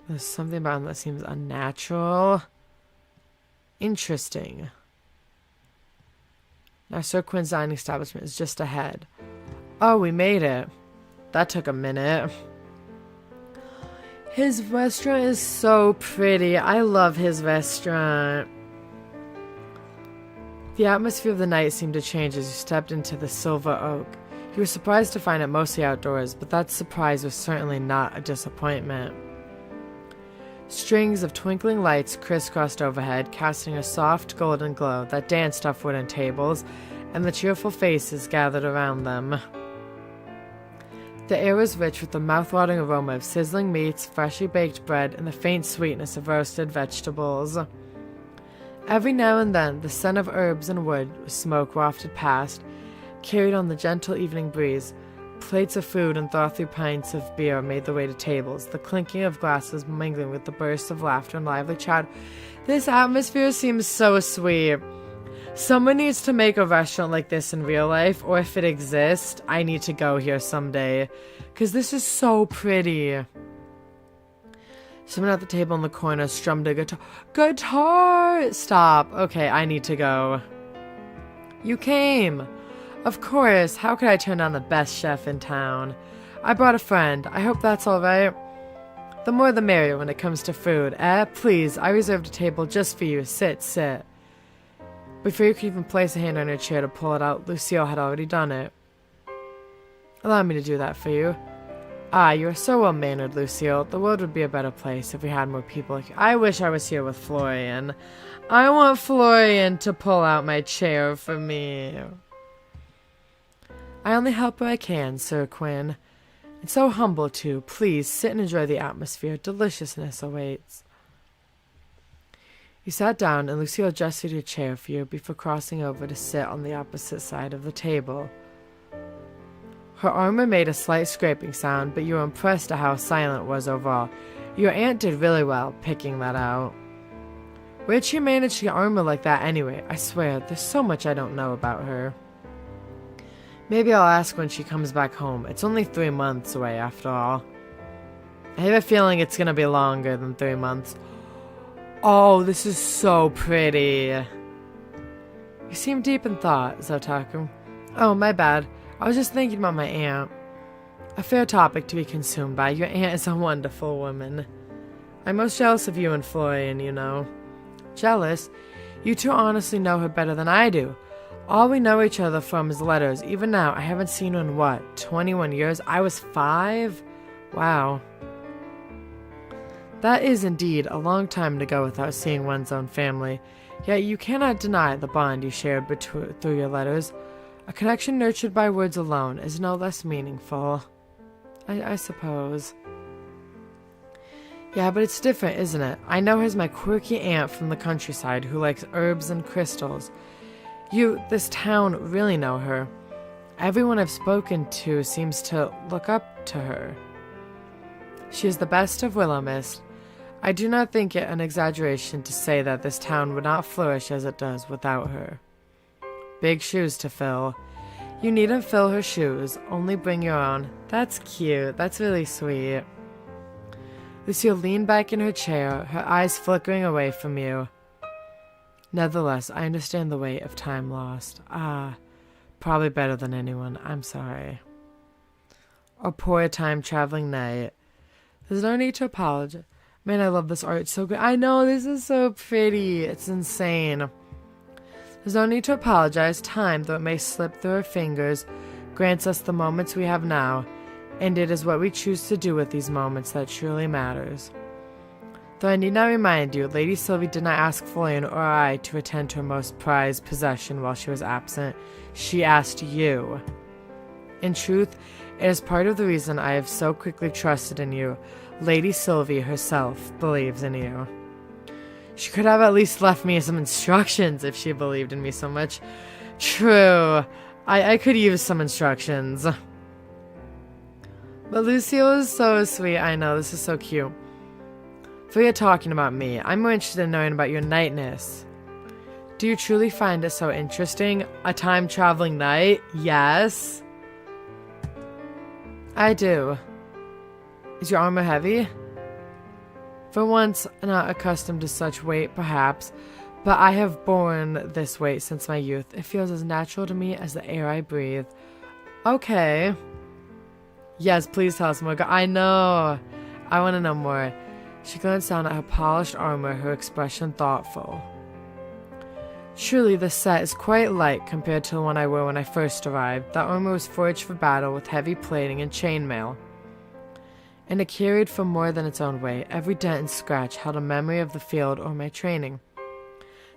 There's something about him that seems unnatural. Interesting. Now Sir Quinn's dining establishment is just ahead. Oh, we made it. That took a minute. His restaurant is so pretty. I love his restaurant. The atmosphere of the night seemed to change as you stepped into the Silver Oak. You were surprised to find it mostly outdoors, but that surprise was certainly not a disappointment. Strings of twinkling lights crisscrossed overhead, casting a soft golden glow that danced off wooden tables, and the cheerful faces gathered around them. The air was rich with the mouth-watering aroma of sizzling meats, freshly baked bread, and the faint sweetness of roasted vegetables. Every now and then, the scent of herbs and wood smoke wafted past, carried on the gentle evening breeze. Plates of food and frothy pints of beer made their way to tables, the clinking of glasses mingling with the bursts of laughter and lively chat. This atmosphere seems so sweet. Someone needs to make a restaurant like this in real life, or if it exists, I need to go here someday. Because this is so pretty. Someone at the table in the corner strummed a guitar. Guitar! Stop. Okay, I need to go. You came. Of course. How could I turn down the best chef in town? I brought a friend. I hope that's alright. The more the merrier when it comes to food. Please, I reserved a table just for you. Sit, sit. Before you could even place a hand on her chair to pull it out, Lucille had already done it. Allow me to do that for you. Ah, you are so well-mannered, Lucille. The world would be a better place if we had more people like you. I wish I was here with Florian. I want Florian to pull out my chair for me. I only help where I can, Sir Quinn. And so humble, too. Please, sit and enjoy the atmosphere. Deliciousness awaits. You sat down, and Lucille adjusted your chair for you before crossing over to sit on the opposite side of the table. Her armor made a slight scraping sound, but you were impressed at how silent it was overall. Your aunt did really well picking that out. Where'd she manage to get armor like that anyway? I swear, there's so much I don't know about her. Maybe I'll ask when she comes back home. It's only 3 months away after all. I have a feeling it's gonna be longer than 3 months. Oh, this is so pretty. You seem deep in thought, Otaku. Oh, my bad. I was just thinking about my aunt. A fair topic to be consumed by. Your aunt is a wonderful woman. I'm most jealous of you and Florian, you know. Jealous? You two honestly know her better than I do. All we know each other from is letters. Even now, I haven't seen her in what, 21 years? I was 5? Wow. That is indeed a long time to go without seeing one's own family. Yet you cannot deny the bond you shared through your letters. A connection nurtured by words alone is no less meaningful. I suppose. Yeah, but it's different, isn't it? I know her as my quirky aunt from the countryside who likes herbs and crystals. You, this town, really know her. Everyone I've spoken to seems to look up to her. She is the best of Willowmist. I do not think it an exaggeration to say that this town would not flourish as it does without her. Big shoes to fill. You needn't fill her shoes, only bring your own. That's cute, that's really sweet. Lucille leaned back in her chair, her eyes flickering away from you. Nevertheless, I understand the weight of time lost. Ah, probably better than anyone, I'm sorry. A poor time-traveling night. There's no need to apologize. Man, I love this art, it's so good. I know, this is so pretty, it's insane. There's no need to apologize. Time, though it may slip through our fingers, grants us the moments we have now, and it is what we choose to do with these moments that truly matters. Though I need not remind you, Lady Sylvie did not ask Florian or I to attend to her most prized possession while she was absent. She asked you. In truth, it is part of the reason I have so quickly trusted in you. Lady Sylvie herself believes in you. She could have at least left me some instructions if she believed in me so much. True. I could use some instructions. But Lucille is so sweet. I know, this is so cute. Forget talking about me. I'm more interested in knowing about your nightness. Do you truly find it so interesting? A time-traveling night? Yes. I do. Is your armor heavy? For once, not accustomed to such weight, perhaps, but I have borne this weight since my youth. It feels as natural to me as the air I breathe. Okay. Yes, please tell us more. I know. I want to know more. She glanced down at her polished armor, her expression thoughtful. Surely this set is quite light compared to the one I wore when I first arrived. That armor was forged for battle with heavy plating and chainmail. And it carried for more than its own weight. Every dent and scratch held a memory of the field or my training.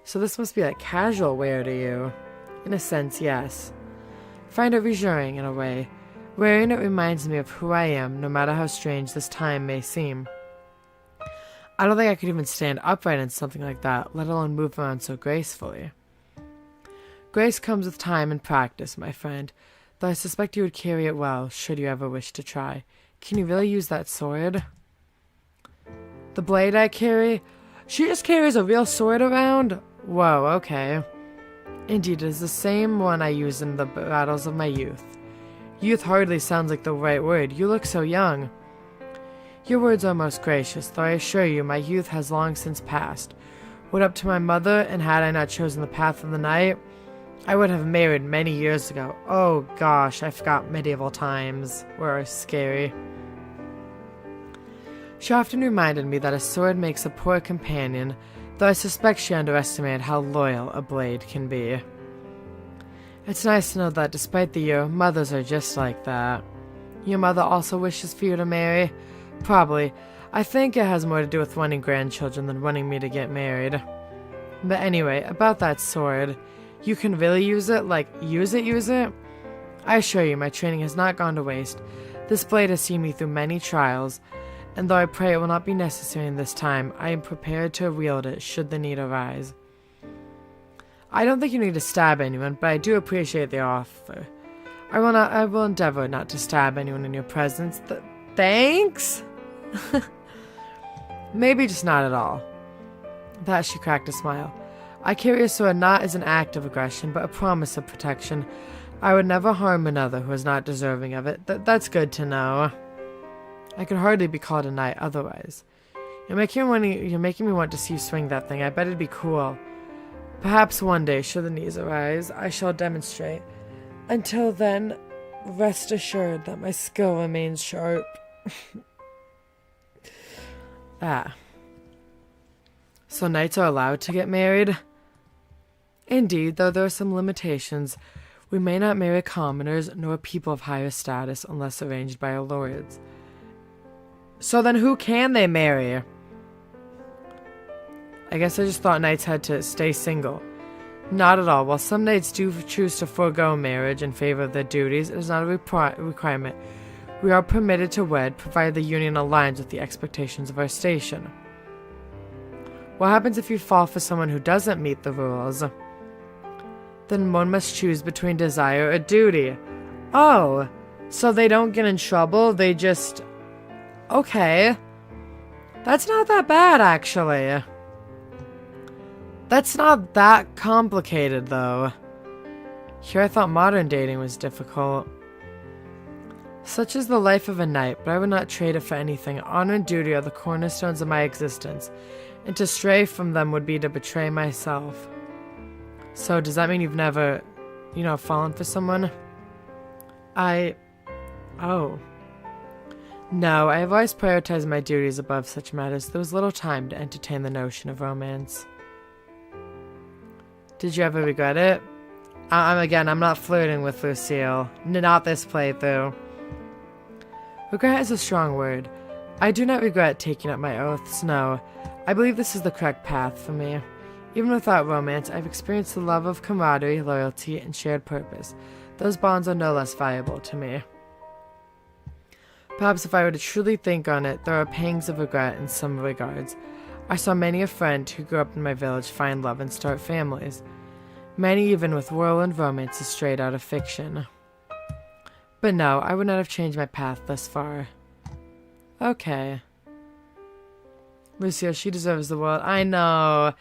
So this must be like casual wear to you. In a sense, yes. Find it reassuring in a way. Wearing it reminds me of who I am, no matter how strange this time may seem. I don't think I could even stand upright in something like that, let alone move around so gracefully. Grace comes with time and practice, my friend, though I suspect you would carry it well, should you ever wish to try. Can you really use that sword? The blade I carry? She just carries a real sword around? Whoa, okay. Indeed, it is the same one I used in the battles of my youth. Youth hardly sounds like the right word. You look so young. Your words are most gracious, though I assure you my youth has long since passed. Would up to my mother, and had I not chosen the path of the night, I would have married many years ago. Oh gosh, I forgot medieval times were scary. She often reminded me that a sword makes a poor companion, though I suspect she underestimated how loyal a blade can be. It's nice to know that despite the year, mothers are just like that. Your mother also wishes for you to marry? Probably. I think it has more to do with wanting grandchildren than wanting me to get married. But anyway, about that sword. You can really use it? Like, use it? I assure you, my training has not gone to waste. This blade has seen me through many trials, and though I pray it will not be necessary in this time, I am prepared to wield it should the need arise. I don't think you need to stab anyone, but I do appreciate the offer. I will endeavor not to stab anyone in your presence. Thanks? Maybe just not at all. That she cracked a smile. I carry a sword not as an act of aggression, but a promise of protection. I would never harm another who is not deserving of it. That's good to know. I could hardly be called a knight otherwise. You're making me want to see you swing that thing. I bet it'd be cool. Perhaps one day, should the needs arise, I shall demonstrate. Until then, rest assured that my skill remains sharp. So knights are allowed to get married? Indeed, though there are some limitations. We may not marry commoners, nor people of higher status, unless arranged by our lords. So then who can they marry? I guess I just thought knights had to stay single. Not at all. While some knights do choose to forego marriage in favor of their duties, it is not a requirement. We are permitted to wed, provided the union aligns with the expectations of our station. What happens if you fall for someone who doesn't meet the rules? Then one must choose between desire or duty. Oh, so they don't get in trouble, they just... Okay. That's not that bad, actually. That's not that complicated, though. Here I thought modern dating was difficult. Such is the life of a knight, but I would not trade it for anything. Honor and duty are the cornerstones of my existence, and to stray from them would be to betray myself. So, does that mean you've never, fallen for someone? Oh. No, I have always prioritized my duties above such matters. There was little time to entertain the notion of romance. Did you ever regret it? I'm not flirting with Lucille. Not this playthrough. Regret is a strong word. I do not regret taking up my oaths, no. I believe this is the correct path for me. Even without romance, I've experienced the love of camaraderie, loyalty, and shared purpose. Those bonds are no less valuable to me. Perhaps if I were to truly think on it, there are pangs of regret in some regards. I saw many a friend who grew up in my village find love and start families. Many even with whirlwind romances straight out of fiction. But no, I would not have changed my path thus far. Okay. Lucio, she deserves the world. I know.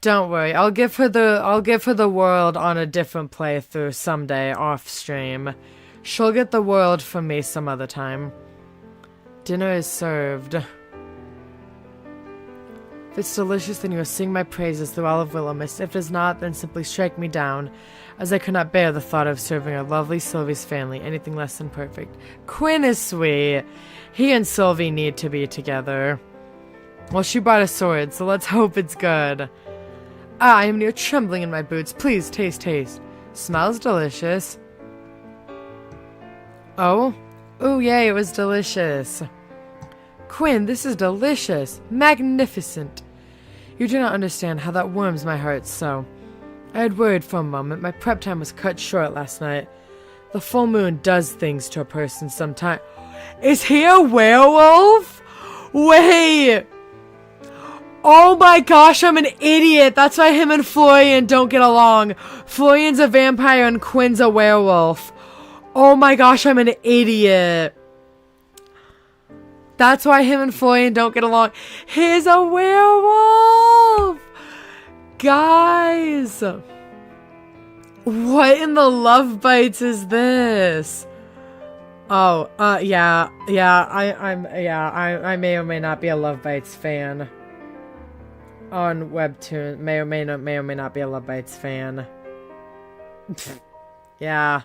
Don't worry. I'll give her the world on a different playthrough someday off stream. She'll get the world from me some other time. Dinner is served. If it's delicious, then you will sing my praises through all of Willowmist. If it is not, then simply strike me down, as I could not bear the thought of serving our lovely Sylvie's family anything less than perfect. Quinn is sweet. He and Sylvie need to be together. Well, she brought a sword, so let's hope it's good. I am near trembling in my boots. Please, taste. Smells delicious. Oh? Ooh, yay, it was delicious. Quinn, this is delicious. Magnificent. You do not understand how that warms my heart so. I had worried for a moment. My prep time was cut short last night. The full moon does things to a person sometimes. Is he a werewolf? Wait! Oh my gosh, I'm an idiot. That's why him and Florian don't get along. Florian's a vampire and Quinn's a werewolf. Oh my gosh, I'm an idiot. That's why him and Florian don't get along. He's a werewolf! Guys! What in the love bites is this? Oh, yeah, I may or may not be a Love Bites fan. On Webtoon, may or may not be a Love Bites fan. Yeah.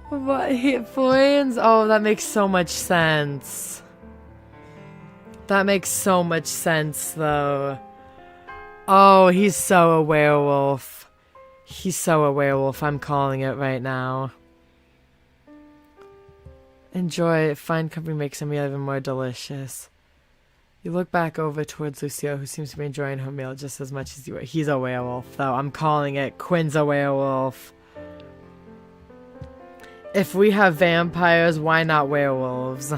What, Florian's? Oh, that makes so much sense. That makes so much sense, though. Oh, he's so a werewolf. He's so a werewolf, I'm calling it right now. Enjoy. Fine company makes a meal even more delicious. You look back over towards Lucio, who seems to be enjoying her meal just as much as you are. He's a werewolf, though. I'm calling it. Quinn's a werewolf. If we have vampires, why not werewolves?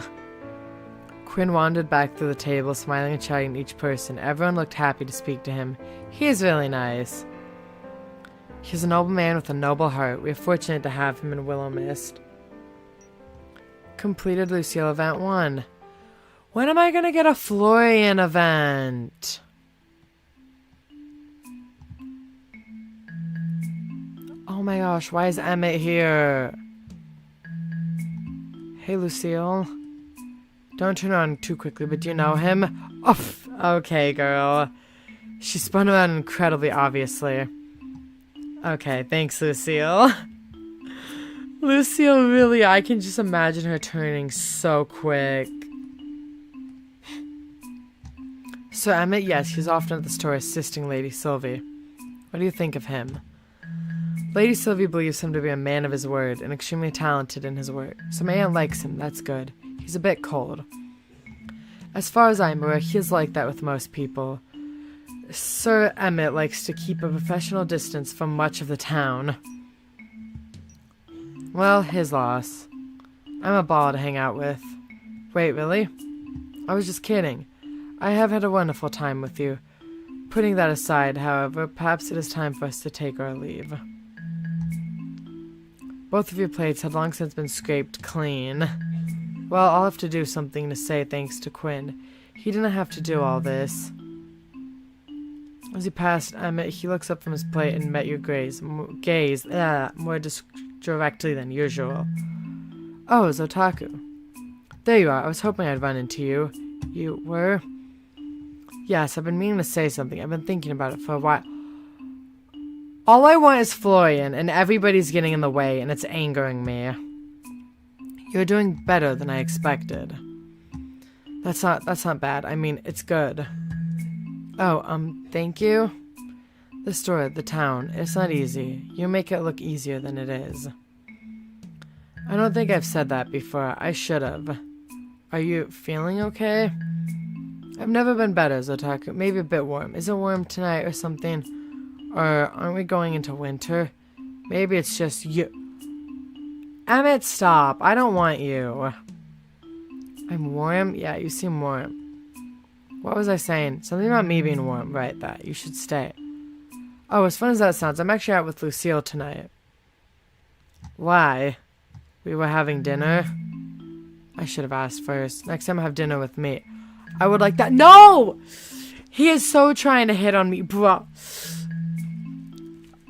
Quinn wandered back through the table, smiling and chatting to each person. Everyone looked happy to speak to him. He is really nice. He's a noble man with a noble heart. We are fortunate to have him in Willowmist. Completed Lucille Event 1. When am I gonna get a Florian event? Oh my gosh, why is Emmett here? Hey, Lucille. Don't turn on too quickly, but do you know him? Oh, okay, girl. She spun around incredibly obviously. Okay, thanks, Lucille. Lucille, really, I can just imagine her turning so quick. So Emmett, yes, he's often at the store assisting Lady Sylvie. What do you think of him? Lady Sylvie believes him to be a man of his word and extremely talented in his work. So my aunt likes him, that's good. He's a bit cold. As far as I'm aware, he is like that with most people. Sir Emmett likes to keep a professional distance from much of the town. Well, his loss. I'm a ball to hang out with. Wait, really? I was just kidding. I have had a wonderful time with you. Putting that aside, however, perhaps it is time for us to take our leave. Both of your plates had long since been scraped clean. Well, I'll have to do something to say thanks to Quinn. He didn't have to do all this. As he passed Emmett, he looks up from his plate and met your gaze more directly than usual. Oh, it's Otaku. There you are. I was hoping I'd run into you. You were? Yes, I've been meaning to say something. I've been thinking about it for a while. All I want is Florian, and everybody's getting in the way, and it's angering me. You're doing better than I expected. That's not bad. I mean, it's good. Oh, thank you? The store, the town, it's not easy. You make it look easier than it is. I don't think I've said that before. I should have. Are you feeling okay? I've never been better, Otaku. Maybe a bit warm. Is it warm tonight or something? Or aren't we going into winter? Maybe it's just you. Emmett, stop. I don't want you. I'm warm? Yeah, you seem warm. What was I saying? Something about me being warm. Right, that. You should stay. Oh, as fun as that sounds, I'm actually out with Lucille tonight. Why? We were having dinner? I should have asked first. Next time I have dinner with me. I would like that. No! He is so trying to hit on me, bro.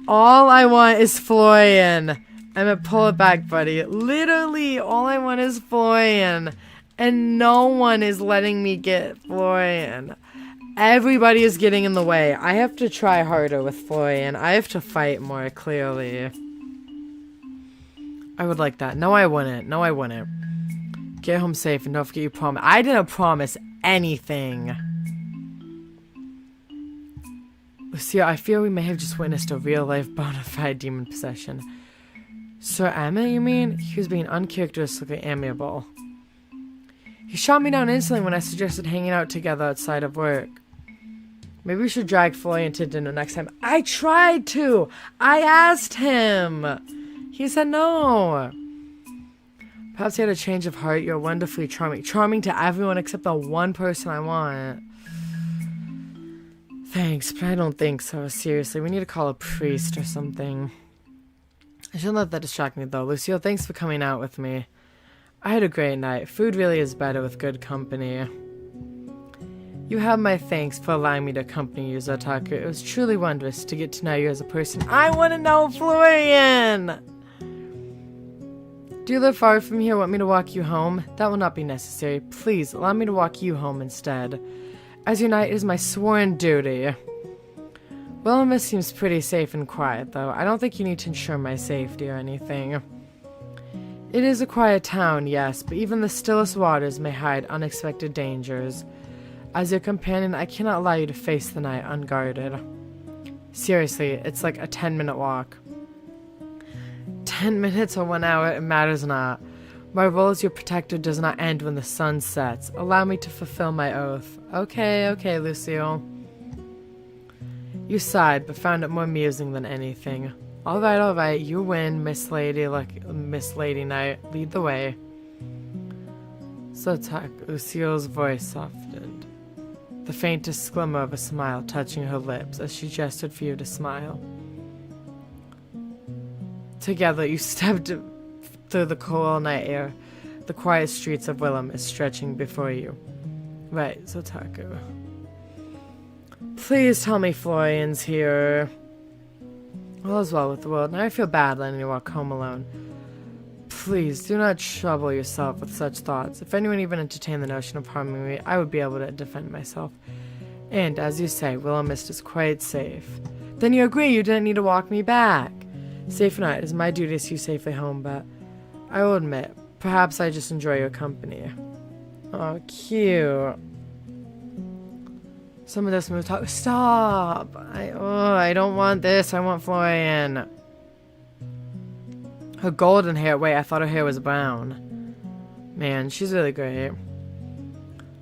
All I want is Florian. I'm gonna pull it back, buddy. Literally, all I want is Florian. And no one is letting me get Florian. Everybody is getting in the way. I have to try harder with Florian. I have to fight more, clearly. I would like that. No, I wouldn't. No, I wouldn't. Get home safe and don't forget you promise. I didn't promise anything. Lucia, I fear we may have just witnessed a real-life bona fide demon possession. Sir Emmett, you mean? He was being uncharacteristically amiable. He shot me down instantly when I suggested hanging out together outside of work. Maybe we should drag Florian to dinner next time. I tried to! I asked him! He said no! Perhaps he had a change of heart. You're wonderfully charming. Charming to everyone except the one person I want. Thanks, but I don't think so. Seriously, we need to call a priest or something. I shouldn't let that distract me, though. Lucille, thanks for coming out with me. I had a great night. Food really is better with good company. You have my thanks for allowing me to accompany you, Otaku. It was truly wondrous to get to know you as a person. I want to know Florian! Do you live far from here? Want me to walk you home? That will not be necessary. Please, allow me to walk you home instead. As your knight, it is my sworn duty. Willowmist seems pretty safe and quiet, though. I don't think you need to ensure my safety or anything. It is a quiet town, yes, but even the stillest waters may hide unexpected dangers. As your companion, I cannot allow you to face the night unguarded. Seriously, it's like a 10-minute walk. 10 minutes or 1 hour, it matters not. My role as your protector does not end when the sun sets. Allow me to fulfill my oath. Okay, Lucille. You sighed, but found it more amusing than anything. Alright, you win, Miss Lady Knight. Lead the way. So Lucille's voice softened. The faintest glimmer of a smile touching her lips as she gestured for you to smile. Together, you stepped through the cool night air, the quiet streets of Willowmist stretching before you. Right, it's Otaku. Please tell me Florian's here. All is well with the world. Now I feel bad letting you walk home alone. Please, do not trouble yourself with such thoughts. If anyone even entertained the notion of harming me, I would be able to defend myself. And, as you say, Willowmist is quite safe. Then you agree you didn't need to walk me back. Safe or not, it is my duty to see you safely home, but I will admit, perhaps I just enjoy your company. Oh, cute. Some of this move talk. Stop! I don't want this. I want Florian. Her golden hair. Wait, I thought her hair was brown. Man, she's really great.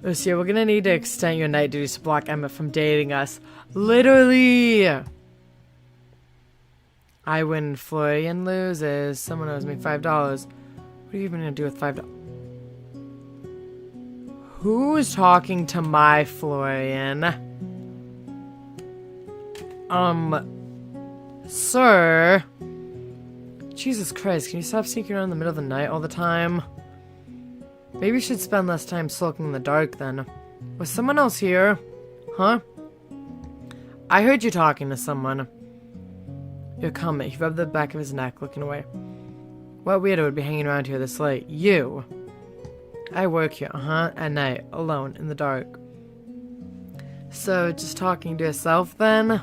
Lucia, we're gonna need to extend your night duties to block Emma from dating us. Literally! I win, Florian loses. Someone owes me $5. What are you even gonna do with $5? Who's talking to my Florian? Sir? Jesus Christ, can you stop sneaking around in the middle of the night all the time? Maybe you should spend less time sulking in the dark then. Was someone else here? Huh? I heard you talking to someone. Your comment. He rubbed the back of his neck, looking away. What weirdo would be hanging around here this late? You. I work here, at night, alone, in the dark. So, just talking to yourself then?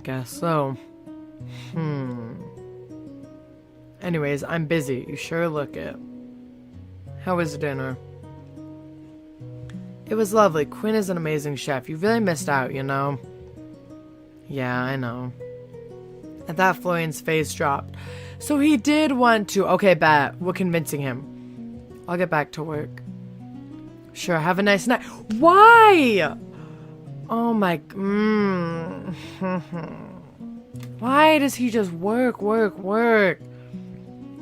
Guess so. Anyways, I'm busy. You sure look it. How was dinner? It was lovely. Quinn is an amazing chef. You really missed out, you know? Yeah, I know. At that, Florian's face dropped. So he did want to. Okay, bet. We're convincing him. I'll get back to work. Sure, have a nice night. Why? Oh my... Why does he just work?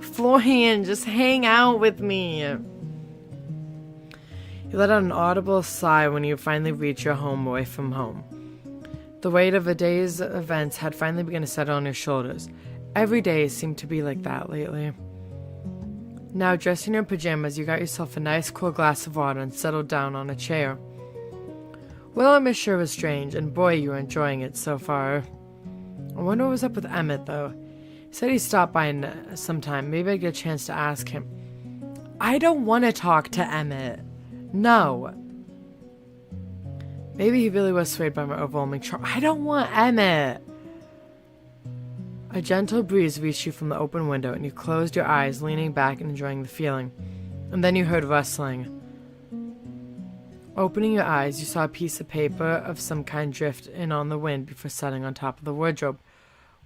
Florian, just hang out with me. You let out an audible sigh when you finally reach your home away from home. The weight of a day's events had finally begun to settle on your shoulders. Every day seemed to be like that lately. Now, dressed in your pajamas, you got yourself a nice cool glass of water and settled down on a chair. Willowmist sure was strange, and boy, you were enjoying it so far. I wonder what was up with Emmett, though. He said he stopped by sometime. Maybe I'd get a chance to ask him. I don't want to talk to Emmett. No. Maybe he really was swayed by my overwhelming charm. I don't want Emmett. A gentle breeze reached you from the open window, and you closed your eyes, leaning back and enjoying the feeling. And then you heard rustling. Opening your eyes, you saw a piece of paper of some kind drift in on the wind before settling on top of the wardrobe.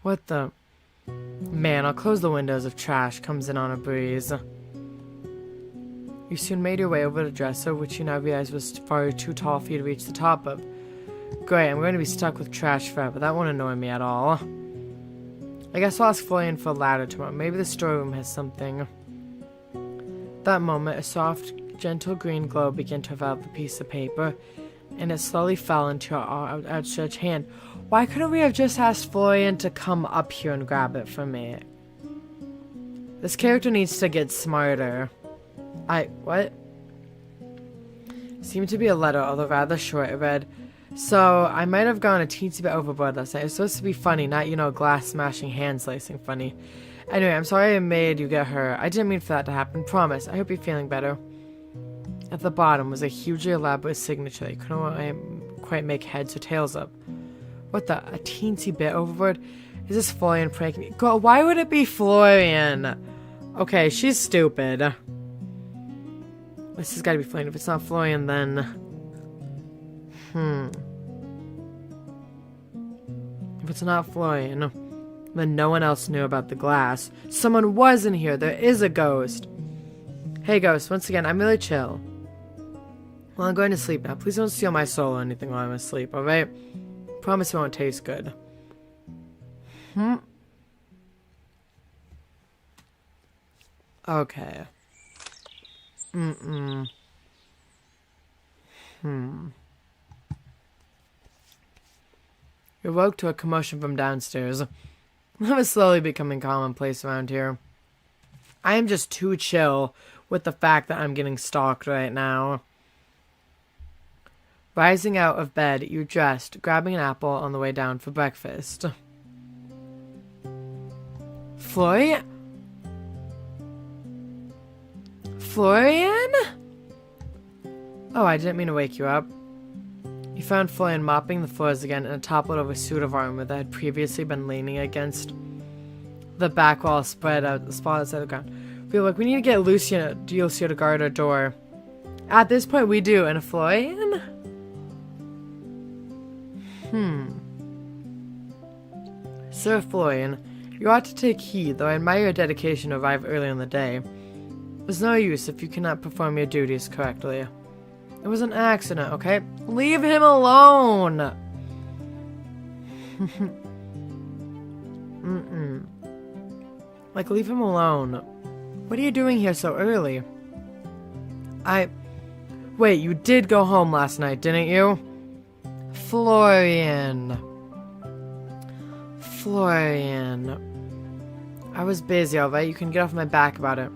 What the... Man, I'll close the windows if trash comes in on a breeze. You soon made your way over to the dresser, which you now realized was far too tall for you to reach the top of. Great, I'm going to be stuck with trash forever. That won't annoy me at all. I guess I'll ask Florian for a ladder tomorrow. Maybe the storeroom has something. That moment, a soft, gentle green glow began to envelop the piece of paper, and it slowly fell into your outstretched hand. Why couldn't we have just asked Florian to come up here and grab it for me? This character needs to get smarter. What? Seemed to be a letter, although rather short. It read, so, I might have gone a teensy bit overboard last night. It was supposed to be funny, not, glass smashing, hand slicing funny. Anyway, I'm sorry I made you get hurt. I didn't mean for that to happen. Promise. I hope you're feeling better. At the bottom was a hugely elaborate signature that you couldn't quite make heads or tails of. What the? A teensy bit overboard? Is this Florian pranking me? God, why would it be Florian? Okay, she's stupid. This has got to be Florian. If it's not Florian, then... If it's not Florian, then no one else knew about the glass. Someone was in here. There is a ghost. Hey, ghost. Once again, I'm really chill. Well, I'm going to sleep now. Please don't steal my soul or anything while I'm asleep, alright? Promise it won't taste good. Okay. You awoke to a commotion from downstairs. That was slowly becoming commonplace around here. I am just too chill with the fact that I'm getting stalked right now. Rising out of bed, you dressed, grabbing an apple on the way down for breakfast. Florian? Florian? Oh, I didn't mean to wake you up. You found Florian mopping the floors again in a toppled over suit of armor that had previously been leaning against the back wall spread out the spot outside the ground. Feel like we need to get Lucio to guard our door. At this point we do, and Florian? Sir Florian, you ought to take heed, though I admire your dedication to arrive early in the day. There's no use if you cannot perform your duties correctly. It was an accident, okay? Leave him alone! Like, leave him alone. What are you doing here so early? Wait, you did go home last night, didn't you? Florian. I was busy, alright? You can get off my back about it.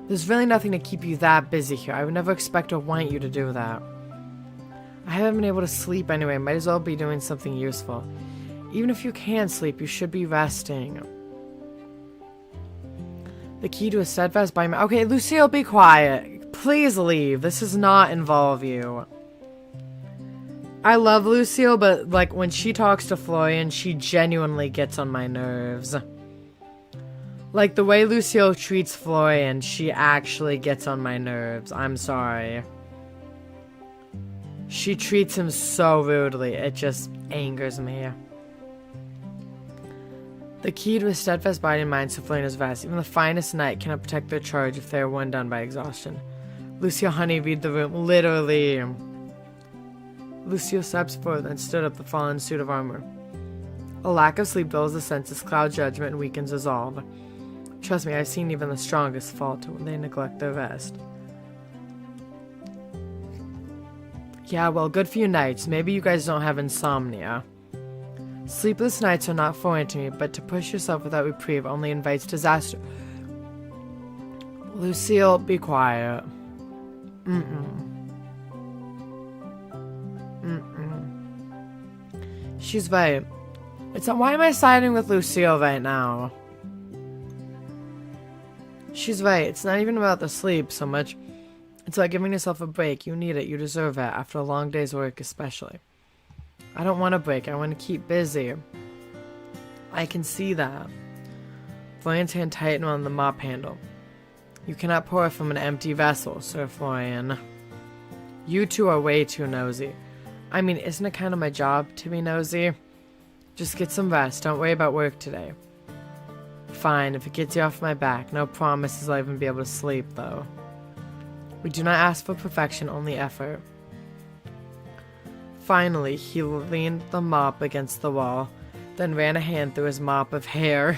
There's really nothing to keep you that busy here. I would never expect or want you to do that. I haven't been able to sleep anyway. Might as well be doing something useful. Even if you can sleep, you should be resting. The key to a steadfast by my— Okay, Lucille, be quiet. Please leave. This does not involve you. I love Lucille, but like when she talks to Florian, she genuinely gets on my nerves. Like, the way Lucille treats Florian, she actually gets on my nerves. I'm sorry. She treats him so rudely. It just angers me. The key to a steadfast body and mind, so Florian is vast. Even the finest knight cannot protect their charge if they are worn down by exhaustion. Lucille, honey, read the room. Literally. Lucille steps forward and stood up the fallen suit of armor. A lack of sleep dulls the senses, clouds judgment, and weakens resolve. Trust me, I've seen even the strongest falter when they neglect their rest. Yeah, well, good for you knights. Maybe you guys don't have insomnia. Sleepless nights are not foreign to me, but to push yourself without reprieve only invites disaster. Lucille, be quiet. She's right. Why am I siding with Lucille right now? She's right. It's not even about the sleep so much. It's like giving yourself a break. You need it. You deserve it after a long day's work especially. I don't want a break. I want to keep busy. I can see that. Florian's hand tightened on the mop handle. You cannot pour from an empty vessel, Sir Florian. You two are way too nosy. I mean, isn't it kind of my job to be nosy? Just get some rest. Don't worry about work today. Fine, if it gets you off my back. No promises I'll even be able to sleep, though. We do not ask for perfection, only effort. Finally, he leaned the mop against the wall, then ran a hand through his mop of hair.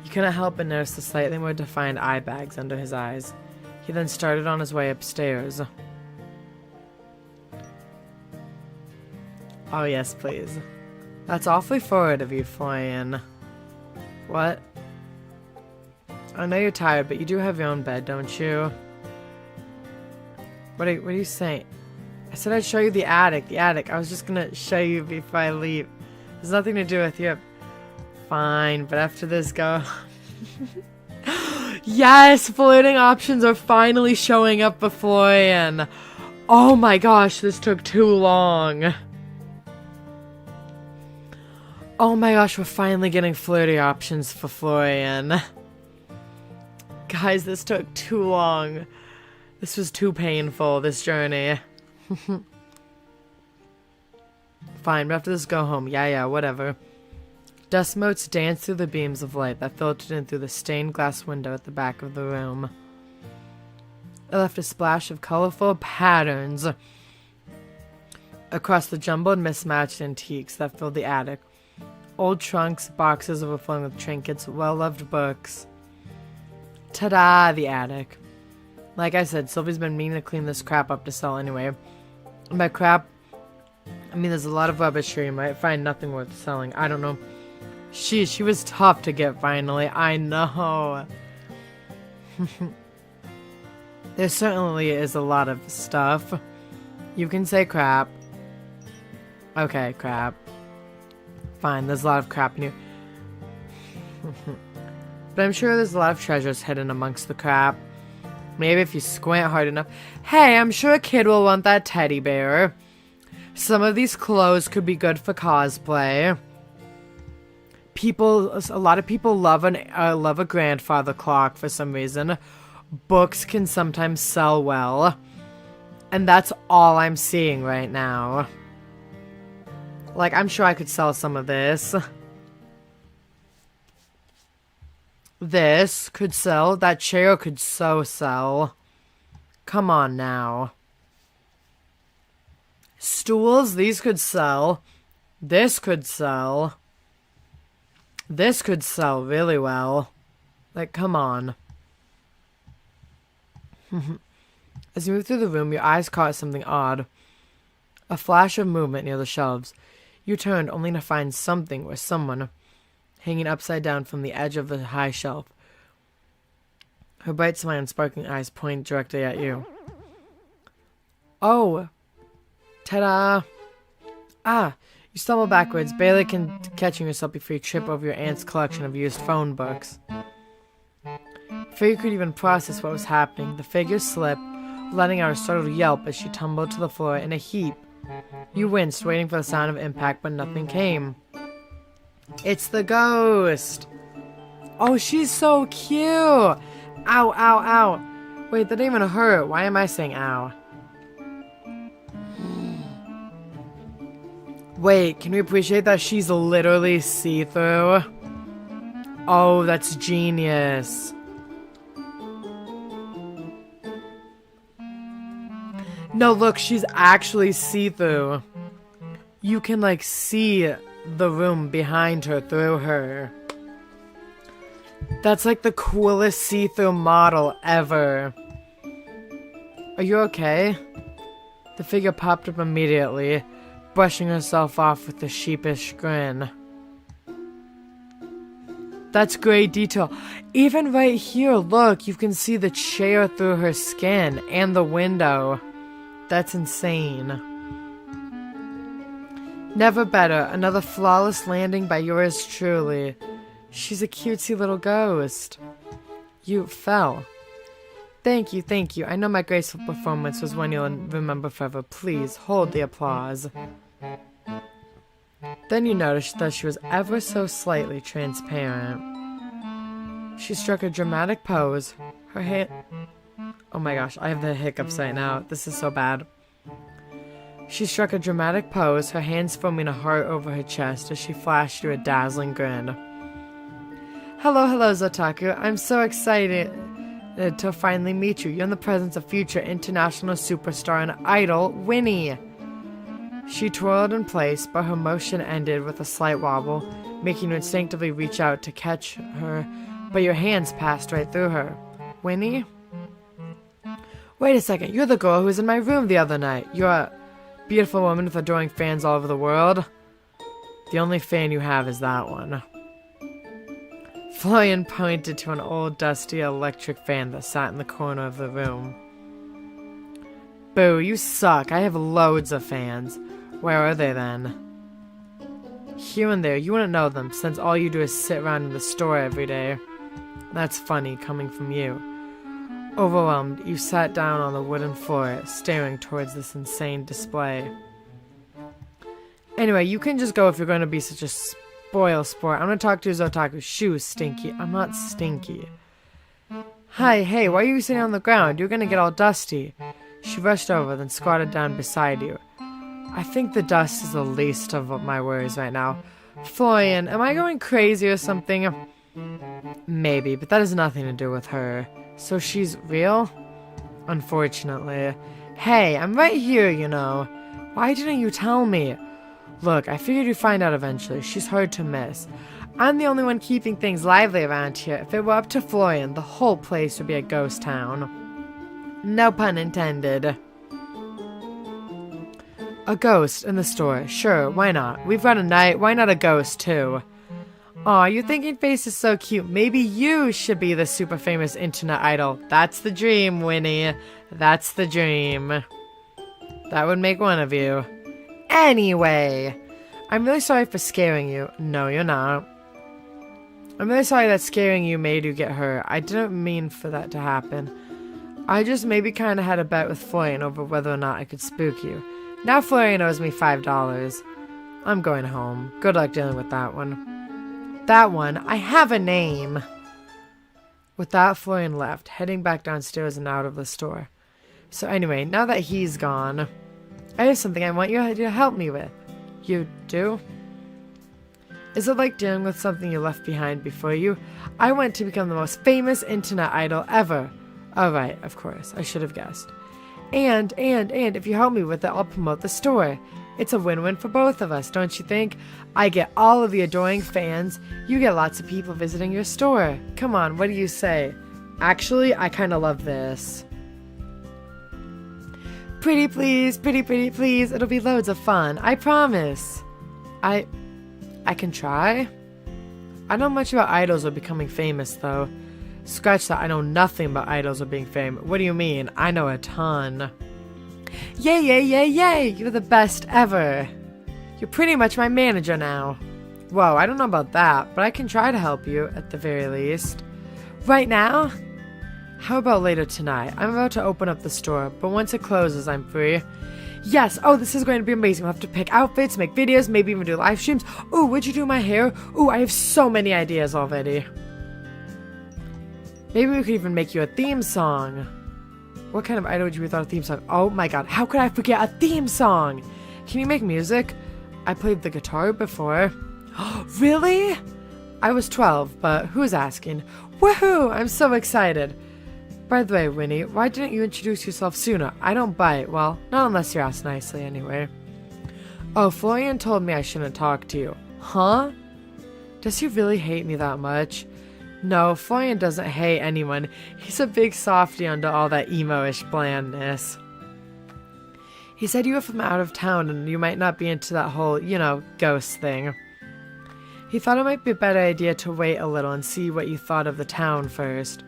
You couldn't help but notice the slightly more defined eye bags under his eyes. He then started on his way upstairs. Oh yes, please. That's awfully forward of you, Florian. What? I know you're tired, but you do have your own bed, don't you? What are you saying? I said I'd show you the attic. The attic. I was just gonna show you before I leave. There's nothing to do with you. Fine, but after this, go. Yes, flirting options are finally showing up for Florian. Oh my gosh, this took too long. Oh my gosh, we're finally getting flirty options for Florian. Guys, this took too long. This was too painful, this journey. Fine, but after this, go home. Yeah, whatever. Dust motes danced through the beams of light that filtered in through the stained glass window at the back of the room. It left a splash of colorful patterns across the jumbled, mismatched antiques that filled the attic. Old trunks, boxes overflowing with trinkets, well-loved books. Ta-da, the attic. Like I said, Sylvie's been meaning to clean this crap up to sell anyway. And by crap, I mean there's a lot of rubbish here. You might find nothing worth selling. I don't know. She was tough to get finally. I know. There certainly is a lot of stuff. You can say crap. Okay, crap. Fine, there's a lot of crap in you. But I'm sure there's a lot of treasures hidden amongst the crap. Maybe if you squint hard enough. Hey, I'm sure a kid will want that teddy bear. Some of these clothes could be good for cosplay. A lot of people love a grandfather clock for some reason. Books can sometimes sell well. And that's all I'm seeing right now. Like, I'm sure I could sell some of this. This could sell. That chair could so sell. Come on now. Stools, these could sell. This could sell. This could sell really well. Like, come on. As you move through the room, your eyes caught something odd. A flash of movement near the shelves. You turned only to find something or someone hanging upside down from the edge of the high shelf. Her bright smile and sparkling eyes point directly at you. Oh! Ta-da! Ah! You stumble backwards, barely catching yourself before you trip over your aunt's collection of used phone books. Before you could even process what was happening, the figure slipped, letting out a startled yelp as she tumbled to the floor in a heap. You winced, waiting for the sound of impact, but nothing came. It's the ghost! Oh, she's so cute! Ow, ow, ow! Wait, that didn't even hurt. Why am I saying ow? Wait, can we appreciate that she's literally see-through? Oh, that's genius. No, look, she's actually see-through. You can, like, see the room behind her through her. That's, like, the coolest see-through model ever. Are you okay? The figure popped up immediately, brushing herself off with a sheepish grin. That's great detail. Even right here, look, you can see the chair through her skin and the window. That's insane. Never better. Another flawless landing by yours truly. She's a cutesy little ghost. You fell. Thank you, thank you. I know my graceful performance was one you'll remember forever. Please, hold the applause. Then you noticed that she was ever so slightly transparent. She struck a dramatic pose. Her hand... Oh my gosh, I have the hiccups right now. This is so bad. She struck a dramatic pose, her hands forming a heart over her chest as she flashed you a dazzling grin. Hello, hello, Otaku. I'm so excited to finally meet you. You're in the presence of future international superstar and idol, Winnie. She twirled in place, but her motion ended with a slight wobble, making you instinctively reach out to catch her, but your hands passed right through her. Winnie? Wait a second, you're the girl who was in my room the other night. You're a beautiful woman with adoring fans all over the world. The only fan you have is that one. Florian pointed to an old, dusty electric fan that sat in the corner of the room. Boo, you suck. I have loads of fans. Where are they then? Here and there. You wouldn't know them, since all you do is sit around in the store every day. That's funny, coming from you. Overwhelmed, you sat down on the wooden floor, staring towards this insane display. Anyway, you can just go if you're going to be such a spoil sport. I'm going to talk to Otaku. Shoo, Stinky. I'm not stinky. Hi, hey, why are you sitting on the ground? You're going to get all dusty. She rushed over, then squatted down beside you. I think the dust is the least of my worries right now. Florian, am I going crazy or something? Maybe, but that has nothing to do with her. So she's real? Unfortunately. Hey, I'm right here, you know. Why didn't you tell me? Look, I figured you'd find out eventually. She's hard to miss. I'm the only one keeping things lively around here. If it were up to Florian, the whole place would be a ghost town. No pun intended. A ghost in the store. Sure, why not? We've got a knight. Why not a ghost, too? Aw, your thinking face is so cute. Maybe you should be the super famous internet idol. That's the dream, Winnie. That's the dream. That would make one of you. Anyway, I'm really sorry for scaring you. No, you're not. I'm really sorry that scaring you made you get hurt. I didn't mean for that to happen. I just maybe kind of had a bet with Florian over whether or not I could spook you. Now Florian owes me $5. I'm going home. Good luck dealing with that one. That one? I have a name! With that, Florian left, heading back downstairs and out of the store. So anyway, now that he's gone, I have something I want you to help me with. You do? Is it like dealing with something you left behind before you? I want to become the most famous internet idol ever. Alright, of course, I should have guessed. And if you help me with it, I'll promote the store. It's a win-win for both of us, don't you think? I get all of the adoring fans. You get lots of people visiting your store. Come on, what do you say? Actually, I kind of love this. Pretty please, pretty please. It'll be loads of fun. I promise. I can try. I know much about idols or becoming famous, though. Scratch that, I know nothing about idols or being famous. What do you mean? I know a ton. Yay, yay, yay, yay! You're the best ever. You're pretty much my manager now. Whoa, I don't know about that, but I can try to help you, at the very least. Right now? How about later tonight? I'm about to open up the store, but once it closes, I'm free. Yes, oh, this is going to be amazing. We'll have to pick outfits, make videos, maybe even do live streams. Ooh, would you do my hair? Ooh, I have so many ideas already. Maybe we could even make you a theme song. What kind of idol would you be without a theme song? Oh my god, how could I forget a theme song? Can you make music? I played the guitar before. Really? I was 12, but who's asking? Woohoo! I'm so excited. By the way, Winnie, why didn't you introduce yourself sooner? I don't bite. Well, not unless you're asked nicely anyway. Oh, Florian told me I shouldn't talk to you. Huh? Does he really hate me that much? No, Florian doesn't hate anyone. He's a big softie under all that emo-ish blandness. He said you were from out of town and you might not be into that whole, you know, ghost thing. He thought it might be a better idea to wait a little and see what you thought of the town first.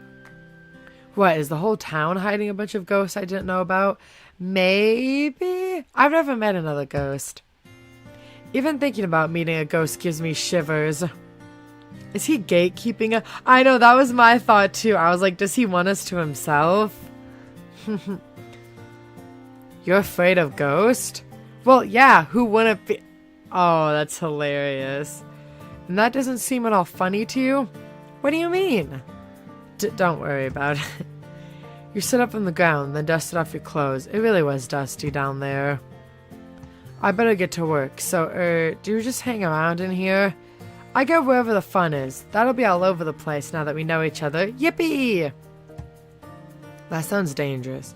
What, is the whole town hiding a bunch of ghosts I didn't know about? Maybe? I've never met another ghost. Even thinking about meeting a ghost gives me shivers. Is he gatekeeping? I know, that was my thought too. I was like, does he want us to himself? You're afraid of ghosts? Well, yeah, who wouldn't be? Oh, that's hilarious. And that doesn't seem at all funny to you? What do you mean? Don't worry about it. You sit up on the ground, then dusted off your clothes. It really was dusty down there. I better get to work, so, do you just hang around in here? I go wherever the fun is. That'll be all over the place now that we know each other. Yippee! That sounds dangerous.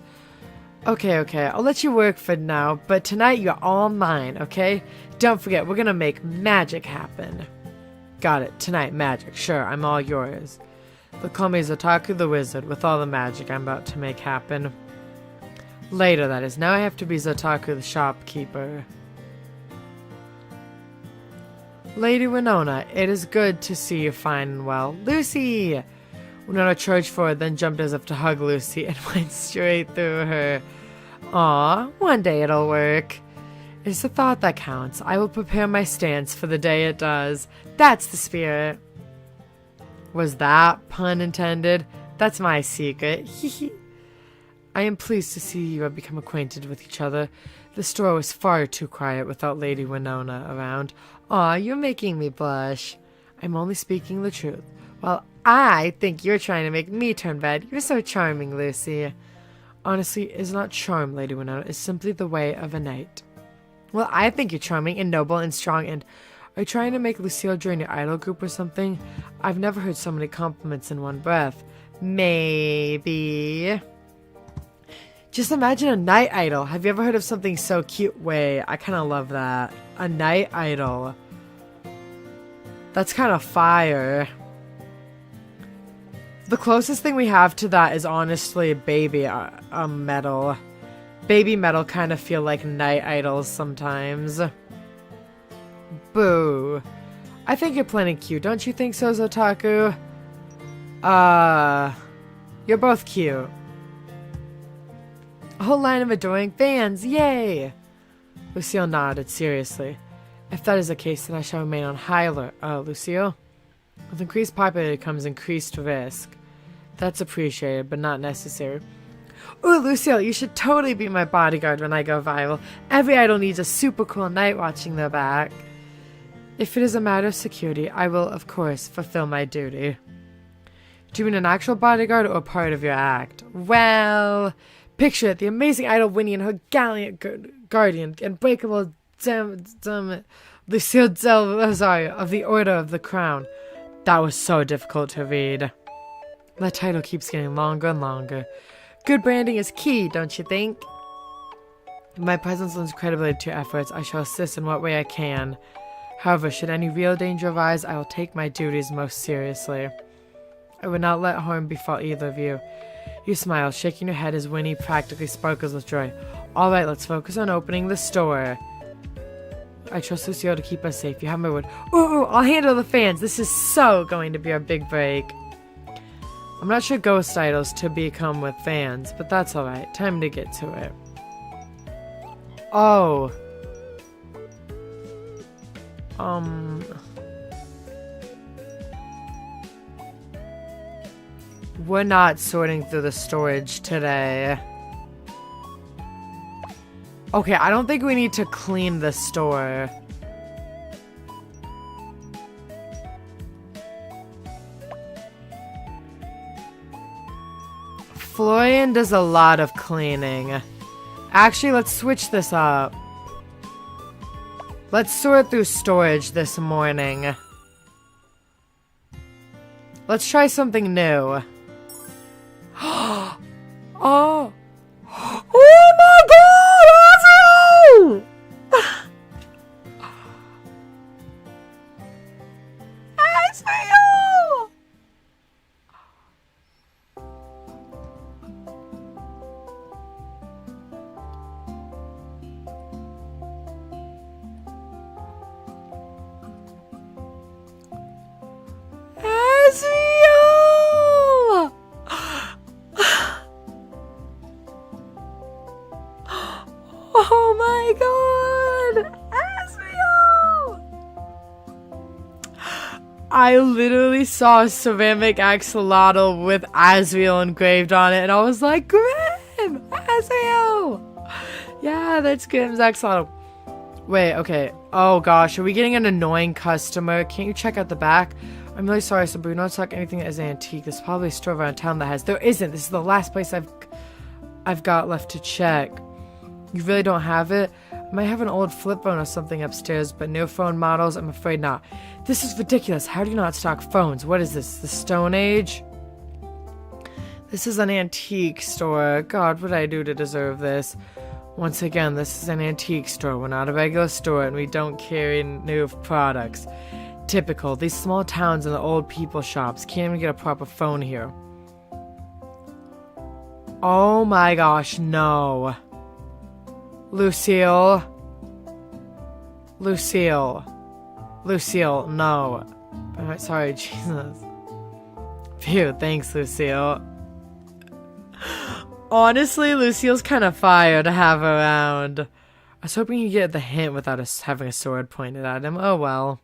Okay, I'll let you work for now, but tonight you're all mine, okay? Don't forget, we're gonna make magic happen. Got it, tonight, magic. Sure, I'm all yours. They'll call me Otaku the Wizard with all the magic I'm about to make happen. Later, that is. Now I have to be Otaku the Shopkeeper. Lady Winona, it is good to see you fine and well. Lucy! Winona charged forward, then jumped as if to hug Lucy and went straight through her. Aw, one day it'll work. It's the thought that counts. I will prepare my stance for the day it does. That's the spirit. Was that pun intended? That's my secret. Hehe. I am pleased to see you have become acquainted with each other. The store was far too quiet without Lady Winona around. Aw, you're making me blush. I'm only speaking the truth. Well, I think you're trying to make me turn red. You're so charming, Lucy. Honestly, it's not charm, Lady Winona. It's simply the way of a knight. Well, I think you're charming and noble and strong and... Are you trying to make Lucille join your idol group or something? I've never heard so many compliments in one breath. Maybe... Just imagine a night idol. Have you ever heard of something so cute? Wait, I kind of love that. A night idol. That's kind of fire. The closest thing we have to that is honestly baby metal. Baby metal kind of feel like night idols sometimes. Boo. I think you're plenty cute. Don't you think so, Otaku? You're both cute. A whole line of adoring fans, yay! Lucille nodded seriously. If that is the case, then I shall remain on high alert. Lucille? With increased popularity comes increased risk. That's appreciated, but not necessary. Ooh, Lucille, you should totally be my bodyguard when I go viral. Every idol needs a super cool night watching their back. If it is a matter of security, I will, of course, fulfill my duty. Do you mean an actual bodyguard or a part of your act? Well, picture it, the amazing idol Winnie and her gallant guardian, unbreakable Lucille Del Rosario of the Order of the Crown. That was so difficult to read. That title keeps getting longer and longer. Good branding is key, don't you think? If my presence lends credibility to your efforts, I shall assist in what way I can. However, should any real danger arise, I will take my duties most seriously. I would not let harm befall either of you. You smile, shaking your head as Winnie practically sparkles with joy. Alright, let's focus on opening the store. I trust Lucille to keep us safe. You have my word. Ooh, I'll handle the fans. This is so going to be our big break. I'm not sure ghost idols to become with fans, but that's alright. Time to get to it. Oh. We're not sorting through the storage today. Okay, I don't think we need to clean the store. Florian does a lot of cleaning. Actually, let's switch this up. Let's sort through storage this morning. Let's try something new. Oh! Oh my god! Azrael! Azrael! Oh my god! Azrael! I literally saw a ceramic axolotl with Azrael engraved on it, and I was like, Grim! Azrael! Yeah, that's Grim's axolotl. Wait, okay. Oh gosh, are we getting an annoying customer? Can't you check out the back? I'm really sorry, so we don't stock anything that is antique. There's probably a store around town that has. There isn't. This is the last place I've got left to check. You really don't have it? I might have an old flip phone or something upstairs, but new phone models, I'm afraid not. This is ridiculous. How do you not stock phones? What is this? The Stone Age? This is an antique store. God, what did I do to deserve this? Once again, this is an antique store. We're not a regular store, and we don't carry new products. Typical. These small towns and the old people shops can't even get a proper phone here. Oh my gosh, no. Lucille. Lucille. Lucille, no. I'm sorry, Jesus. Phew, thanks, Lucille. Honestly, Lucille's kind of fire to have around. I was hoping he'd get the hint without us having a sword pointed at him. Oh well.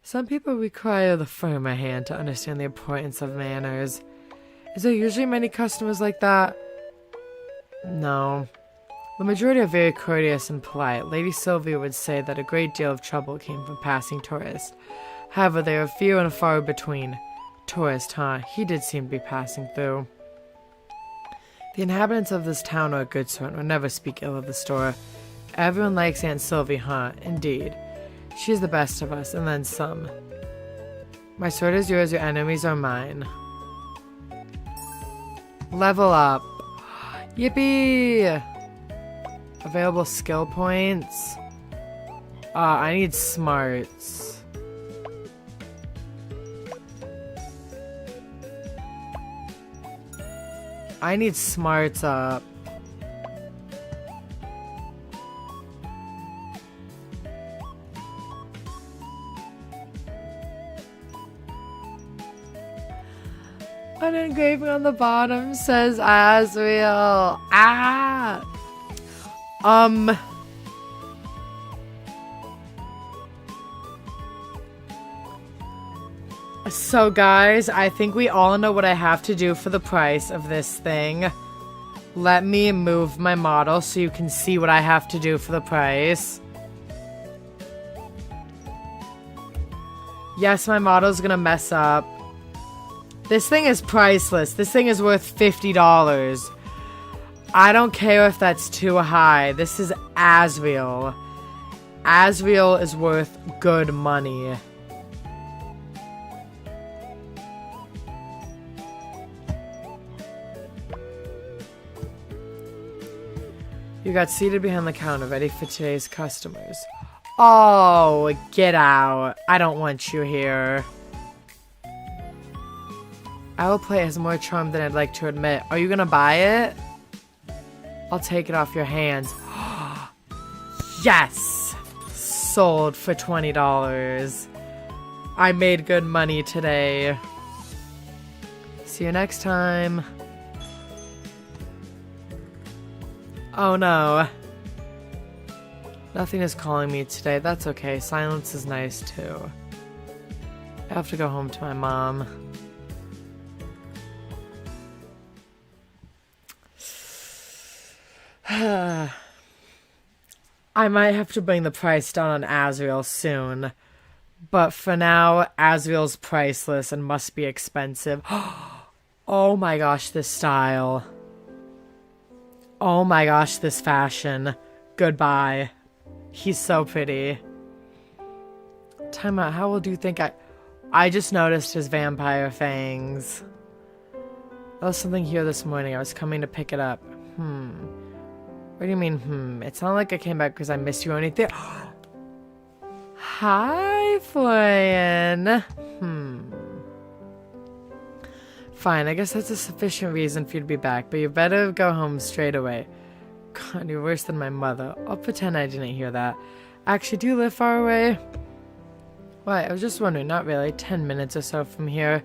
Some people require the firmer hand to understand the importance of manners. Is there usually many customers like that? No. The majority are very courteous and polite. Lady Sylvia would say that a great deal of trouble came from passing tourists. However, they are few and far between. Tourist, huh? He did seem to be passing through. The inhabitants of this town are a good sort and would never speak ill of the store. Everyone likes Aunt Sylvie, huh? Indeed. She's the best of us, and then some. My sword is yours, your enemies are mine. Level up. Yippee! Available skill points. I need smarts. I need smarts up. An engraving on the bottom says Asriel. Ah! So guys, I think we all know what I have to do for the price of this thing. Let me move my model so you can see what I have to do for the price. Yes, my model's gonna mess up. This thing is priceless. This thing is worth $50. I don't care if that's too high. This is Asriel. Asriel is worth good money. You got seated behind the counter, ready for today's customers. Oh, get out. I don't want you here. Our plate has more charm than I'd like to admit. Are you gonna buy it? I'll take it off your hands. Yes! Sold for $20. I made good money today. See you next time. Oh no. Nothing is calling me today. That's okay. Silence is nice too. I have to go home to my mom. I might have to bring the price down on Asriel soon. But for now, Asriel's priceless and must be expensive. Oh my gosh, this style. Oh my gosh, this fashion. Goodbye. He's so pretty. Time out, how old do you think I just noticed his vampire fangs. There was something here this morning. I was coming to pick it up. What do you mean, It's not like I came back because I missed you or anything. Hi, Florian. Fine, I guess that's a sufficient reason for you to be back, but you better go home straight away. God, you're worse than my mother. I'll pretend I didn't hear that. Actually, do you live far away? Why, I was just wondering, not really. 10 minutes or so from here.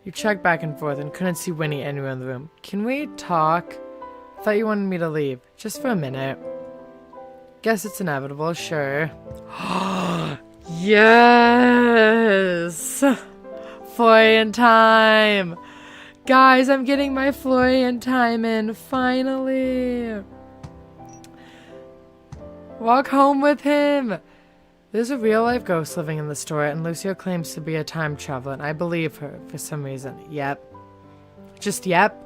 You checked back and forth and couldn't see Winnie anywhere in the room. Can we talk? Thought you wanted me to leave. Just for a minute. Guess it's inevitable, sure. Yes! Florian time! Guys, I'm getting my Florian time in, finally! Walk home with him! There's a real-life ghost living in the store, and Lucio claims to be a time traveler, and I believe her, for some reason. Yep. Just yep?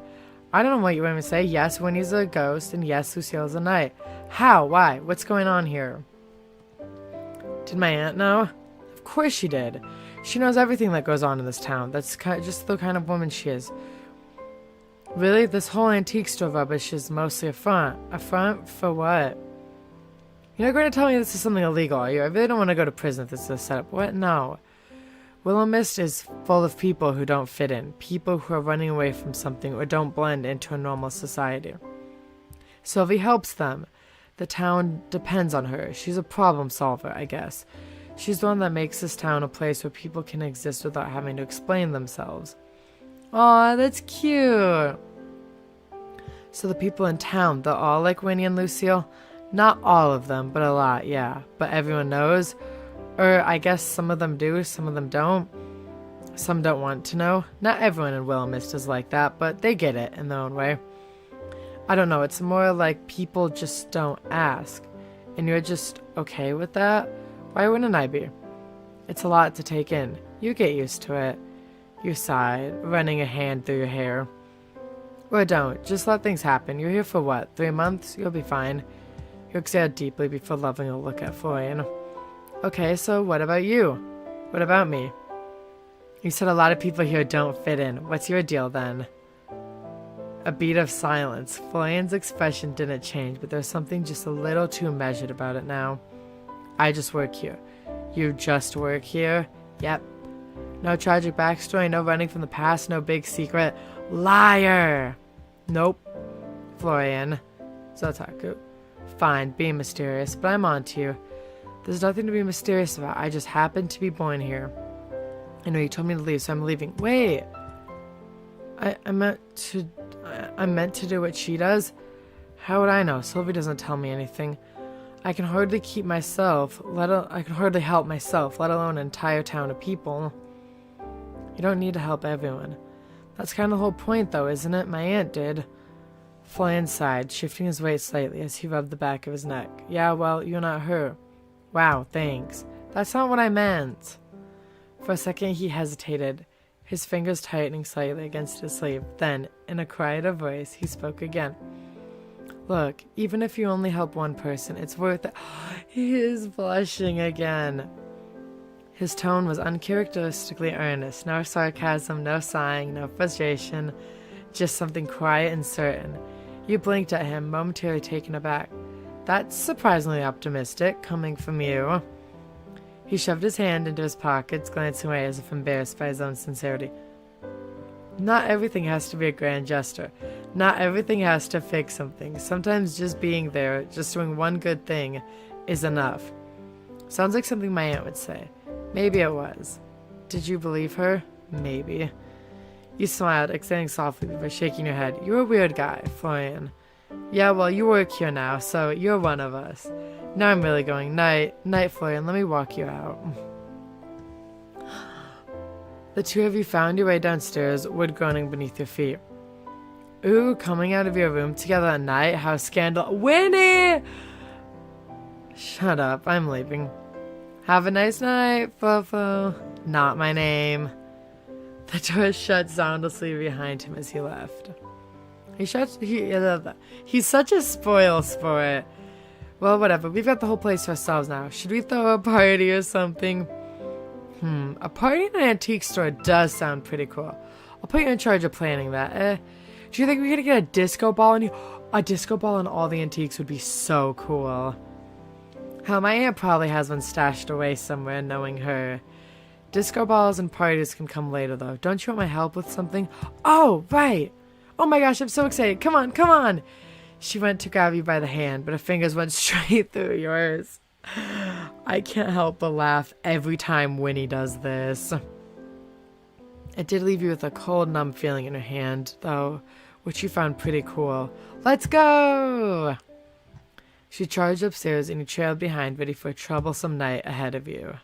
I don't know what you want me to say. Yes, Winnie's a ghost, and yes, Lucille's a knight. How? Why? What's going on here? Did my aunt know? Of course she did. She knows everything that goes on in this town. That's just the kind of woman she is. Really? This whole antique store rubbish is mostly a front. A front for what? You're not going to tell me this is something illegal, are you? I really don't want to go to prison if this is a setup. What? No. Willowmist is full of people who don't fit in. People who are running away from something or don't blend into a normal society. Sylvie helps them. The town depends on her. She's a problem solver, I guess. She's the one that makes this town a place where people can exist without having to explain themselves. Aw, that's cute. So the people in town, they're all like Winnie and Lucille? Not all of them, but a lot, yeah. But everyone knows? Or I guess some of them do, some of them don't. Some don't want to know. Not everyone in Willowmist is like that, but they get it in their own way. I don't know, it's more like people just don't ask. And you're just okay with that? Why wouldn't I be? It's a lot to take in. You get used to it. You sighed, running a hand through your hair. Or don't. Just let things happen. You're here for what? 3 months? You'll be fine. You exhale deeply before loving a look at Florian. Okay, so what about you? What about me? You said a lot of people here don't fit in. What's your deal then? A beat of silence. Florian's expression didn't change, but there's something just a little too measured about it now. I just work here. You just work here? Yep. No tragic backstory, no running from the past, no big secret. Liar! Nope. Florian. Otaku. Fine, be mysterious, but I'm on to you. There's nothing to be mysterious about. I just happened to be born here. I know you told me to leave, so I'm leaving. Wait! I'm meant to do what she does? How would I know? Sylvie doesn't tell me anything. I can hardly keep myself, I can hardly help myself, let alone an entire town of people. You don't need to help everyone. That's kind of the whole point, though, isn't it? My aunt did. Florian sighed, shifting his weight slightly as he rubbed the back of his neck. Yeah, well, you're not her. Wow, thanks. That's not what I meant. For a second, he hesitated, his fingers tightening slightly against his sleeve. Then, in a quieter voice, he spoke again. Look, even if you only help one person, it's worth it. He is blushing again. His tone was uncharacteristically earnest. No sarcasm, no sighing, no frustration. Just something quiet and certain. You blinked at him, momentarily taken aback. That's surprisingly optimistic, coming from you. He shoved his hand into his pockets, glancing away as if embarrassed by his own sincerity. Not everything has to be a grand gesture. Not everything has to fix something. Sometimes just being there, just doing one good thing, is enough. Sounds like something my aunt would say. Maybe it was. Did you believe her? Maybe. You smiled, extending softly before shaking your head. You're a weird guy, Florian. Yeah, well, you work here now, so you're one of us. Now I'm really going. Night, Florian. Let me walk you out. The two of you found your way downstairs, wood groaning beneath your feet. Ooh, coming out of your room together at night? How scandal— Winnie! Shut up, I'm leaving. Have a nice night, Fofo. Not my name. The door shut soundlessly behind him as he left. He's such a spoil sport. Well, whatever. We've got the whole place to ourselves now. Should we throw a party or something? A party in an antique store does sound pretty cool. I'll put you in charge of planning that. Do you think we're gonna get a disco ball in you? A disco ball in all the antiques would be so cool. Hell, my aunt probably has one stashed away somewhere, knowing her. Disco balls and parties can come later, though. Don't you want my help with something? Oh, right! Oh my gosh, I'm so excited. Come on, come on! She went to grab you by the hand, but her fingers went straight through yours. I can't help but laugh every time Winnie does this. It did leave you with a cold, numb feeling in her hand, though, which you found pretty cool. Let's go! She charged upstairs and you trailed behind, ready for a troublesome night ahead of you.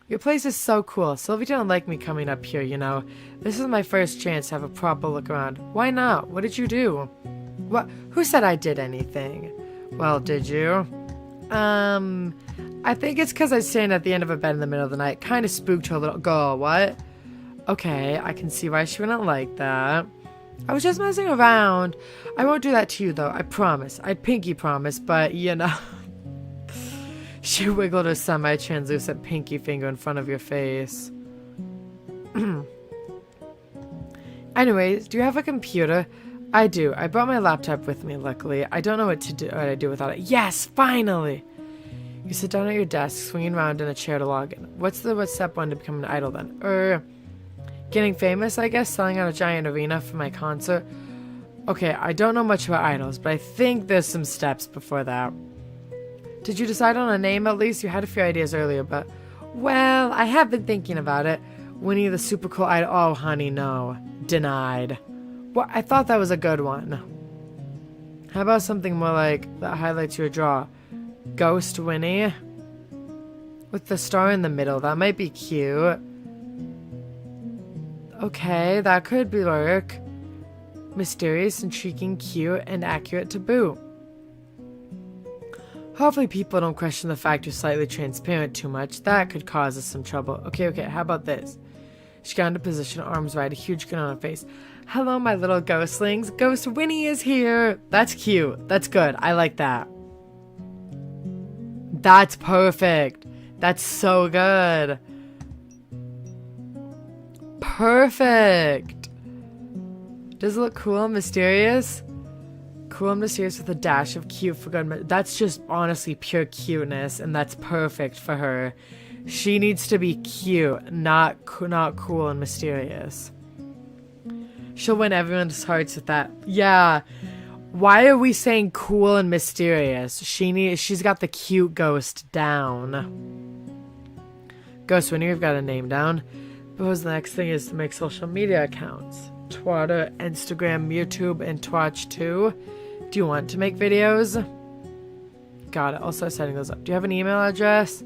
Your place is so cool. Sylvie didn't like me coming up here, you know. This is my first chance to have a proper look around. Why not? What did you do? What? Who said I did anything? Well, did you? I think it's because I was standing at the end of a bed in the middle of the night. Kind of spooked her little girl. What? Okay, I can see why she wouldn't like that. I was just messing around. I won't do that to you, though. I promise. I'd pinky promise, but, you know. She wiggled her semi-translucent pinky finger in front of your face. Anyways, do you have a computer? I do. I brought my laptop with me, luckily. I don't know what I do without it. Yes, finally! You sit down at your desk, swinging around in a chair to log in. What's step one to become an idol, then? Getting famous, I guess? Selling out a giant arena for my concert? Okay, I don't know much about idols, but I think there's some steps before that. Did you decide on a name at least? You had a few ideas earlier, but... Well, I have been thinking about it. Winnie the super cool idol... Oh, honey, no. Denied. Well, I thought that was a good one. How about something more like that highlights your draw? Ghost Winnie? With the star in the middle. That might be cute. Okay, that could work. Mysterious, intriguing, cute, and accurate to boot. Hopefully people don't question the fact you're slightly transparent too much. That could cause us some trouble. Okay, how about this? She got into position, arms wide, a huge grin on her face. Hello, my little ghostlings. Ghost Winnie is here. That's cute. That's good. I like that. That's perfect. That's so good. Perfect. Does it look cool and mysterious? Cool and mysterious with a dash of cute for good. That's just honestly pure cuteness, and that's perfect for her. She needs to be cute, not cool and mysterious. She'll win everyone's hearts with that. Yeah. Why are we saying cool and mysterious? She's got the cute ghost down. Ghost Winnie, we've got a name down. Because the next thing is to make social media accounts. Twitter, Instagram, YouTube, and Twitch too. Do you want to make videos? Got it. I'll start setting those up. Do you have an email address?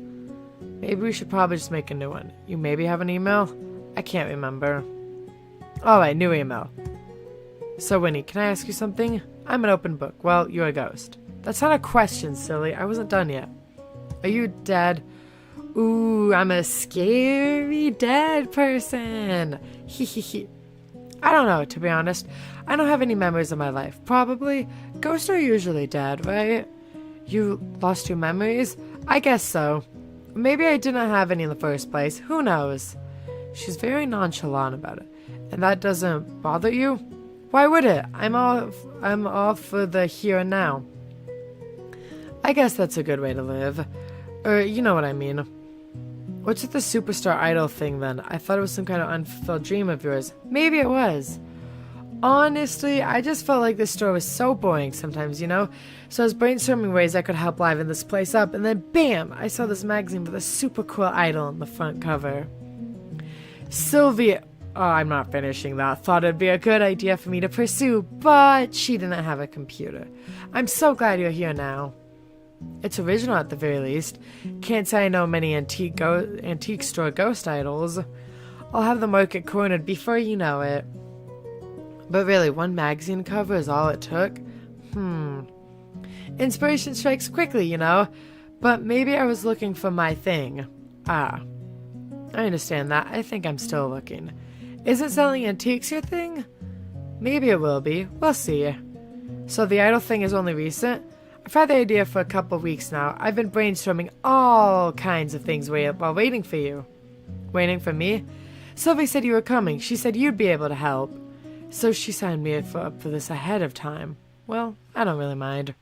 Maybe we should probably just make a new one. You maybe have an email? I can't remember. Alright, new email. So, Winnie, can I ask you something? I'm an open book. Well, you're a ghost. That's not a question, silly. I wasn't done yet. Are you dead? Ooh, I'm a scary dead person. Hee. I don't know, to be honest. I don't have any memories of my life. Probably. Ghosts are usually dead, right? You lost your memories? I guess so. Maybe I didn't have any in the first place. Who knows? She's very nonchalant about it. And that doesn't bother you? Why would it? I'm all for the here and now. I guess that's a good way to live. Or, you know what I mean. What's with the superstar idol thing then? I thought it was some kind of unfulfilled dream of yours. Maybe it was. Honestly, I just felt like this store was so boring sometimes, you know? So I was brainstorming ways I could help liven this place up, and then BAM! I saw this magazine with a super cool idol on the front cover. Sylvia... Oh, I'm not finishing that. Thought it'd be a good idea for me to pursue, but she didn't have a computer. I'm so glad you're here now. It's original at the very least. Can't say I know many antique store ghost idols. I'll have the market cornered before you know it. But really, one magazine cover is all it took? Inspiration strikes quickly, you know? But maybe I was looking for my thing. Ah. I understand that. I think I'm still looking. Isn't selling antiques your thing? Maybe it will be. We'll see. So the idol thing is only recent? I've had the idea for a couple of weeks now. I've been brainstorming all kinds of things while waiting for you. Waiting for me? Sylvie said you were coming. She said you'd be able to help. So she signed me up for this ahead of time. Well, I don't really mind.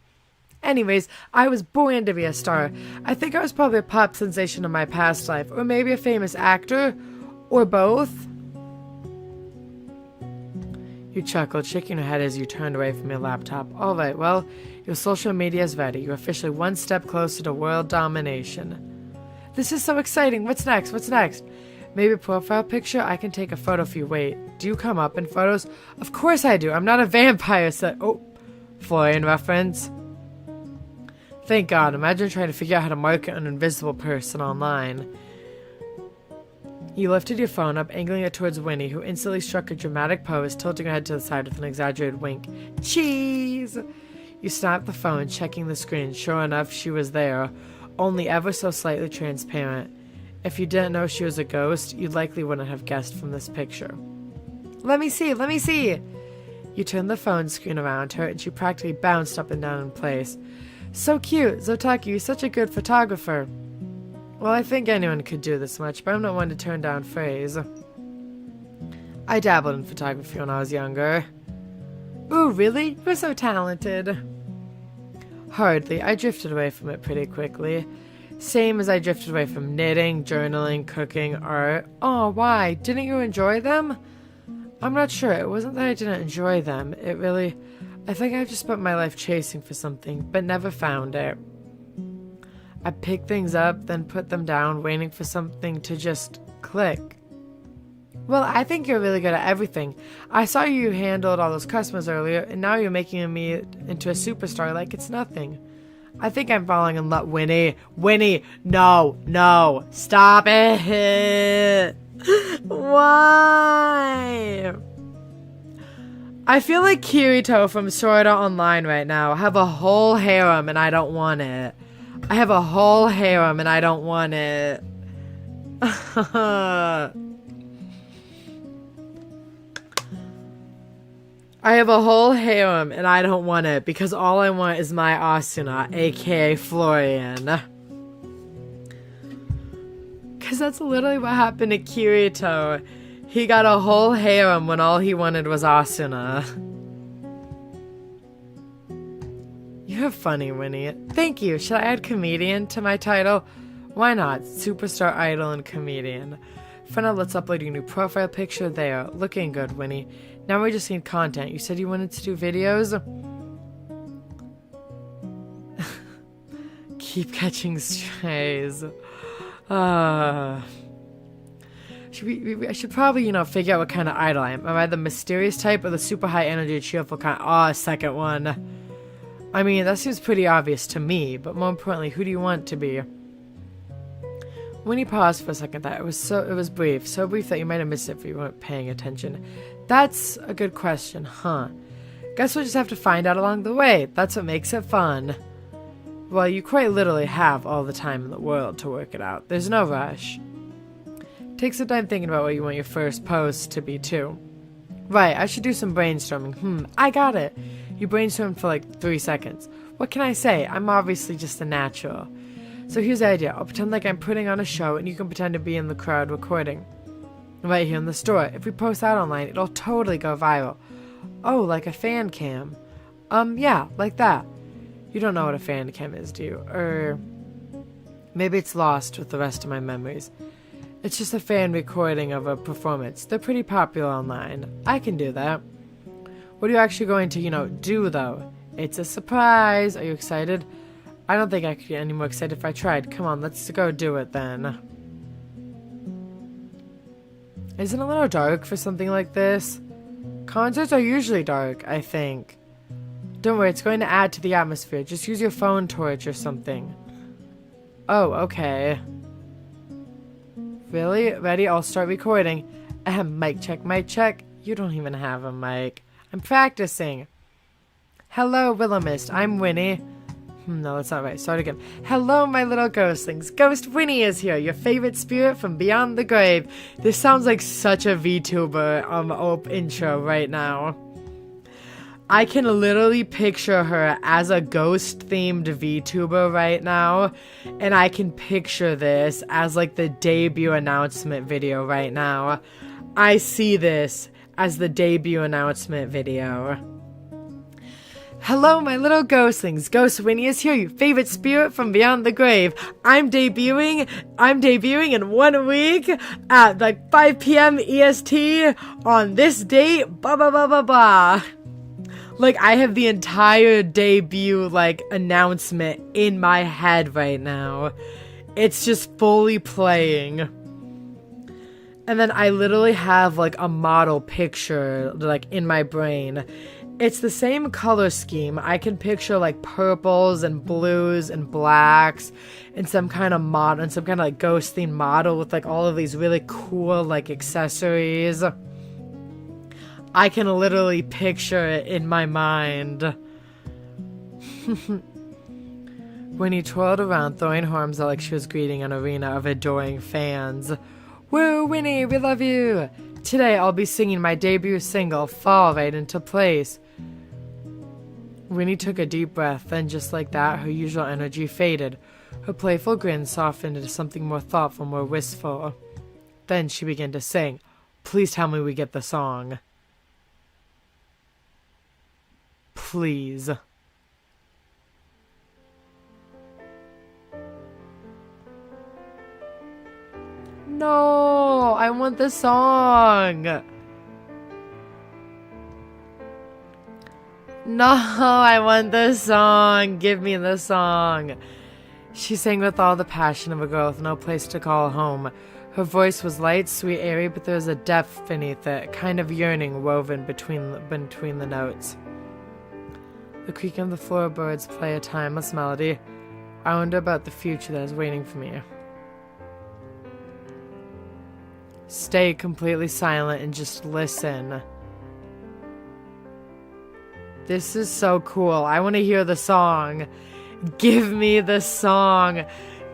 Anyways, I was born to be a star. I think I was probably a pop sensation in my past life, or maybe a famous actor, or both. You chuckled, shaking your head as you turned away from your laptop. Alright, well, your social media is ready. You're officially one step closer to world domination. This is so exciting. What's next? What's next? Maybe a profile picture? I can take a photo for you. Wait, do you come up in photos? Of course I do. I'm not a vampire. Oh, Florian reference. Thank God. Imagine trying to figure out how to market an invisible person online. You lifted your phone up, angling it towards Winnie, who instantly struck a dramatic pose, tilting her head to the side with an exaggerated wink. Cheese! You snapped the phone, checking the screen. Sure enough, she was there, only ever so slightly transparent. If you didn't know she was a ghost, you likely wouldn't have guessed from this picture. Let me see! Let me see! You turned the phone screen around her, and she practically bounced up and down in place. So cute! Zotaku, you're such a good photographer. Well, I think anyone could do this much, but I'm not one to turn down praise. I dabbled in photography when I was younger. Ooh, really? You're so talented. Hardly. I drifted away from it pretty quickly. Same as I drifted away from knitting, journaling, cooking, art. Oh, why? Didn't you enjoy them? I'm not sure. It wasn't that I didn't enjoy them. I think I've just spent my life chasing for something, but never found it. I pick things up, then put them down, waiting for something to just click. Well, I think you're really good at everything. I saw you handled all those customers earlier, and now you're making me into a superstar like it's nothing. I think I'm falling in love. Winnie! Winnie! No! Stop it! Why? I feel like Kirito from Sword Art Online right now. I have a whole harem and I don't want it. I have a whole harem and I don't want it. I have a whole harem and I don't want it because all I want is my Asuna, aka Florian. Because that's literally what happened to Kirito. He got a whole harem when all he wanted was Asuna. You're funny, Winnie. Thank you. Should I add comedian to my title? Why not? Superstar idol and comedian. For now, let's upload your new profile picture there. Looking good, Winnie. Now we just need content. You said you wanted to do videos? Keep catching strays. I should probably, you know, figure out what kind of idol I am. Am I the mysterious type or the super high energy, cheerful kind? Oh, second one. I mean, that seems pretty obvious to me, but more importantly, who do you want to be? When he paused for a second, it was brief, so brief that you might have missed it if you weren't paying attention. That's a good question, huh? Guess we'll just have to find out along the way. That's what makes it fun. Well, you quite literally have all the time in the world to work it out. There's no rush. Take some time thinking about what you want your first post to be, too. Right, I should do some brainstorming. I got it. You brainstormed for like 3 seconds. What can I say? I'm obviously just a natural. So here's the idea. I'll pretend like I'm putting on a show and you can pretend to be in the crowd recording. Right here in the store. If we post that online, it'll totally go viral. Oh, like a fan cam. Yeah, like that. You don't know what a fan cam is, do you? Maybe it's lost with the rest of my memories. It's just a fan recording of a performance. They're pretty popular online. I can do that. What are you actually going to, you know, do, though? It's a surprise. Are you excited? I don't think I could get any more excited if I tried. Come on, let's go do it, then. Isn't it a little dark for something like this? Concerts are usually dark, I think. Don't worry, it's going to add to the atmosphere. Just use your phone torch or something. Oh, okay. Really? Ready? I'll start recording. Mic check, mic check. You don't even have a mic. I'm practicing. Hello, Willowmist. I'm Winnie. No, that's not right. Start again. Hello, my little ghostlings. Ghost Winnie is here, your favorite spirit from beyond the grave. This sounds like such a VTuber intro right now. I can literally picture her as a ghost-themed VTuber right now, and I can picture this as like the debut announcement video right now. I see this as the debut announcement video. Hello, my little ghostlings. Ghost Winnie is here, your favorite spirit from beyond the grave. I'm debuting in 1 week at like 5 p.m. EST on this date, blah, blah, blah, blah, blah. Like, I have the entire debut, like, announcement in my head right now. It's just fully playing. And then I literally have, like, a model picture, like, in my brain. It's the same color scheme. I can picture like purples and blues and blacks and some kind of model and some kind of like ghost themed model with like all of these really cool like accessories. I can literally picture it in my mind. When he twirled around, throwing her arms out like she was greeting an arena of adoring fans. Woo, Winnie, we love you! Today I'll be singing my debut single, Fall Right Into Place. Winnie took a deep breath, then just like that, her usual energy faded. Her playful grin softened into something more thoughtful, more wistful. Then she began to sing. Please tell me we get the song. Please. No, I want the song. No, I want the song. Give me the song. She sang with all the passion of a girl with no place to call home. Her voice was light, sweet, airy, but there was a depth beneath it, kind of yearning woven between the notes. The creaking of the floorboards play a timeless melody. I wonder about the future that is waiting for me. Stay completely silent and just listen. This is so cool. I want to hear the song. Give me the song.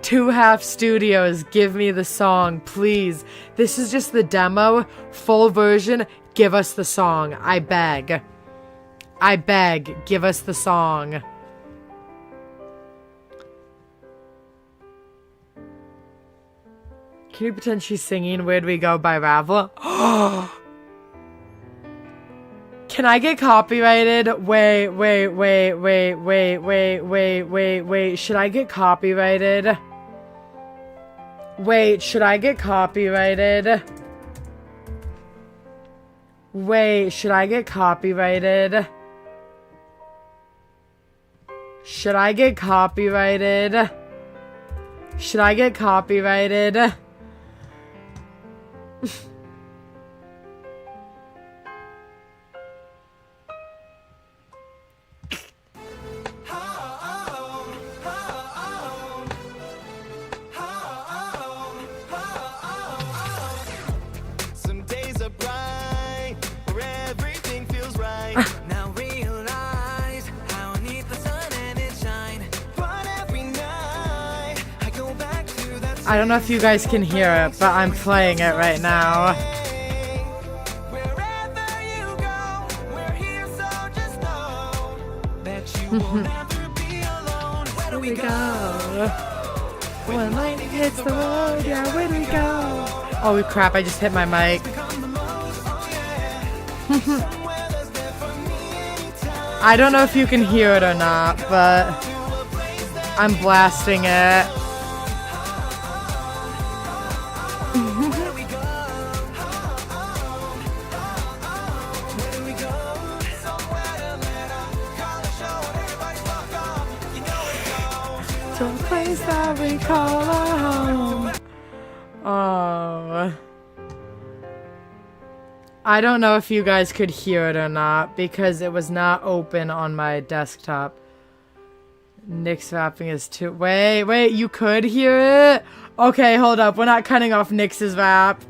2 Studios, give me the song, please. This is just the demo. Full version, give us the song. I beg. I beg, give us the song. Can you pretend she's singing Where'd We Go by Ravel? Can I get copyrighted? Wait. Should I get copyrighted? Wait, should I get copyrighted? Wait, should I get copyrighted? Should I get copyrighted? Should I get copyrighted?
Some days are bright, where everything feels right. Now realize how I need the sun and it shine. But every night I go back to that.
I don't know if you guys can hear it, but I'm playing it right now.
Wherever you go, we're here, so just know that you will never be alone. Where do we go?
When lightning hits the road, yeah, where do we go? Oh crap, I just hit my mic. I don't know if you can hear it or not, but I'm blasting it. To a place that we call our home. Oh. I don't know if you guys could hear it or not because it was not open on my desktop. Nick's rapping is too. Wait, you could hear it? Okay, hold up. We're not cutting off Nick's rap.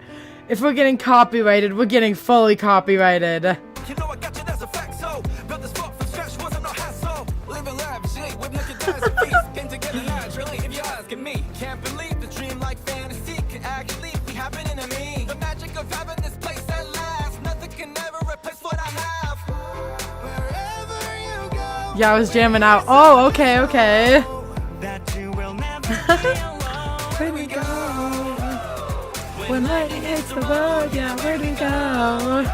If we're getting copyrighted, we're getting fully copyrighted.
You know I got you, that's a fact, so built this fuck from scratch, wasn't no hassle. Living lavishly with naked guys and feast, came together naturally, if you're asking me. Can't believe the dream like fantasy can actually be happening to me. The magic of having this place at last, nothing can ever replace what I have. Wherever you go,
Yeah, I was jamming out. Oh, okay.
that you will never be alone.
Where do we go? When lightning hits the road, yeah, where do we go?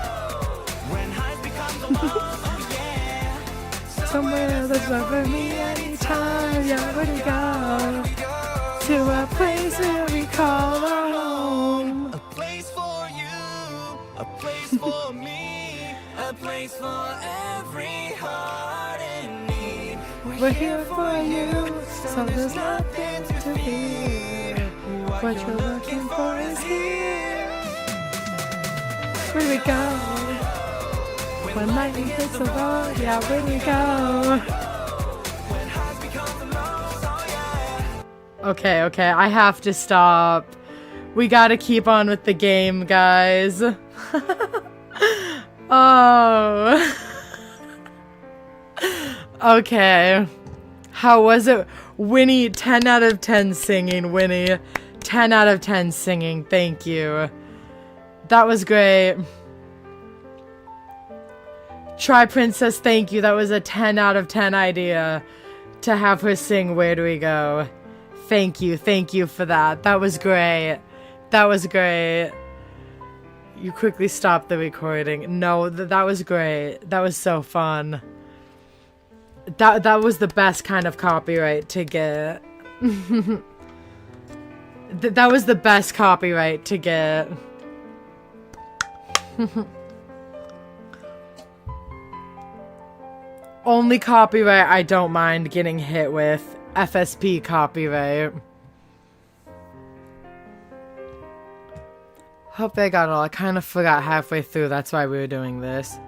When highs become the lows, oh yeah.
Somewhere that's love for me anytime, yeah, where do we go? To a place where we call our home.
A place for you, a place for me, a place for every heart in need.
We're here for you, so there's nothing to fear. What you're looking for is here. Where do we go? When lightning hits the road, yeah, where do we go?
When highs become the lows, oh yeah.
Okay, I have to stop. We gotta keep on with the game, guys. Oh. Okay. How was it? Winnie, 10 out of 10 singing, Winnie. 10 out of 10 singing, thank you. That was great. Try Princess, thank you. That was a 10 out of 10 idea to have her sing Where Do We Go. Thank you for that. That was great. That was great. You quickly stopped the recording. No, that was great. That was so fun. That was the best kind of copyright to get. That was the best copyright to get. Only copyright I don't mind getting hit with. FSP copyright. Hope they got it all. I kind of forgot halfway through. That's why we were doing this.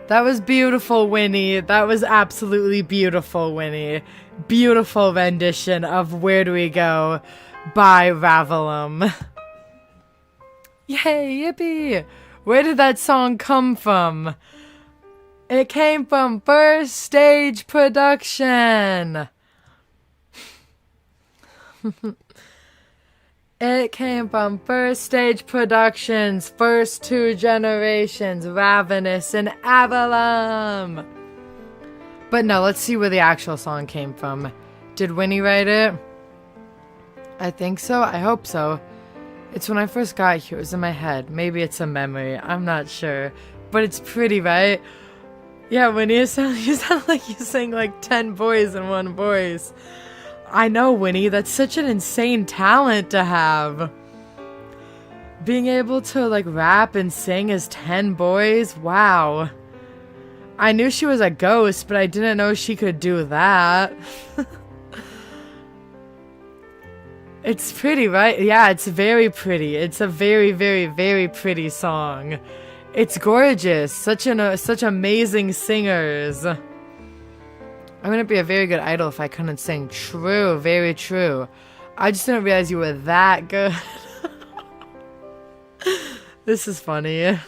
That was beautiful, Winnie. That was absolutely beautiful, Winnie. Beautiful rendition of Where Do We Go by Ravalum. Yay, yippee! Where did that song come from? It came from First Stage Production. It came from First Stage Productions, first two generations, Ravanus and Avalum. But no, let's see where the actual song came from. Did Winnie write it? I think so. I hope so. It's when I first got here. It was in my head. Maybe it's a memory. I'm not sure. But it's pretty, right? Yeah, Winnie, you sound like you sing like 10 boys in one voice. I know, Winnie. That's such an insane talent to have. Being able to like rap and sing as 10 boys. Wow. I knew she was a ghost, but I didn't know she could do that. It's pretty, right? Yeah, it's very pretty. It's a very, very, very pretty song. It's gorgeous. Such amazing singers. I'm gonna be a very good idol if I couldn't sing. True, very true. I just didn't realize you were that good. This is funny.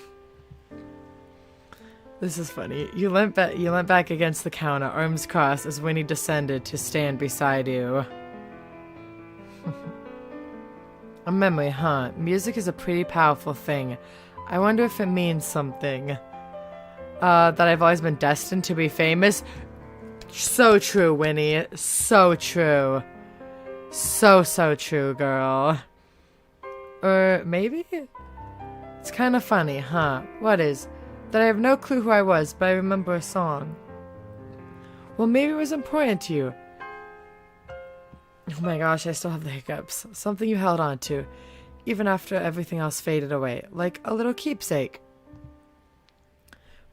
This is funny. You leant back against the counter, arms crossed, as Winnie descended to stand beside you. A memory, huh? Music is a pretty powerful thing. I wonder if it means something. That I've always been destined to be famous. So true, Winnie. So true. So true, girl. Or maybe? It's kind of funny, huh? What is? That I have no clue who I was, but I remember a song. Well, maybe it was important to you. Oh my gosh, I still have the hiccups. Something you held on to, even after everything else faded away, like a little keepsake.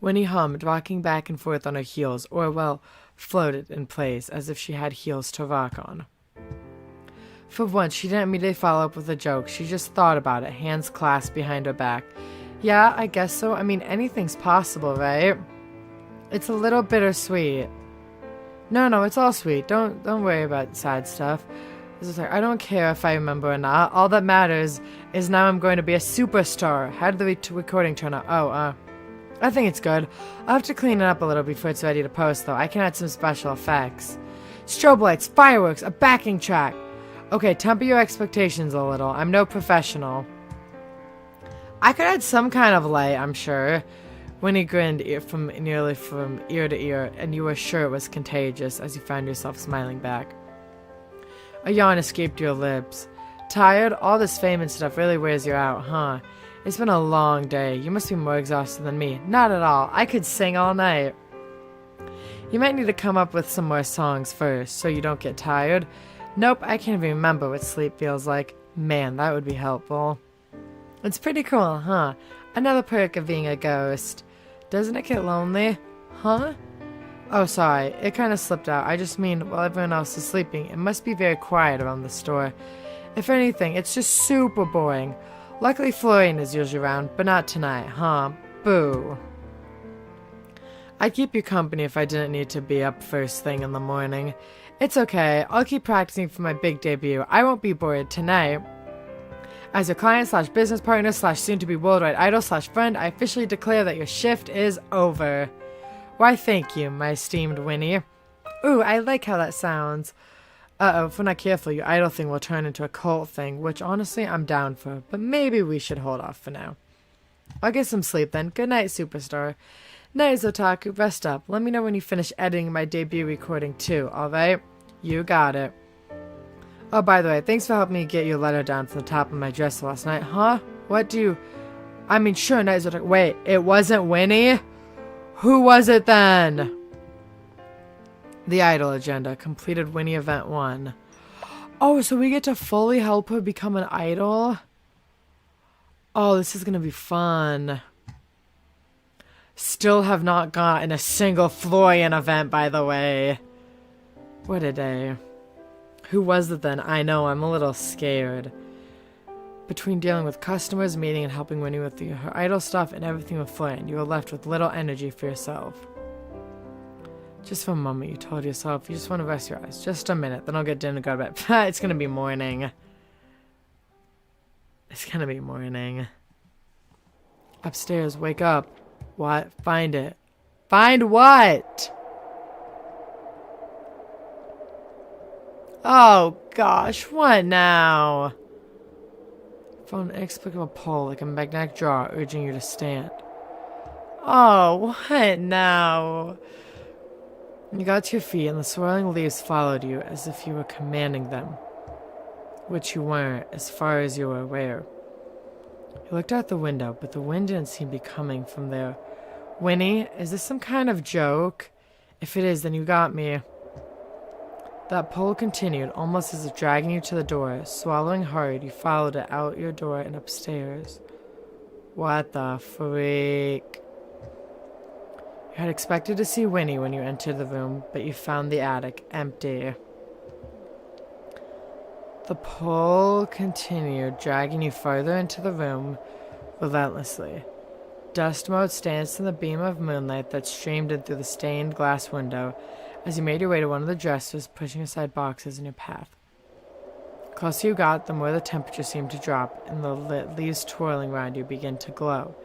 Winnie hummed, rocking back and forth on her heels, or, well, floated in place, as if she had heels to rock on. For once, she didn't immediately follow up with a joke. She just thought about it, hands clasped behind her back. Yeah, I guess so. I mean, anything's possible, right? It's a little bittersweet. No, it's all sweet. Don't worry about sad stuff. I don't care if I remember or not. All that matters is now I'm going to be a superstar. How did the recording turn out? I think it's good. I'll have to clean it up a little before it's ready to post, though. I can add some special effects. Strobe lights, fireworks, a backing track. Okay, temper your expectations a little. I'm no professional. I could add some kind of light, I'm sure. Winnie grinned nearly from ear to ear, and you were sure it was contagious as you found yourself smiling back. A yawn escaped your lips. Tired? All this fame and stuff really wears you out, huh? It's been a long day. You must be more exhausted than me. Not at all. I could sing all night. You might need to come up with some more songs first, so you don't get tired. Nope, I can't even remember what sleep feels like. Man, that would be helpful. It's pretty cool, huh? Another perk of being a ghost. Doesn't it get lonely? Huh? Oh, sorry. It kind of slipped out. I just mean, while everyone else is sleeping, it must be very quiet around the store. If anything, it's just super boring. Luckily, Florian is usually around, but not tonight, huh? Boo. I'd keep you company if I didn't need to be up first thing in the morning. It's okay. I'll keep practicing for my big debut. I won't be bored tonight. As your client / business partner / soon-to-be worldwide idol / friend, I officially declare that your shift is over. Why, thank you, my esteemed Winnie. Ooh, I like how that sounds. Uh-oh, if we're not careful, your idol thing will turn into a cult thing, which honestly I'm down for, but maybe we should hold off for now. I'll get some sleep then. Good night, superstar. Night, Otaku. Rest up. Let me know when you finish editing my debut recording too, alright? You got it. Oh, by the way, thanks for helping me get your letter down from the top of my dresser last night. Huh? What do you... I mean, sure, Night Otaku. Wait, it wasn't Winnie? Who was it then? The idol agenda. Completed Winnie Event 1. Oh, so we get to fully help her become an idol? Oh, this is gonna be fun. Still have not gotten a single Florian event, by the way. What a day. Who was it then? I know, I'm a little scared. Between dealing with customers, meeting and helping Winnie with her idol stuff, and everything with Florian, you were left with little energy for yourself. Just for a moment, you told yourself you just want to rest your eyes. Just a minute, then I'll get dinner and go to bed. It's gonna be morning. It's gonna be morning. Upstairs, wake up. What? Find it. Find what? Oh gosh, what now? Found an inexplicable pull like a magnetic draw urging you to stand. Oh, what now? You got to your feet and the swirling leaves followed you as if you were commanding them. Which you weren't, as far as you were aware. You looked out the window, but the wind didn't seem to be coming from there. Winnie, is this some kind of joke? If it is, then you got me. That pull continued, almost as if dragging you to the door. Swallowing hard, you followed it out your door and upstairs. What the freak? You had expected to see Winnie when you entered the room, but you found the attic empty. The pull continued, dragging you further into the room relentlessly. Dust motes danced in the beam of moonlight that streamed in through the stained glass window as you made your way to one of the dressers, pushing aside boxes in your path. The closer you got, the more the temperature seemed to drop, and the leaves twirling around you began to glow.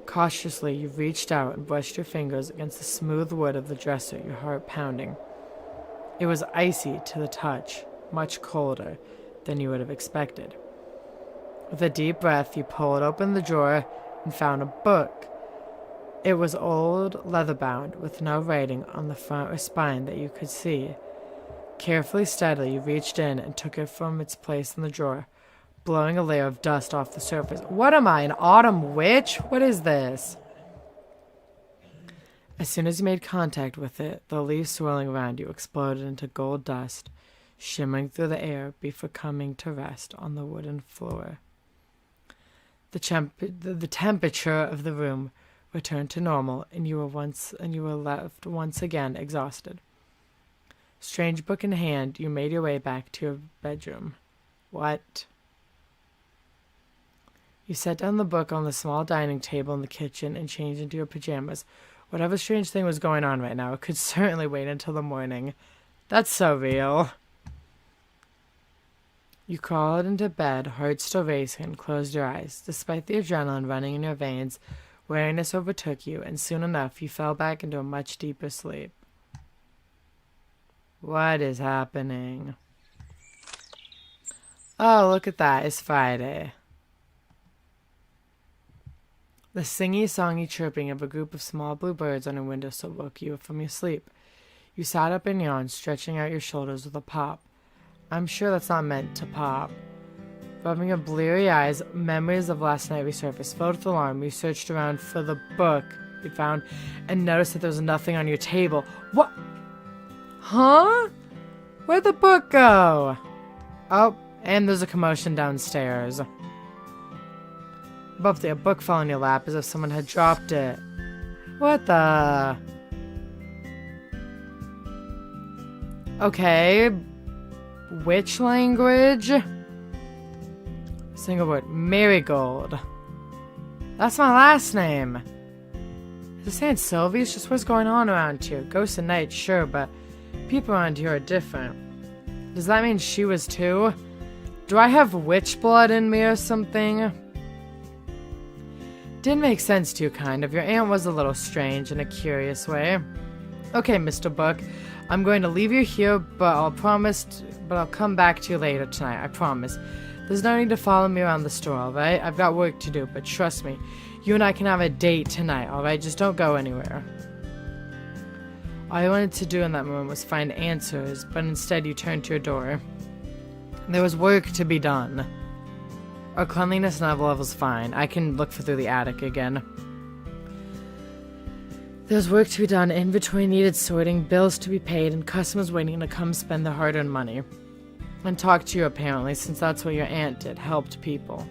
Cautiously, you reached out and brushed your fingers against the smooth wood of the dresser, your heart pounding. It was icy to the touch, much colder than you would have expected. With a deep breath, you pulled open the drawer and found a book. It was old, leather-bound, with no writing on the front or spine that you could see. Carefully, steadily, you reached in and took it from its place in the drawer, blowing a layer of dust off the surface. What am I, an autumn witch? What is this? As soon as you made contact with it, the leaves swirling around you exploded into gold dust, shimmering through the air before coming to rest on the wooden floor. The temperature of the room returned to normal, and you were left once again exhausted. Strange book in hand, you made your way back to your bedroom. What? You set down the book on the small dining table in the kitchen and changed into your pajamas. Whatever strange thing was going on right now, it could certainly wait until the morning. That's so real. You crawled into bed, heart still racing, and closed your eyes. Despite the adrenaline running in your veins, weariness overtook you, and soon enough you fell back into a much deeper sleep. What is happening? Oh, look at that. It's Friday. The singy-songy chirping of a group of small blue birds on a windowsill woke you from your sleep. You sat up and yawned, stretching out your shoulders with a pop. I'm sure that's not meant to pop. Rubbing your bleary eyes, memories of last night resurfaced. Filled with alarm, you searched around for the book you found and noticed that there was nothing on your table. What? Huh? Where'd the book go? Oh, and there's a commotion downstairs. Abruptly, a book fell in your lap as if someone had dropped it. What the? Okay. Which language? Single word. Marigold. That's my last name. Is this Aunt Sylvie's? Just what's going on around here? Ghosts at night, sure, but people around here are different. Does that mean she was too? Do I have witch blood in me or something? Didn't make sense to you, kind of. Your aunt was a little strange in a curious way. Okay, Mr. Book. I'm going to leave you here, but I'll come back to you later tonight, I promise. There's no need to follow me around the store, alright? I've got work to do, but trust me, you and I can have a date tonight, alright? Just don't go anywhere. All I wanted to do in that moment was find answers, but instead you turned to your door. There was work to be done. Our cleanliness level's fine. I can look through the attic again. There's work to be done, inventory needed sorting, bills to be paid, and customers waiting to come spend their hard-earned money. And talk to you, apparently, since that's what your aunt did, helped people.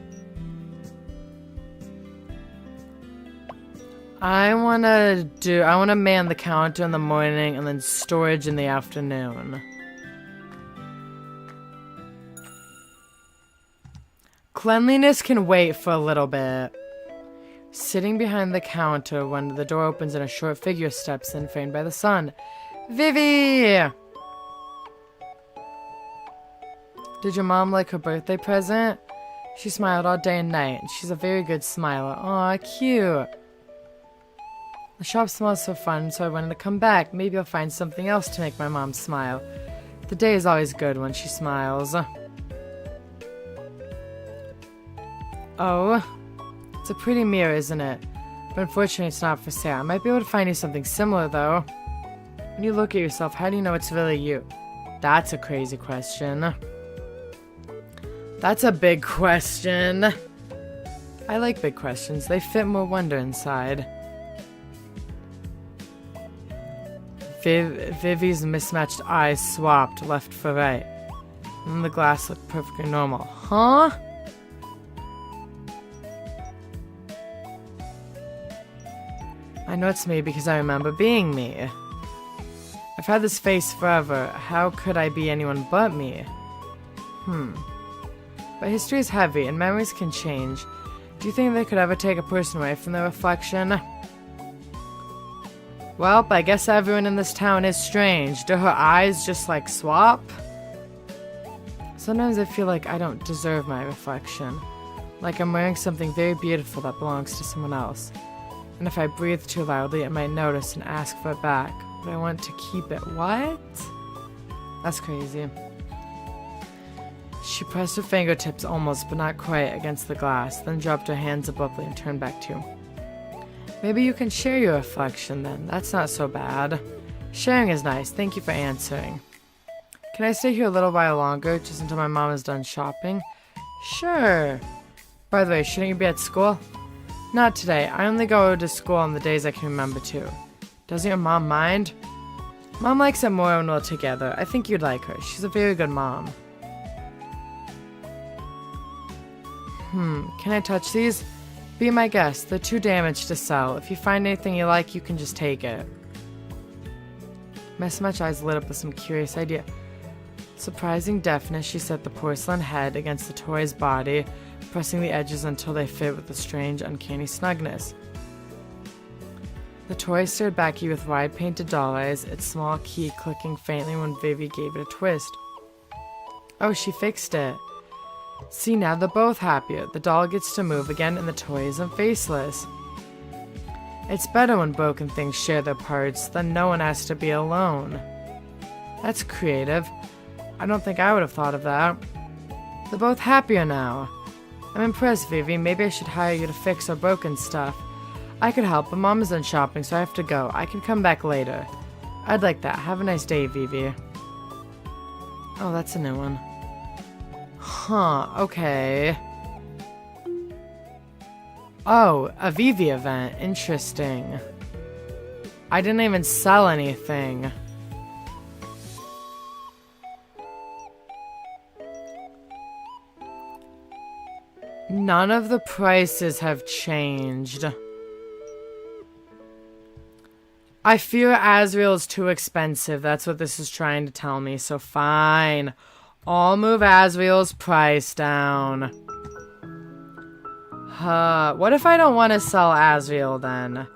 I wanna man the counter in the morning and then storage in the afternoon. Cleanliness can wait for a little bit. Sitting behind the counter when the door opens and a short figure steps in, framed by the sun. Vivi! Did your mom like her birthday present? She smiled all day and night, and she's a very good smiler. Aw, cute. The shop smells so fun, so I wanted to come back. Maybe I'll find something else to make my mom smile. The day is always good when she smiles. Oh, it's a pretty mirror, isn't it? But unfortunately, it's not for sale. I might be able to find you something similar, though. When you look at yourself, how do you know it's really you? That's a crazy question. That's a big question. I like big questions. They fit more wonder inside. Vivi's mismatched eyes swapped left for right. And the glass looked perfectly normal. Huh? I know it's me because I remember being me. I've had this face forever. How could I be anyone but me? But history is heavy, and memories can change. Do you think they could ever take a person away from their reflection? Well, I guess everyone in this town is strange. Do her eyes just, like, swap? Sometimes I feel like I don't deserve my reflection. Like I'm wearing something very beautiful that belongs to someone else. And if I breathe too loudly, it might notice and ask for it back. But I want to keep it. What? That's crazy. She pressed her fingertips almost, but not quite, against the glass, then dropped her hands abruptly and turned back to him. Maybe you can share your reflection then. That's not so bad. Sharing is nice. Thank you for answering. Can I stay here a little while longer, just until my mom is done shopping? Sure. By the way, shouldn't you be at school? Not today. I only go to school on the days I can remember to. Doesn't your mom mind? Mom likes it more when we're together. I think you'd like her. She's a very good mom. Can I touch these? Be my guest. They're too damaged to sell. If you find anything you like, you can just take it. My smudged eyes lit up with some curious idea. Surprising deftness, she set the porcelain head against the toy's body, pressing the edges until they fit with a strange, uncanny snugness. The toy stared back at you with wide painted doll eyes, its small key clicking faintly when Vivi gave it a twist. Oh, she fixed it. See, now they're both happier. The doll gets to move again and the toy isn't faceless. It's better when broken things share their parts, then no one has to be alone. That's creative. I don't think I would have thought of that. They're both happier now. I'm impressed, Vivi. Maybe I should hire you to fix our broken stuff. I could help, but Mom is done shopping, so I have to go. I can come back later. I'd like that. Have a nice day, Vivi. Oh, that's a new one. Huh, okay. Oh, a Vivi event. Interesting. I didn't even sell anything. None of the prices have changed. I fear Azrael is too expensive. That's what this is trying to tell me. So fine. I'll move Azrael's price down. What if I don't want to sell Azrael then?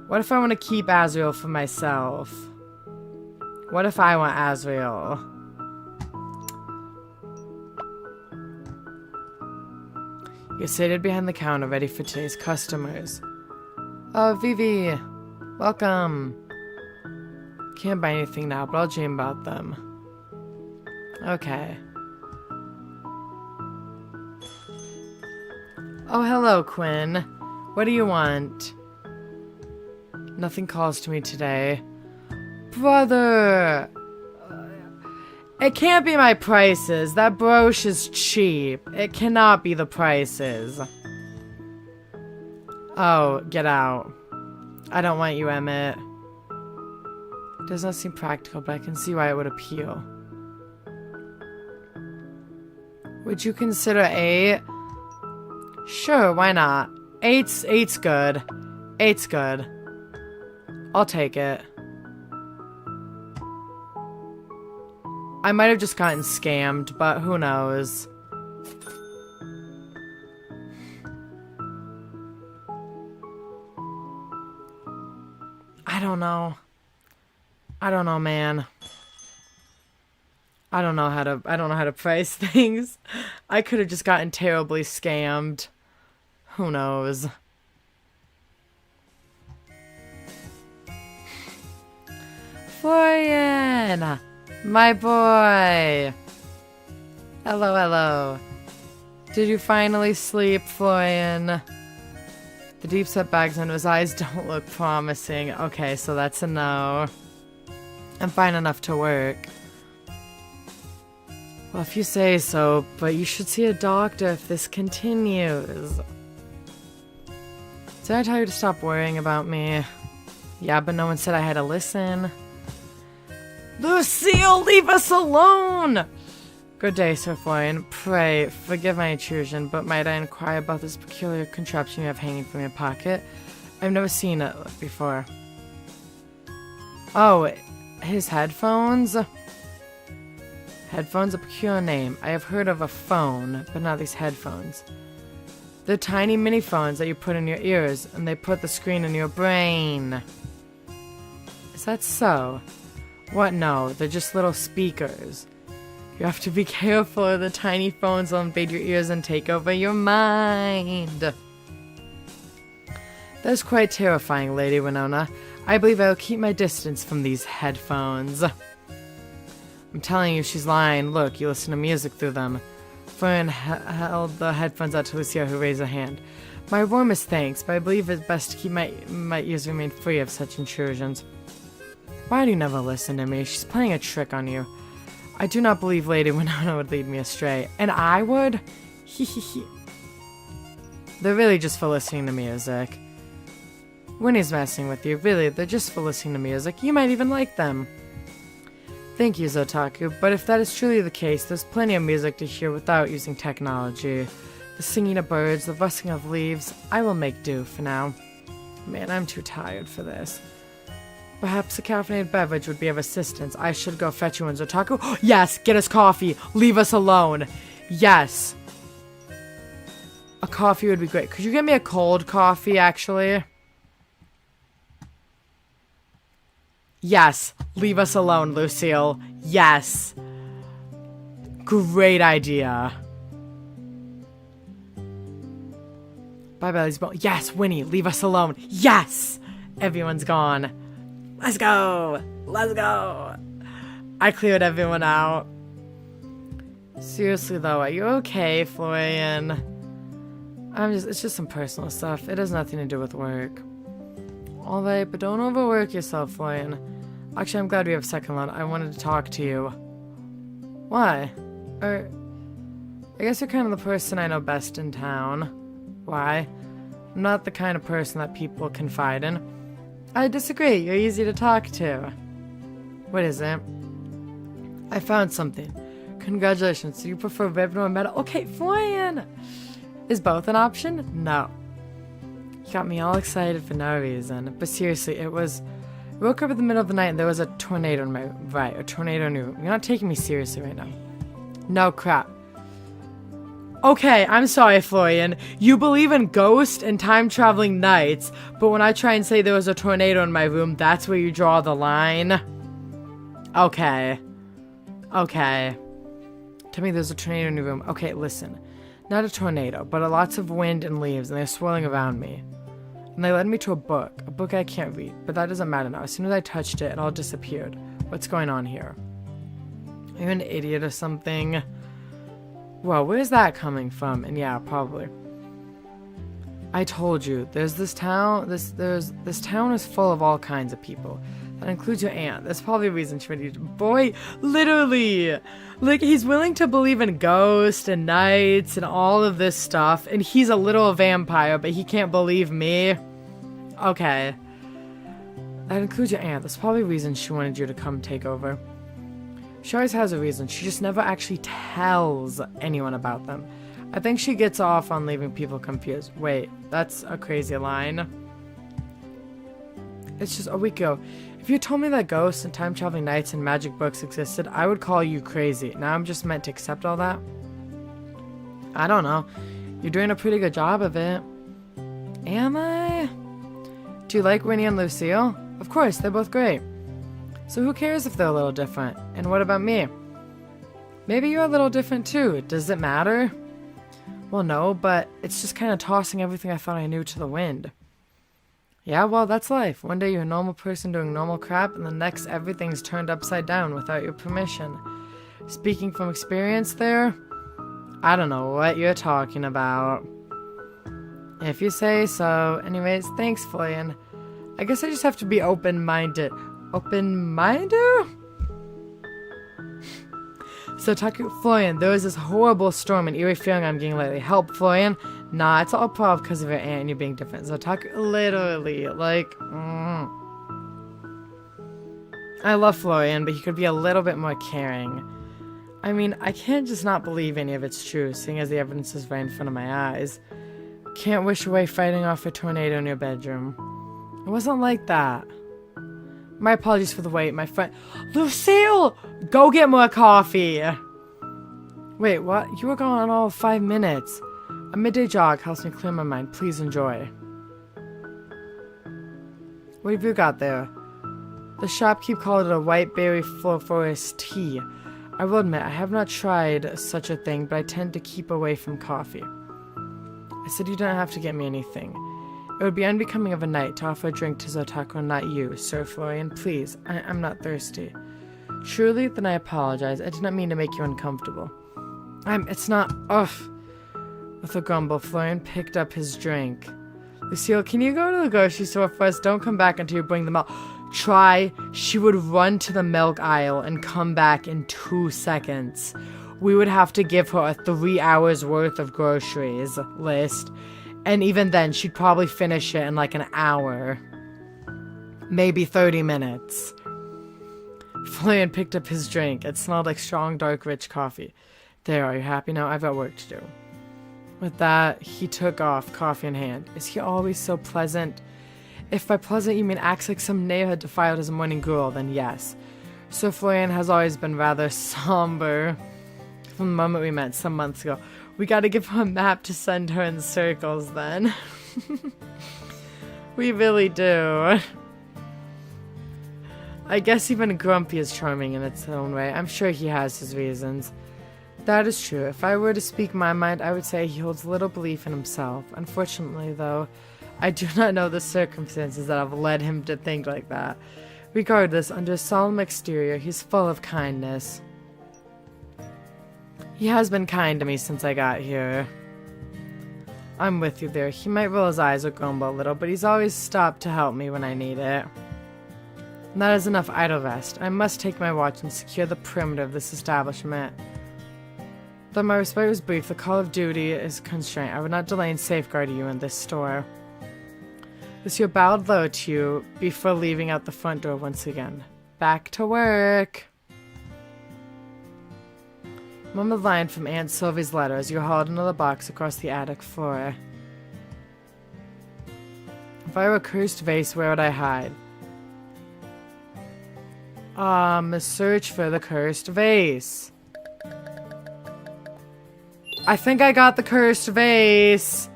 What if I want to keep Azrael for myself? What if I want Azrael? You're seated behind the counter ready for today's customers. Oh, Vivi. Welcome. Can't buy anything now, but I'll dream about them. Okay. Oh, hello, Quinn. What do you want? Nothing calls to me today. Brother! It can't be my prices. That brooch is cheap. It cannot be the prices. Oh, get out. I don't want you, Emmett. It does not seem practical, but I can see why it would appeal. Would you consider 8? Sure, why not? 8's good. 8's good. I'll take it. I might have just gotten scammed, but who knows? I don't know. I don't know, man. I don't know how to price things. I could have just gotten terribly scammed. Who knows? Florian! My boy! Hello, hello. Did you finally sleep, Florian? The deep set bags under his eyes don't look promising. Okay, so that's a no. I'm fine enough to work. Well, if you say so, but you should see a doctor if this continues. Did I tell you to stop worrying about me? Yeah, but no one said I had to listen. Lucille, leave us alone! Good day, Sir Florian. Pray, forgive my intrusion, but might I inquire about this peculiar contraption you have hanging from your pocket? I've never seen it before. Oh, his headphones? Headphones, a peculiar name. I have heard of a phone, but not these headphones. They're tiny mini phones that you put in your ears, and they put the screen in your brain. Is that so? What? No, they're just little speakers. You have to be careful, or the tiny phones will invade your ears and take over your mind. That's quite terrifying, Lady Winona. I believe I will keep my distance from these headphones. I'm telling you, she's lying. Look, you listen to music through them. Florian held the headphones out to Lucia, who raised a hand. My warmest thanks, but I believe it's best to keep my ears remain free of such intrusions. Why do you never listen to me? She's playing a trick on you. I do not believe Lady Winona would lead me astray. And I would? Hehehe. They're really just for listening to music. Winnie's messing with you. Really, they're just for listening to music. You might even like them. Thank you, Zotaku, but if that is truly the case, there's plenty of music to hear without using technology. The singing of birds, the rustling of leaves, I will make do for now. Man, I'm too tired for this. Perhaps a caffeinated beverage would be of assistance. I should go fetch you one, Zotaku. Yes, get us coffee. Leave us alone. Yes. A coffee would be great. Could you get me a cold coffee, actually? Yes. Leave us alone, Lucille. Yes. Great idea. Bye, Belly's bone. Yes, Winnie, leave us alone. Yes. Everyone's gone. Let's go. Let's go. I cleared everyone out. Seriously, though, are you okay, Florian? It's just some personal stuff. It has nothing to do with work. Alright, but don't overwork yourself, Florian. Actually, I'm glad we have second line. I wanted to talk to you. Why? I guess you're kind of the person I know best in town. Why? I'm not the kind of person that people confide in. I disagree. You're easy to talk to. What is it? I found something. Congratulations. Do you prefer ribbon or metal? Okay, Florian! Is both an option? No. You got me all excited for no reason. But seriously, I woke up in the middle of the night and there was a tornado in my room. Right, a tornado in your room. You're not taking me seriously right now. No crap. Okay, I'm sorry, Florian. You believe in ghosts and time-traveling nights, but when I try and say there was a tornado in my room, that's where you draw the line? Okay. Okay. Tell me there's a tornado in your room. Okay, listen. Not a tornado, but lots of wind and leaves, and they're swirling around me. And they led me to a book I can't read, but that doesn't matter now. As soon as I touched it, it all disappeared. What's going on here? Are you an idiot or something? Well, where's that coming from? And yeah, probably. I told you, there's this town, this town is full of all kinds of people. That includes your aunt. That's probably a reason she would use. Boy, literally! Like, he's willing to believe in ghosts and nights and all of this stuff, and he's a little vampire, but he can't believe me. Okay. That includes your aunt. That's probably a reason she wanted you to come take over. She always has a reason. She just never actually tells anyone about them. I think she gets off on leaving people confused. Wait, that's a crazy line. It's just a week ago. If you told me that ghosts and time-traveling nights and magic books existed, I would call you crazy. Now I'm just meant to accept all that? I don't know. You're doing a pretty good job of it. Am I? Do you like Winnie and Lucille? Of course, they're both great. So who cares if they're a little different? And what about me? Maybe you're a little different too. Does it matter? Well, no, but it's just kind of tossing everything I thought I knew to the wind. Yeah, well, that's life. One day you're a normal person doing normal crap, and the next everything's turned upside down without your permission. Speaking from experience there, I don't know what you're talking about. If you say so. Anyways, thanks, Florian. I guess I just have to be open-minded. Open-minded? So, Florian, there was this horrible storm and eerie feeling I'm getting lately. Help, Florian? Nah, it's all probably because of your aunt and you being different. So, literally, like, I love Florian, but he could be a little bit more caring. I mean, I can't just not believe any of it's true, seeing as the evidence is right in front of my eyes. Can't wish away fighting off a tornado in your bedroom. It wasn't like that. My apologies for the wait, my friend. Lucille! Go get more coffee! Wait, what? You were gone all 5 minutes. A midday jog helps me clear my mind. Please enjoy. What have you got there? The shopkeep called it a white berry forest tea. I will admit, I have not tried such a thing, but I tend to keep away from coffee. I said you don't have to get me anything. It would be unbecoming of a knight to offer a drink to Otaku and not you, Sir Florian. Please, I'm not thirsty. Truly? Then I apologize. I did not mean to make you uncomfortable. It's not... Ugh. With a grumble, Florian picked up his drink. Lucille, can you go to the grocery store first? Don't come back until you bring the milk. Try. She would run to the milk aisle and come back in 2 seconds. We would have to give her a 3 hours worth of groceries list. And even then, she'd probably finish it in like an hour. Maybe 30 minutes. Florian picked up his drink. It smelled like strong, dark, rich coffee. There, are you happy now? I've got work to do. With that, he took off, coffee in hand. Is he always so pleasant? If by pleasant you mean acts like some knave had defiled his morning gruel, then yes. Sir Florian has always been rather somber. From the moment we met some months ago. We gotta give her a map to send her in circles then. We really do. I guess even Grumpy is charming in its own way. I'm sure he has his reasons. That is true. If I were to speak my mind, I would say he holds little belief in himself. Unfortunately, though, I do not know the circumstances that have led him to think like that. Regardless, under a solemn exterior, he's full of kindness. He has been kind to me since I got here. I'm with you there. He might roll his eyes or grumble a little, but he's always stopped to help me when I need it. And that is enough idle rest. I must take my watch and secure the perimeter of this establishment. Though my respite was brief, the call of duty is constraint. I would not delay in safeguarding you in this store. Monsieur bowed low to you before leaving out the front door once again. Back to work! Mumbled line from Aunt Sylvie's letter as you hauled another box across the attic floor. If I were a cursed vase, where would I hide? Search for the cursed vase. I think I got the cursed vase.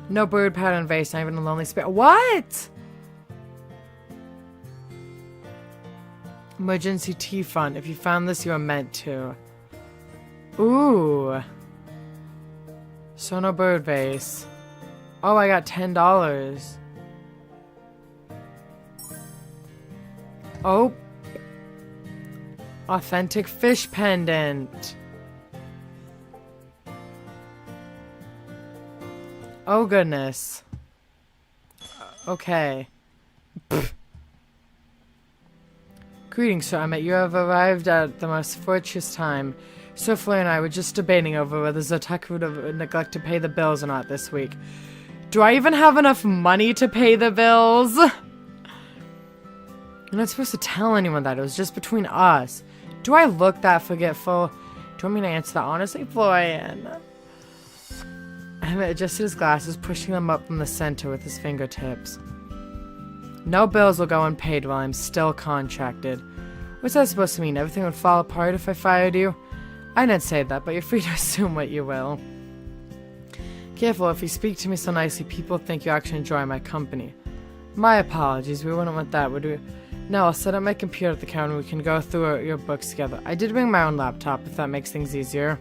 No bird pattern vase, not even a lonely spirit. What? Emergency tea fund. If you found this, you were meant to. Ooh. So no bird vase. Oh, I got $10. Oh. Authentic fish pendant. Oh goodness. Okay. Pfft. Greetings, sir. You have arrived at the most fortuitous time. Sir Fleur and I were just debating over whether Otaku would neglect to pay the bills or not this week. Do I even have enough money to pay the bills? I'm not supposed to tell anyone that. It was just between us. Do I look that forgetful? Do you want me to answer that honestly, Florian? Emmett adjusted his glasses, pushing them up from the center with his fingertips. No bills will go unpaid while I'm still contracted. What's that supposed to mean? Everything would fall apart if I fired you? I didn't say that, but you're free to assume what you will. Careful, if you speak to me so nicely, people think you actually enjoy my company. My apologies, we wouldn't want that, would we? No, I'll set up my computer at the counter and we can go through your books together. I did bring my own laptop, if that makes things easier.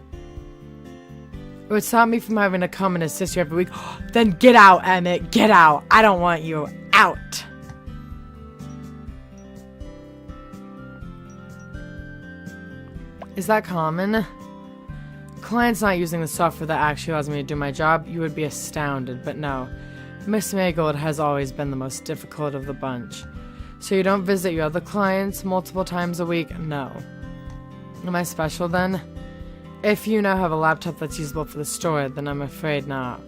It would stop me from having to come and assist you every week. Then get out, Emmett, get out! I don't want you out! Is that common? Clients not using the software that actually allows me to do my job, you would be astounded, but no. Miss Maygold has always been the most difficult of the bunch. So you don't visit your other clients multiple times a week? No. Am I special then? If you now have a laptop that's usable for the store, then I'm afraid not.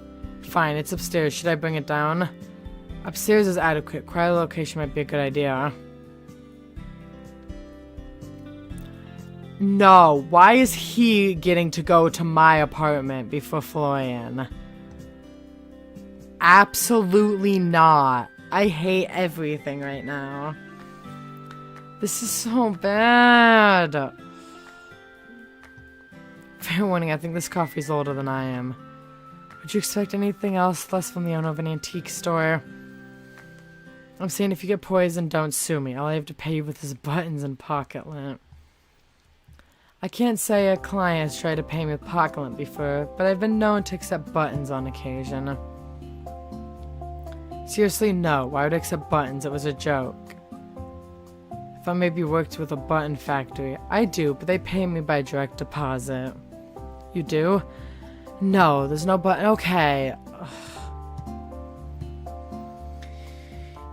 Fine, it's upstairs. Should I bring it down? Upstairs is adequate. Quiet location might be a good idea. No, why is he getting to go to my apartment before Florian? Absolutely not. I hate everything right now. This is so bad. Fair warning, I think this coffee's older than I am. Would you expect anything else less from the owner of an antique store? I'm saying if you get poisoned, don't sue me. All I have to pay you with is buttons and pocket lint. I can't say a client has tried to pay me with pocket lint before, but I've been known to accept buttons on occasion. Seriously, no. Why would I accept buttons? It was a joke. If I maybe worked with a button factory. I do, but they pay me by direct deposit. You do? No, there's no button. Okay. Ugh.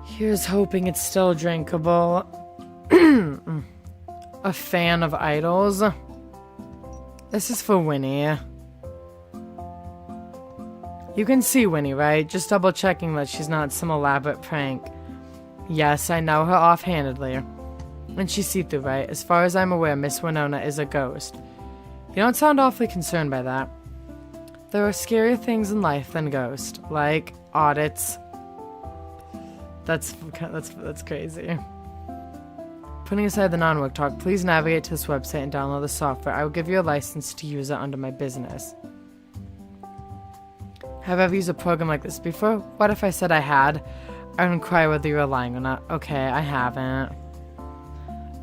Here's hoping it's still drinkable. A fan of idols. This is for Winnie. You can see Winnie, right? Just double checking that she's not some elaborate prank. Yes, I know her offhandedly. And she's see-through, right? As far as I'm aware, Miss Winona is a ghost. You don't sound awfully concerned by that. There are scarier things in life than ghosts, like audits. That's crazy. Putting aside the non-work talk, please navigate to this website and download the software. I will give you a license to use it under my business. Have I ever used a program like this before? What if I said I had? I would inquire whether you were lying or not. Okay, I haven't.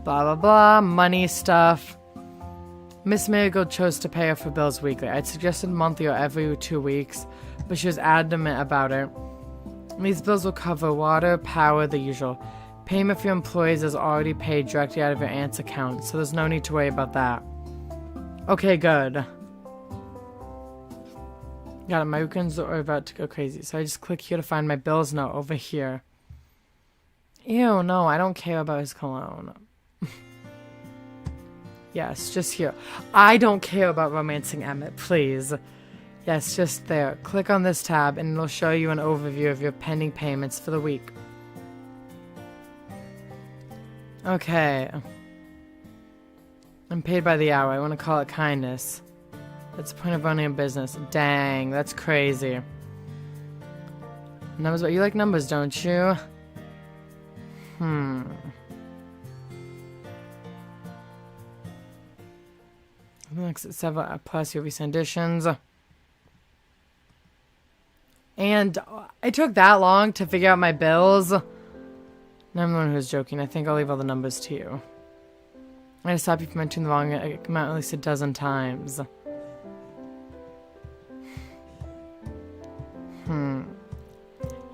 Blah blah blah, money stuff. Miss Marigold chose to pay her for bills weekly. I'd suggested monthly or every 2 weeks, but she was adamant about it. These bills will cover water, power, the usual. Payment for your employees is already paid directly out of your aunt's account, so there's no need to worry about that. Okay, good. Got it, my weekends are about to go crazy, so I just click here to find my bills note over here. Ew, no, I don't care about his cologne. Yes, just here. I don't care about romancing Emmett, please. Yes, just there. Click on this tab and it'll show you an overview of your pending payments for the week. Okay. I'm paid by the hour. I want to call it kindness. That's the point of running a business. Dang, that's crazy. Numbers, but you like numbers, don't you? Like 7 plus your recent additions. And it took that long to figure out my bills. Now I'm the one who's joking. I think I'll leave all the numbers to you. I had to stop you from entering the wrong amount at least a dozen times.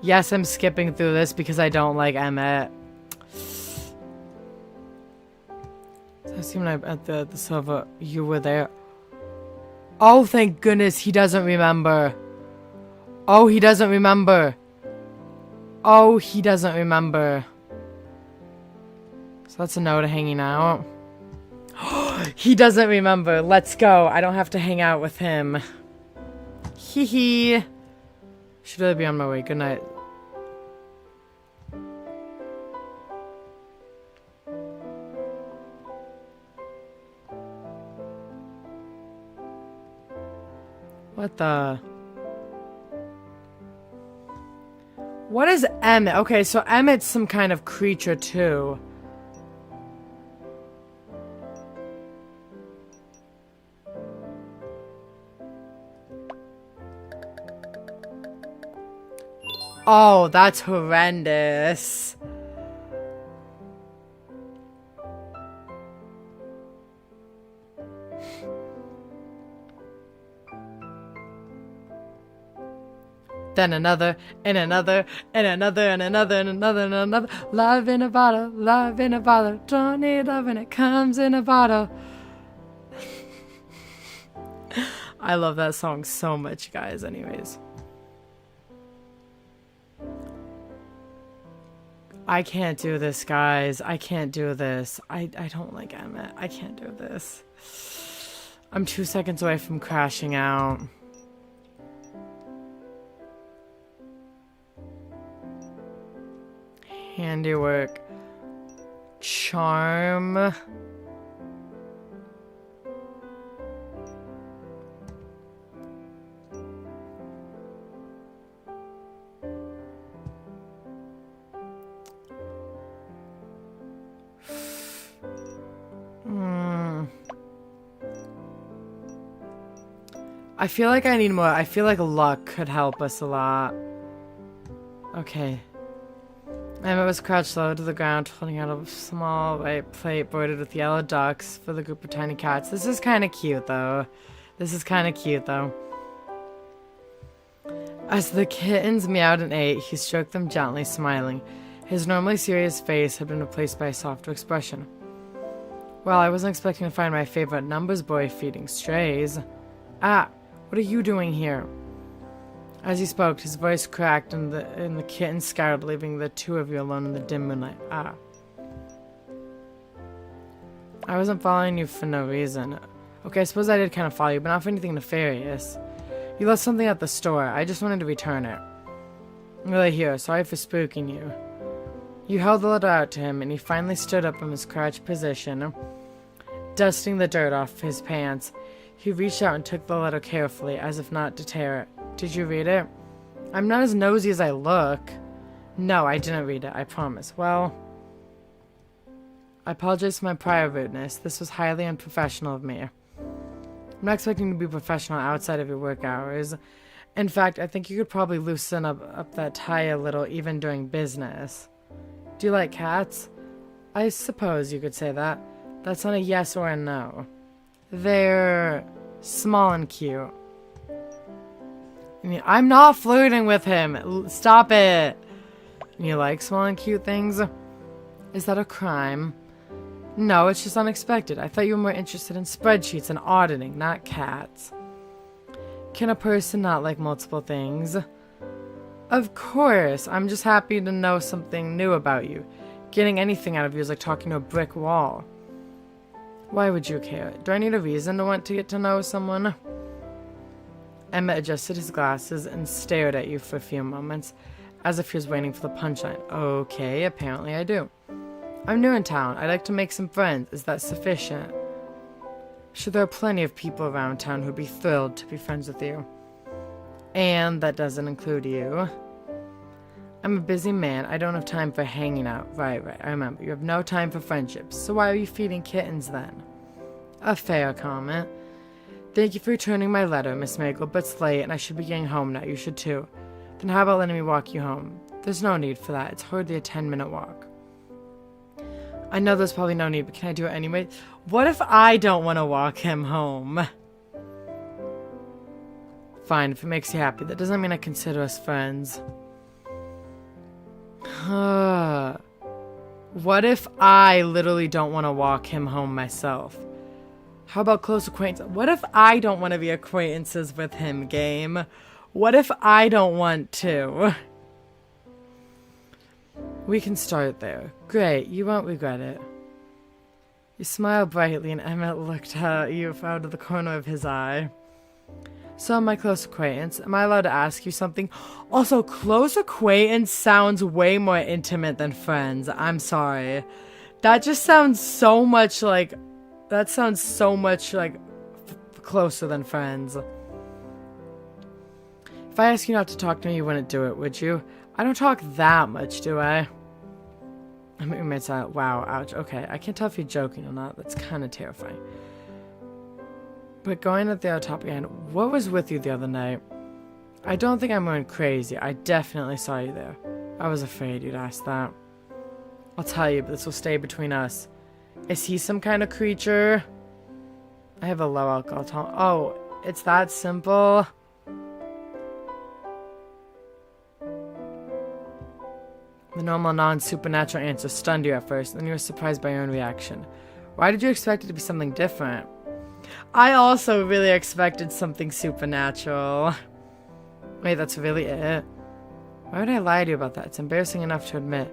Yes, I'm skipping through this because I don't like Emmett. I see when I'm at the server, you were there. Oh, thank goodness he doesn't remember. Oh, he doesn't remember. Oh, he doesn't remember. So that's a no to hanging out. He doesn't remember. Let's go. I don't have to hang out with him. Hee hee. Should really be on my way. Good night. What the? What is Emmett? Okay, so Emmett's some kind of creature too. Oh, that's horrendous. Then another, and another, and another, and another, and another, and another. Love in a bottle, love in a bottle. Don't need love when it comes in a bottle. I love that song so much, guys, anyways. I can't do this, guys. I can't do this. I don't like Emmett. I can't do this. I'm 2 seconds away from crashing out. Handiwork. Charm. I feel like I need more. I feel like luck could help us a lot. Okay. Emma was crouched low to the ground, holding out a small white plate bordered with yellow ducks for the group of tiny cats. This is kind of cute, though. As the kittens meowed and ate, he stroked them gently, smiling. His normally serious face had been replaced by a softer expression. Well, I wasn't expecting to find my favorite numbers boy feeding strays. Ah, what are you doing here? As he spoke, his voice cracked and the kittens scattered, leaving the two of you alone in the dim moonlight. Ah. I wasn't following you for no reason. Okay, I suppose I did kind of follow you, but not for anything nefarious. You left something at the store. I just wanted to return it. Really here, sorry for spooking you. You held the letter out to him, and he finally stood up from his crouched position, dusting the dirt off his pants. He reached out and took the letter carefully, as if not to tear it. Did you read it? I'm not as nosy as I look. No, I didn't read it, I promise. Well, I apologize for my prior rudeness. This was highly unprofessional of me. I'm not expecting to be professional outside of your work hours. In fact, I think you could probably loosen up that tie a little even during business. Do you like cats? I suppose you could say that. That's not a yes or a no. They're small and cute. I'm not flirting with him. Stop it. You like small and cute things? Is that a crime? No, it's just unexpected. I thought you were more interested in spreadsheets and auditing, not cats. Can a person not like multiple things? Of course. I'm just happy to know something new about you. Getting anything out of you is like talking to a brick wall. Why would you care? Do I need a reason to want to get to know someone? Emmett adjusted his glasses and stared at you for a few moments, as if he was waiting for the punchline. Okay, apparently I do. I'm new in town. I'd like to make some friends. Is that sufficient? Sure, there are plenty of people around town who'd be thrilled to be friends with you. And that doesn't include you. I'm a busy man. I don't have time for hanging out. Right. I remember. You have no time for friendships. So why are you feeding kittens then? A fair comment. Thank you for returning my letter, Miss Magel, but it's late and I should be getting home now. You should too. Then how about letting me walk you home? There's no need for that. It's hardly a 10-minute walk. I know there's probably no need, but can I do it anyway? What if I don't want to walk him home? Fine, if it makes you happy. That doesn't mean I consider us friends. What if I literally don't want to walk him home myself? How about close acquaintance? What if I don't want to be acquaintances with him, game? What if I don't want to? We can start there. Great, you won't regret it. You smiled brightly and Emmett looked at you out of the corner of his eye. So, my close acquaintance, am I allowed to ask you something? Also, close acquaintance sounds way more intimate than friends. I'm sorry. That just sounds so much like... That sounds so much like closer than friends. If I ask you not to talk to me, you wouldn't do it, would you? I don't talk that much, do I? I mean, it's wow, ouch. Okay, I can't tell if you're joking or not. That's kind of terrifying. But going at the other topic again, what was with you the other night? I don't think I'm going crazy. I definitely saw you there. I was afraid you'd ask that. I'll tell you, but this will stay between us. Is he some kind of creature? I have a low alcohol tolerance. Oh, it's that simple? The normal non-supernatural answer stunned you at first, then you were surprised by your own reaction. Why did you expect it to be something different? I also really expected something supernatural. Wait, that's really it? Why would I lie to you about that? It's embarrassing enough to admit.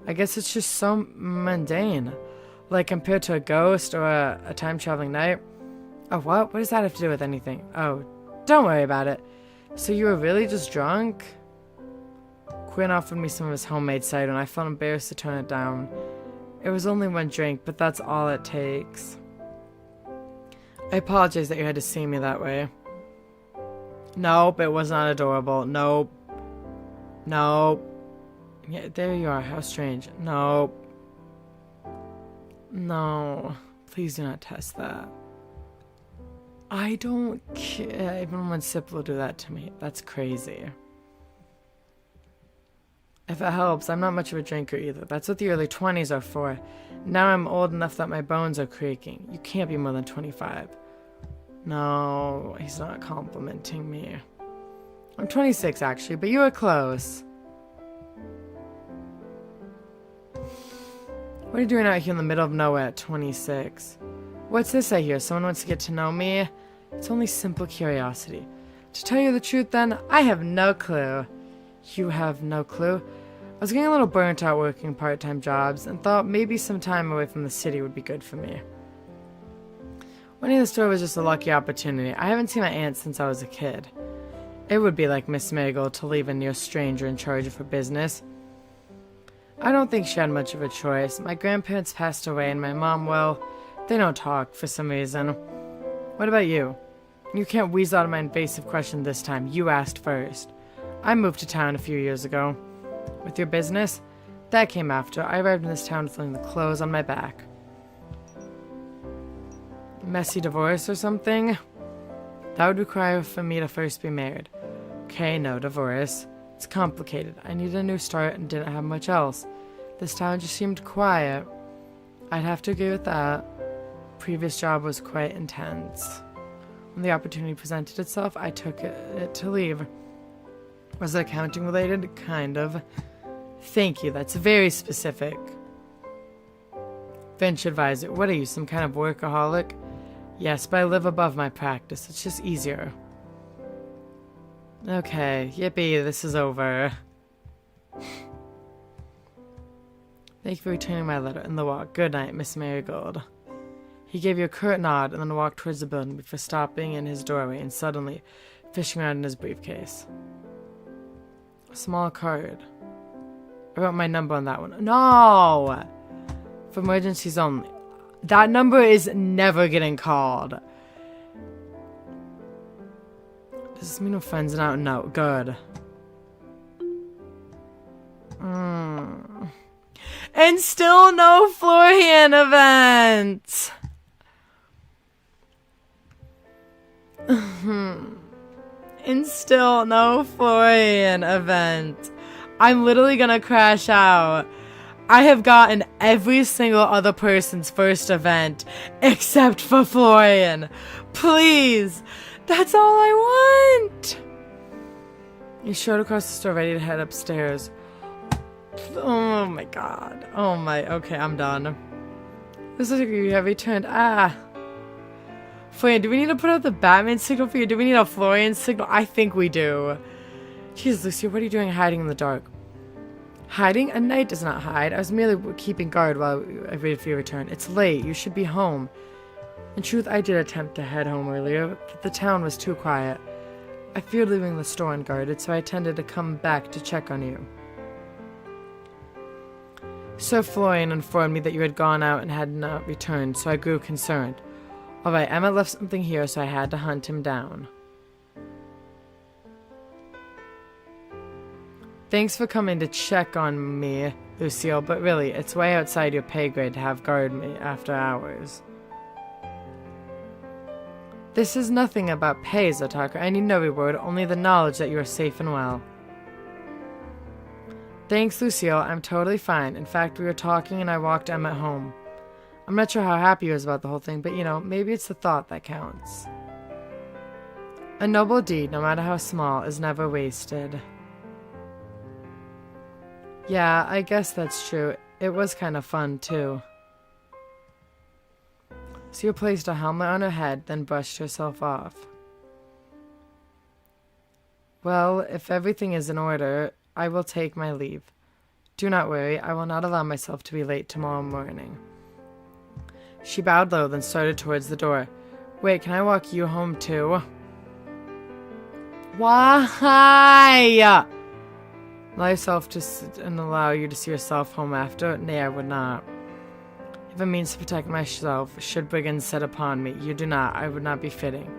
I guess it's just so mundane. Like compared to a ghost or a time-traveling knight. Oh, what? What does that have to do with anything? Oh, don't worry about it. So you were really just drunk? Quinn offered me some of his homemade cider and I felt embarrassed to turn it down. It was only one drink, but that's all it takes. I apologize that you had to see me that way. Nope, it was not adorable. Nope. Nope. Yeah, there you are. How strange. Nope. No. Please do not test that. I don't care. Even one sip will do that to me. That's crazy. If it helps, I'm not much of a drinker either. That's what the early 20s are for. Now I'm old enough that my bones are creaking. You can't be more than 25. No, he's not complimenting me. I'm 26 actually, but you were close. What are you doing out here in the middle of nowhere at 26? What's this I hear? Someone wants to get to know me? It's only simple curiosity. To tell you the truth then, I have no clue. You have no clue? I was getting a little burnt out working part-time jobs and thought maybe some time away from the city would be good for me. Winning the store was just a lucky opportunity. I haven't seen my aunt since I was a kid. It would be like Miss Marigold to leave a near stranger in charge of her business. I don't think she had much of a choice. My grandparents passed away and my mom, well, they don't talk for some reason. What about you? You can't weasel out of my invasive question this time. You asked first. I moved to town a few years ago. With your business? That came after. I arrived in this town feeling the clothes on my back. Messy divorce or something? That would require for me to first be married. Okay, no divorce. It's complicated. I needed a new start and didn't have much else. This town just seemed quiet. I'd have to agree with that. Previous job was quite intense. When the opportunity presented itself, I took it to leave. Was it accounting related? Kind of. Thank you, that's very specific. Bench advisor, what are you, some kind of workaholic? Yes, but I live above my practice. It's just easier. Okay, yippee, this is over. Thank you for returning my letter and the walk. Good night, Miss Marigold. He gave you a curt nod and then walked towards the building before stopping in his doorway and suddenly fishing around in his briefcase. A small card. I wrote my number on that one. No! For emergencies only. That number is never getting called. Does this mean we're friends now? No. Good. And still no Florian event! And still no Florian event. I'm literally gonna crash out. I have gotten every single other person's first event except for Florian. Please! That's all I want! He strode across the store ready to head upstairs. Oh my god. Oh my. Okay, I'm done. This is like you have returned. Florian, do we need to put out the Batman signal for you? Do we need a Florian signal? I think we do. Jeez, Lucy, what are you doing hiding in the dark? Hiding? A knight does not hide. I was merely keeping guard while I waited for your return. It's late. You should be home. In truth, I did attempt to head home earlier, but the town was too quiet. I feared leaving the store unguarded, so I intended to come back to check on you. Sir Florian informed me that you had gone out and had not returned, so I grew concerned. Alright, Emma left something here, so I had to hunt him down. Thanks for coming to check on me, Lucille, but really, it's way outside your pay grade to have guard me after hours. This is nothing about pay, Otaku. I need no reward, only the knowledge that you are safe and well. Thanks, Lucille. I'm totally fine. In fact, we were talking and I walked Emma home. I'm not sure how happy he was about the whole thing, but you know, maybe it's the thought that counts. A noble deed, no matter how small, is never wasted. Yeah, I guess that's true. It was kind of fun, too. Lucille placed a helmet on her head, then brushed herself off. Well, if everything is in order, I will take my leave. Do not worry, I will not allow myself to be late tomorrow morning. She bowed low, then started towards the door. Wait, can I walk you home too? Why? Allow yourself to and allow you to see yourself home after? Nay, I would not. If it means to protect myself, should brigands set upon me, you do not, I would not be fitting.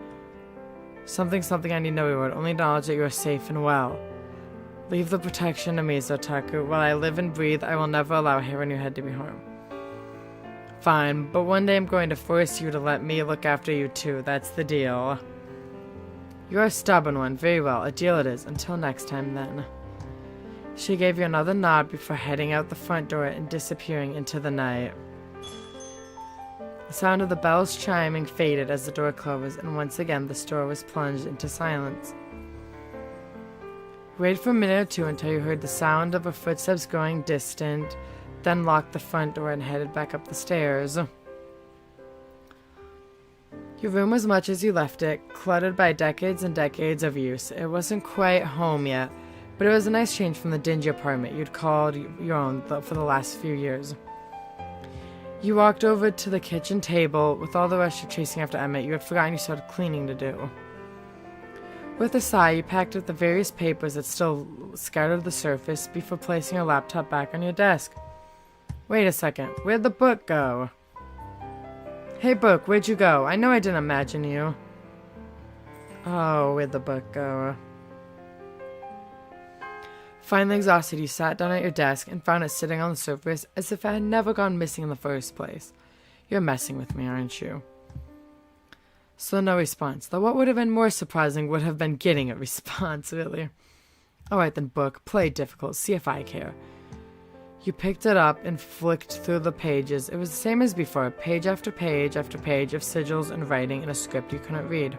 Something I need no reward, only knowledge that you are safe and well. Leave the protection to me, Otaku. While I live and breathe, I will never allow hair on your head to be harmed. Fine, but one day I'm going to force you to let me look after you too. That's the deal. You're a stubborn one. Very well, a deal it is. Until next time, then. She gave you another nod before heading out the front door and disappearing into the night. The sound of the bells chiming faded as the door closed, and once again the store was plunged into silence. You waited for a minute or two until you heard the sound of her footsteps growing distant, then locked the front door and headed back up the stairs. Your room was much as you left it, cluttered by decades and decades of use. It wasn't quite home yet, but it was a nice change from the dingy apartment you'd called your own for the last few years. You walked over to the kitchen table. With all the rush of chasing after Emmett, you had forgotten you still had cleaning to do. With a sigh, you packed up the various papers that still scattered the surface before placing your laptop back on your desk. Wait a second, where'd the book go? Hey book, where'd you go? I know I didn't imagine you. Oh, where'd the book go? Finally exhausted, you sat down at your desk and found it sitting on the surface as if it had never gone missing in the first place. You're messing with me, aren't you? So no response, though what would have been more surprising would have been getting a response, really. Alright then, book, play difficult, see if I care. You picked it up and flicked through the pages. It was the same as before, page after page after page of sigils and writing in a script you couldn't read.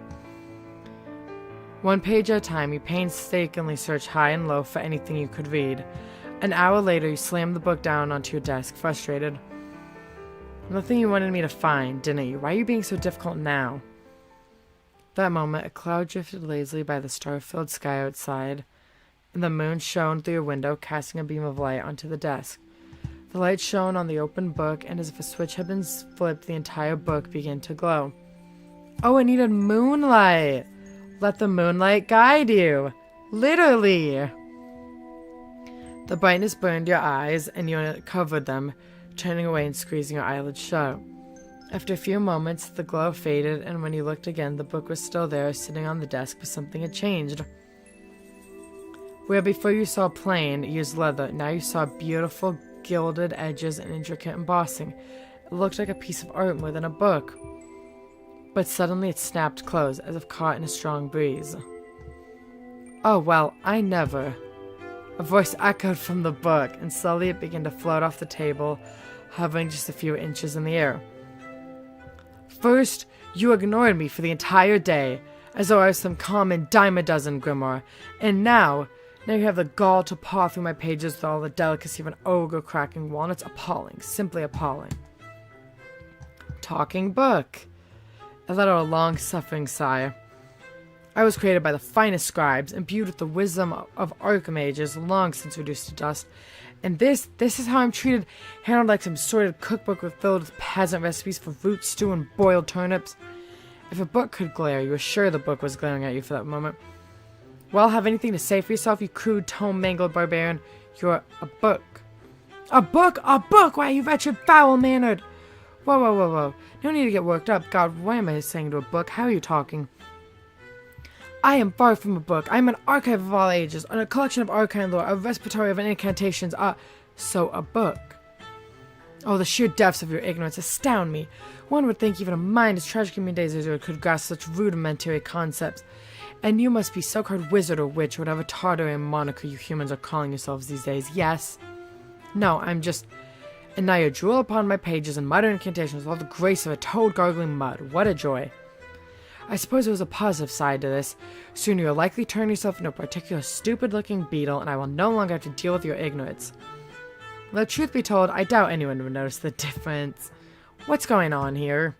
One page at a time, you painstakingly searched high and low for anything you could read. An hour later, you slammed the book down onto your desk, frustrated. Nothing you wanted me to find, didn't you? Why are you being so difficult now? That moment, a cloud drifted lazily by the star-filled sky outside, and the moon shone through your window, casting a beam of light onto the desk. The light shone on the open book, and as if a switch had been flipped, the entire book began to glow. Oh, it needed moonlight! Let the moonlight guide you! Literally! The brightness burned your eyes, and you uncovered them, turning away and squeezing your eyelids shut. After a few moments, the glow faded, and when you looked again, the book was still there, sitting on the desk, but something had changed. Where before you saw plain, used leather, now you saw beautiful gilded edges and intricate embossing. It looked like a piece of art more than a book. But suddenly it snapped closed, as if caught in a strong breeze. Oh, well, I never. A voice echoed from the book, and slowly it began to float off the table, hovering just a few inches in the air. First, you ignored me for the entire day, as though I was some common dime-a-dozen grimoire, and now you have the gall to paw through my pages with all the delicacy of an ogre cracking walnuts. Appalling, simply appalling. Talking book. I let out a long-suffering sigh. I was created by the finest scribes, imbued with the wisdom of archmages, long since reduced to dust. And this is how I'm treated, handled like some sorted cookbook filled with peasant recipes for root stew and boiled turnips. If a book could glare, you were sure the book was glaring at you for that moment. Well, have anything to say for yourself, you crude, tome-mangled barbarian? You're a book. A book? A book? Why, you wretched, foul-mannered! Whoa, whoa, whoa, whoa. No need to get worked up. God, why am I saying to a book? How are you talking? I am far from a book. I am an archive of all ages, a collection of arcane lore, a repertoire of incantations, so a book. Oh, the sheer depths of your ignorance astound me. One would think even a mind as tragic in days as yours could grasp such rudimentary concepts. And you must be so-called wizard or witch, whatever Tartarian moniker you humans are calling yourselves these days. Yes. No, I'm just... And now you drool upon my pages and mutter incantations with all the grace of a toad gargling mud. What a joy. I suppose there was a positive side to this. Soon you will likely turn yourself into a particular stupid-looking beetle, and I will no longer have to deal with your ignorance. Though truth be told, I doubt anyone would notice the difference. What's going on here?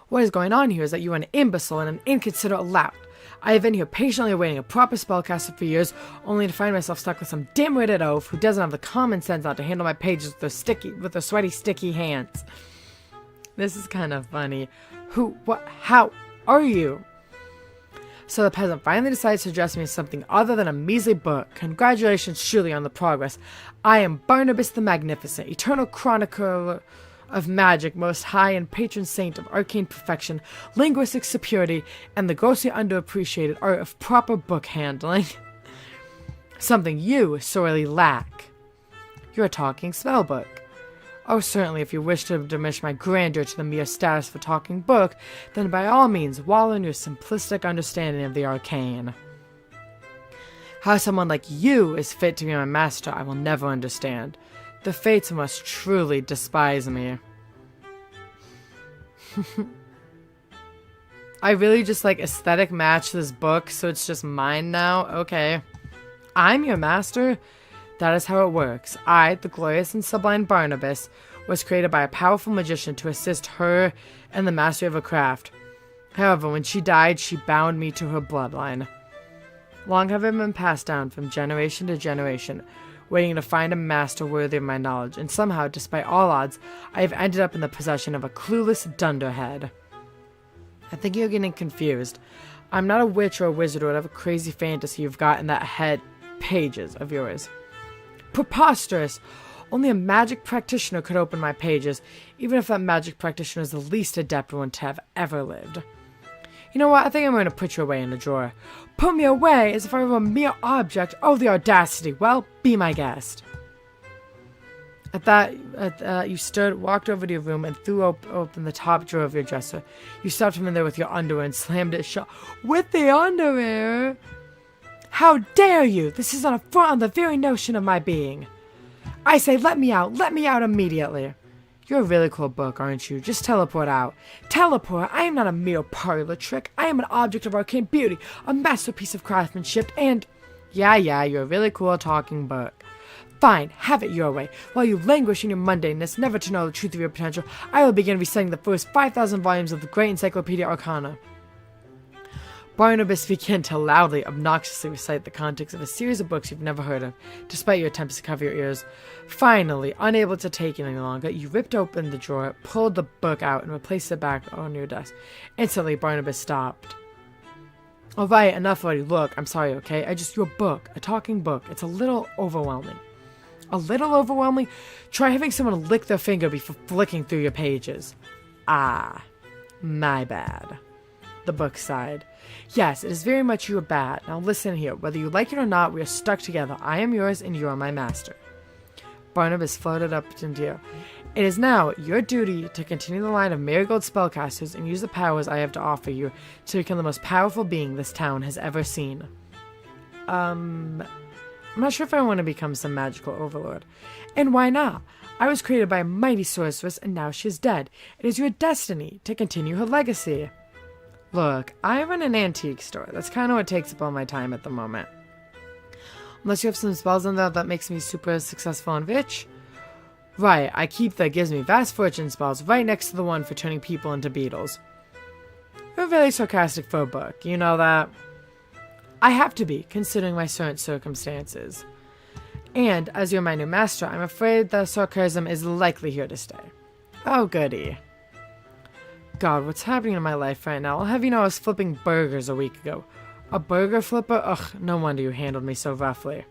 What is going on here is that you are an imbecile and an inconsiderate lout. I have been here patiently awaiting a proper spellcaster for years, only to find myself stuck with some dim-witted oaf who doesn't have the common sense not to handle my pages with their sweaty, sticky hands. This is kind of funny. Who, what, how are you? So the peasant finally decides to address me as something other than a measly book. Congratulations surely on the progress. I am Barnabas the Magnificent, eternal chronicler of magic, most high and patron saint of arcane perfection, linguistic superiority, and the grossly underappreciated art of proper book handling. Something you sorely lack. You're a talking spellbook. Oh, certainly, if you wish to diminish my grandeur to the mere status of a talking book, then by all means wallow in your simplistic understanding of the arcane. How someone like you is fit to be my master, I will never understand. The fates must truly despise me. I really just like aesthetic match this book, so it's just mine now. Okay. I'm your master? That is how it works. I, the glorious and sublime Barnabas, was created by a powerful magician to assist her in the mastery of a craft. However, when she died, she bound me to her bloodline. Long have it been passed down from generation to generation, waiting to find a master worthy of my knowledge, and somehow, despite all odds, I have ended up in the possession of a clueless dunderhead. I think you're getting confused. I'm not a witch or a wizard or whatever crazy fantasy you've got in that head pages of yours. Preposterous! Only a magic practitioner could open my pages, even if that magic practitioner is the least adept one to have ever lived. You know what? I think I'm going to put you away in a drawer. Put me away as if I were a mere object. Oh, the audacity. Well, be my guest. At that, you walked over to your room and threw open the top drawer of your dresser. You stuffed him in there with your underwear and slammed it shut. With the underwear? How dare you! This is an affront on the very notion of my being. I say, let me out immediately. You're a really cool book, aren't you? Just teleport out. Teleport? I am not a mere parlor trick. I am an object of arcane beauty, a masterpiece of craftsmanship, and... Yeah, you're a really cool talking book. Fine, have it your way. While you languish in your mundaneness, never to know the truth of your potential, I will begin reciting the first 5,000 volumes of the Great Encyclopedia Arcana. Barnabas began to loudly, obnoxiously recite the context of a series of books you've never heard of, despite your attempts to cover your ears. Finally, unable to take it any longer, you ripped open the drawer, pulled the book out, and replaced it back on your desk. Instantly, Barnabas stopped. Alright, enough already. Look, I'm sorry, okay? Your book, a talking book. It's a little overwhelming. A little overwhelming? Try having someone lick their finger before flicking through your pages. Ah, my bad. The book sighed. Yes, it is very much your bad. Now listen here. Whether you like it or not, we are stuck together. I am yours and you are my master. Barnabas floated up into you. It is now your duty to continue the line of marigold spellcasters and use the powers I have to offer you to become the most powerful being this town has ever seen. I'm not sure if I want to become some magical overlord. And why not? I was created by a mighty sorceress and now she is dead. It is your destiny to continue her legacy. Look, I run an antique store. That's kind of what takes up all my time at the moment. Unless you have some spells in there that makes me super successful and rich. Right, I keep the gives me vast fortune spells right next to the one for turning people into beetles. You're really sarcastic for a book, you know that? I have to be, considering my current circumstances. And, as you're my new master, I'm afraid the sarcasm is likely here to stay. Oh, goody. God, what's happening in my life right now? I'll have you know I was flipping burgers a week ago. A burger flipper? Ugh, no wonder you handled me so roughly.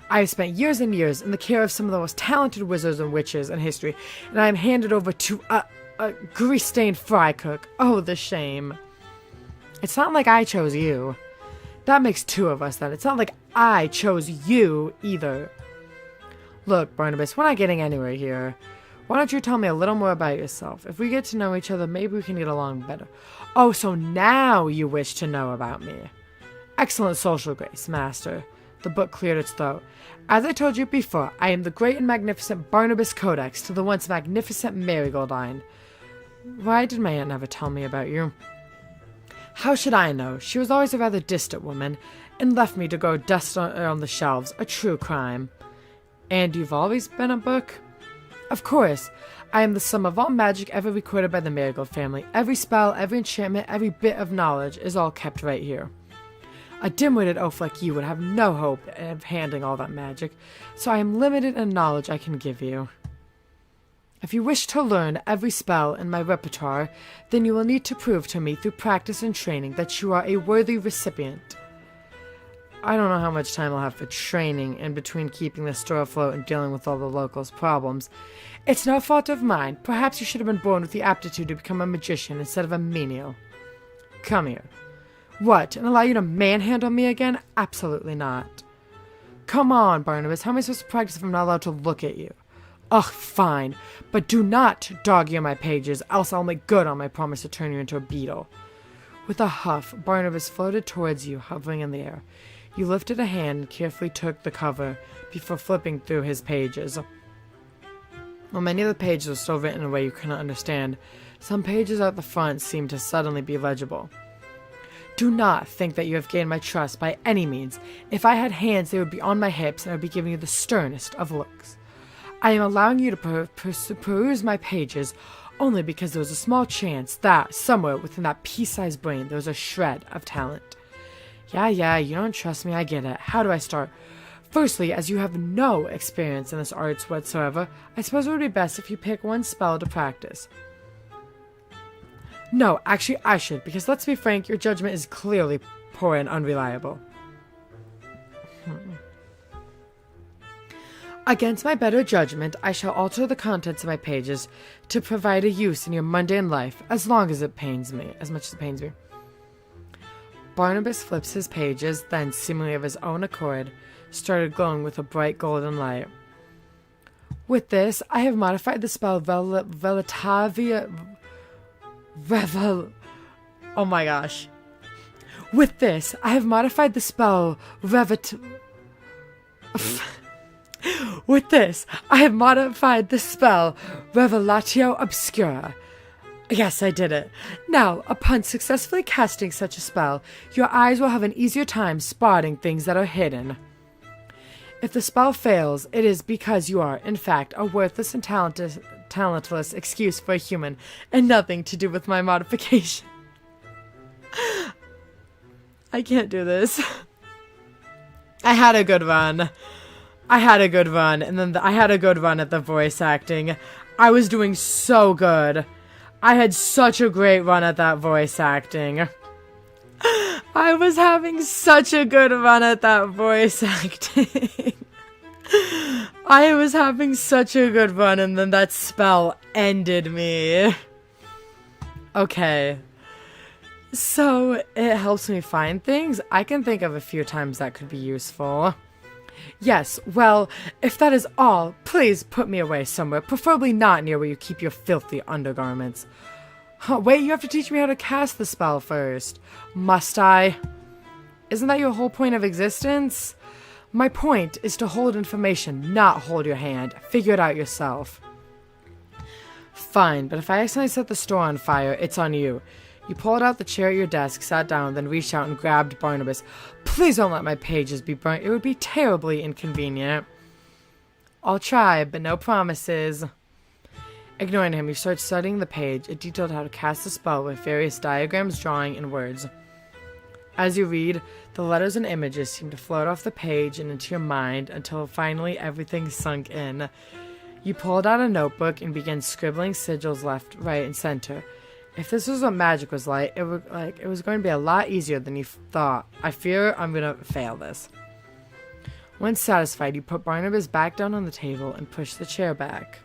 I have spent years and years in the care of some of the most talented wizards and witches in history, and I am handed over to a grease-stained fry cook. Oh, the shame. It's not like I chose you. That makes two of us then. It's not like I chose you either. Look, Barnabas, we're not getting anywhere here. Why don't you tell me a little more about yourself? If we get to know each other, maybe we can get along better. Oh, so now you wish to know about me. Excellent social grace, master. The book cleared its throat. As I told you before, I am the great and magnificent Barnabas Codex to the once magnificent Marigoldine. Why did my aunt never tell me about you? How should I know? She was always a rather distant woman, and left me to go dust on the shelves, a true crime. And you've always been a book? Of course. I am the sum of all magic ever recorded by the Marigold family. Every spell, every enchantment, every bit of knowledge is all kept right here. A dim-witted oaf like you would have no hope of handling all that magic, so I am limited in knowledge I can give you. If you wish to learn every spell in my repertoire, then you will need to prove to me through practice and training that you are a worthy recipient. I don't know how much time I'll have for training in between keeping the store afloat and dealing with all the locals' problems. It's no fault of mine. Perhaps you should have been born with the aptitude to become a magician instead of a menial. Come here. What, and allow you to manhandle me again? Absolutely not. Come on, Barnabas. How am I supposed to practice if I'm not allowed to look at you? Ugh, fine. But do not dog-ear my pages, else I'll make good on my promise to turn you into a beetle. With a huff, Barnabas floated towards you, hovering in the air. You lifted a hand and carefully took the cover before flipping through his pages. While many of the pages were still written in a way you couldn't understand, some pages at the front seemed to suddenly be legible. Do not think that you have gained my trust by any means. If I had hands, they would be on my hips, and I would be giving you the sternest of looks. I am allowing you to peruse my pages only because there was a small chance that, somewhere within that pea-sized brain, there was a shred of talent. Yeah, you don't trust me, I get it. How do I start? Firstly, as you have no experience in this arts whatsoever, I suppose it would be best if you pick one spell to practice. No, actually I should, because let's be frank, your judgment is clearly poor and unreliable. Against my better judgment, I shall alter the contents of my pages to provide a use in your mundane life, as long as it pains me, as much as it pains me. Barnabas flips his pages, then, seemingly of his own accord, started glowing with a bright golden light. With this, I have modified the spell Oh my gosh. With this, I have modified the spell With this, I have modified the spell Revelatio Obscura. Yes, I did it. Now, upon successfully casting such a spell, your eyes will have an easier time spotting things that are hidden. If the spell fails, it is because you are, in fact, a worthless and talentless excuse for a human, and nothing to do with my modification. I can't do this. I had a good run, and then I had a good run at the voice acting. I was doing so good. I had such a great run at that voice acting. I was having such a good run at that voice acting. I was having such a good run, and then that spell ended me. Okay. So, it helps me find things. I can think of a few times that could be useful. Yes, well, if that is all, please put me away somewhere, preferably not near where you keep your filthy undergarments. Wait, you have to teach me how to cast the spell first. Must I? Isn't that your whole point of existence? My point is to hold information, not hold your hand. Figure it out yourself. Fine, but if I accidentally set the store on fire, it's on you. You pulled out the chair at your desk, sat down, then reached out and grabbed Barnabas. Please don't let my pages be burnt. It would be terribly inconvenient. I'll try, but no promises. Ignoring him, you start studying the page. It detailed how to cast the spell with various diagrams, drawing, and words. As you read, the letters and images seem to float off the page and into your mind until finally everything sunk in. You pulled out a notebook and began scribbling sigils left, right, and center. If this was what magic was like, it was going to be a lot easier than you thought. I fear I'm gonna fail this. Once satisfied, you put Barnabas back down on the table and pushed the chair back.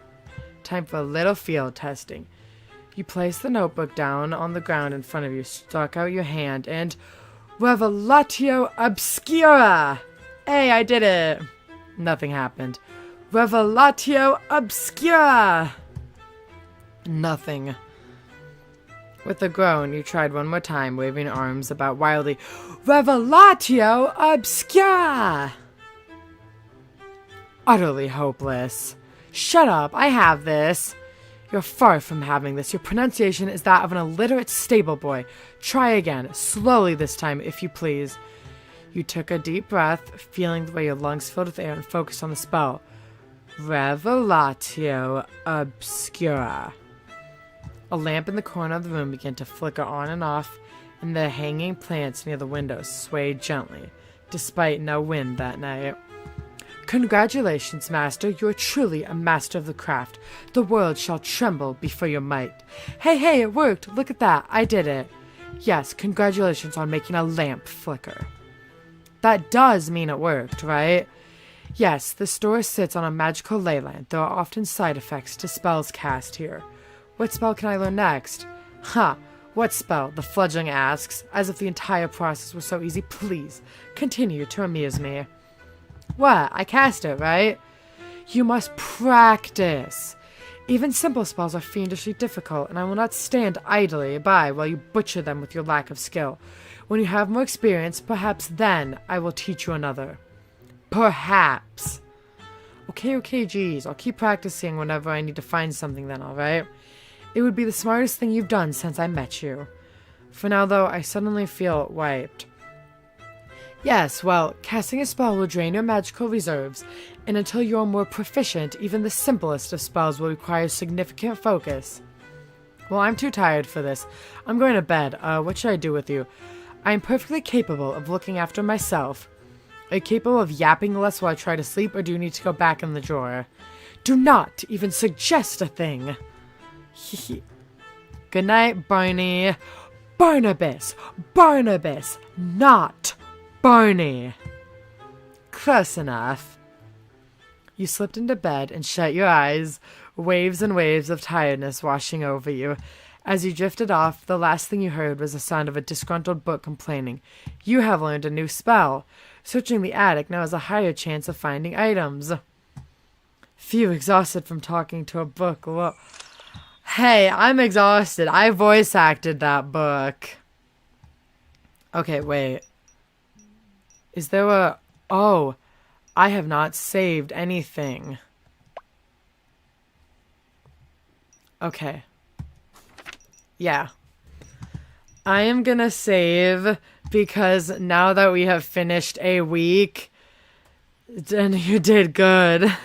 Time for a little field testing. You placed the notebook down on the ground in front of you, stuck out your hand, and Revelatio Obscura! Hey, I did it! Nothing happened. Revelatio Obscura! Nothing. With a groan, you tried one more time, waving your arms about wildly. Revelatio Obscura! Utterly hopeless. Shut up, I have this. You're far from having this. Your pronunciation is that of an illiterate stable boy. Try again, slowly this time, if you please. You took a deep breath, feeling the way your lungs filled with air, and focused on the spell. Revelatio Obscura. A lamp in the corner of the room began to flicker on and off, and the hanging plants near the windows swayed gently, despite no wind that night. Congratulations, master. You are truly a master of the craft. The world shall tremble before your might. Hey, it worked. Look at that. I did it. Yes, congratulations on making a lamp flicker. That does mean it worked, right? Yes, the store sits on a magical leyland. There are often side effects to spells cast here. What spell can I learn next? What spell? The fledgling asks, as if the entire process was so easy. Please, continue to amuse me. What? I cast it, right? You must practice. Even simple spells are fiendishly difficult, and I will not stand idly by while you butcher them with your lack of skill. When you have more experience, perhaps then I will teach you another. Perhaps. Okay, geez. I'll keep practicing whenever I need to find something then, alright? It would be the smartest thing you've done since I met you. For now, though, I suddenly feel wiped. Yes, well, casting a spell will drain your magical reserves, and until you are more proficient, even the simplest of spells will require significant focus. Well, I'm too tired for this. I'm going to bed. What should I do with you? I am perfectly capable of looking after myself. Are you capable of yapping less while I try to sleep, or do you need to go back in the drawer? Do not even suggest a thing. Good night, Barney. Barnabas! Barnabas! Not Barney! Close enough. You slipped into bed and shut your eyes, waves and waves of tiredness washing over you. As you drifted off, the last thing you heard was the sound of a disgruntled book complaining. You have learned a new spell. Searching the attic now has a higher chance of finding items. Phew, exhausted from talking to a book. Whoa. Hey, I'm exhausted. I voice acted that book. Okay, wait. Is there a... Oh, I have not saved anything. Okay. Yeah. I am gonna save because now that we have finished a week, then you did good.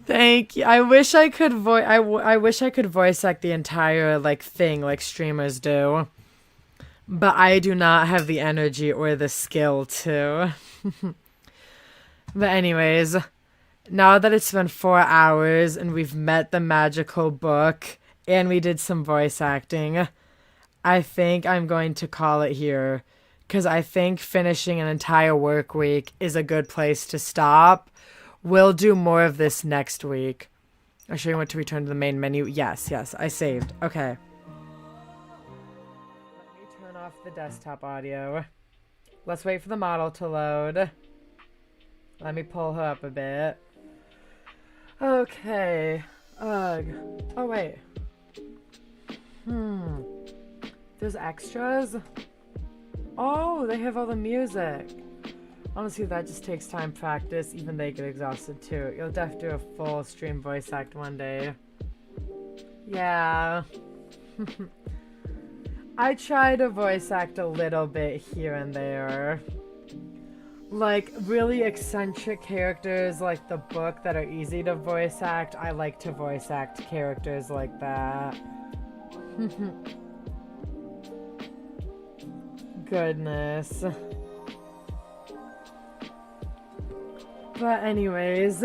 Thank you. I wish I could I wish I could voice act the entire thing like streamers do. But I do not have the energy or the skill to. But anyways, now that it's been 4 hours and we've met the magical book and we did some voice acting, I think I'm going to call it here. Because I think finishing an entire work week is a good place to stop. We'll do more of this next week. Are you sure you want to return to the main menu? Yes, I saved. Okay. Let me turn off the desktop audio. Let's wait for the model to load. Let me pull her up a bit. Okay. Ugh. Oh, wait. There's extras? Oh, they have all the music. Honestly, that just takes time practice. Even they get exhausted too. You'll definitely do a full stream voice act one day. Yeah. I try to voice act a little bit here and there. Like, really eccentric characters like the book that are easy to voice act, I like to voice act characters like that. Goodness. But anyways,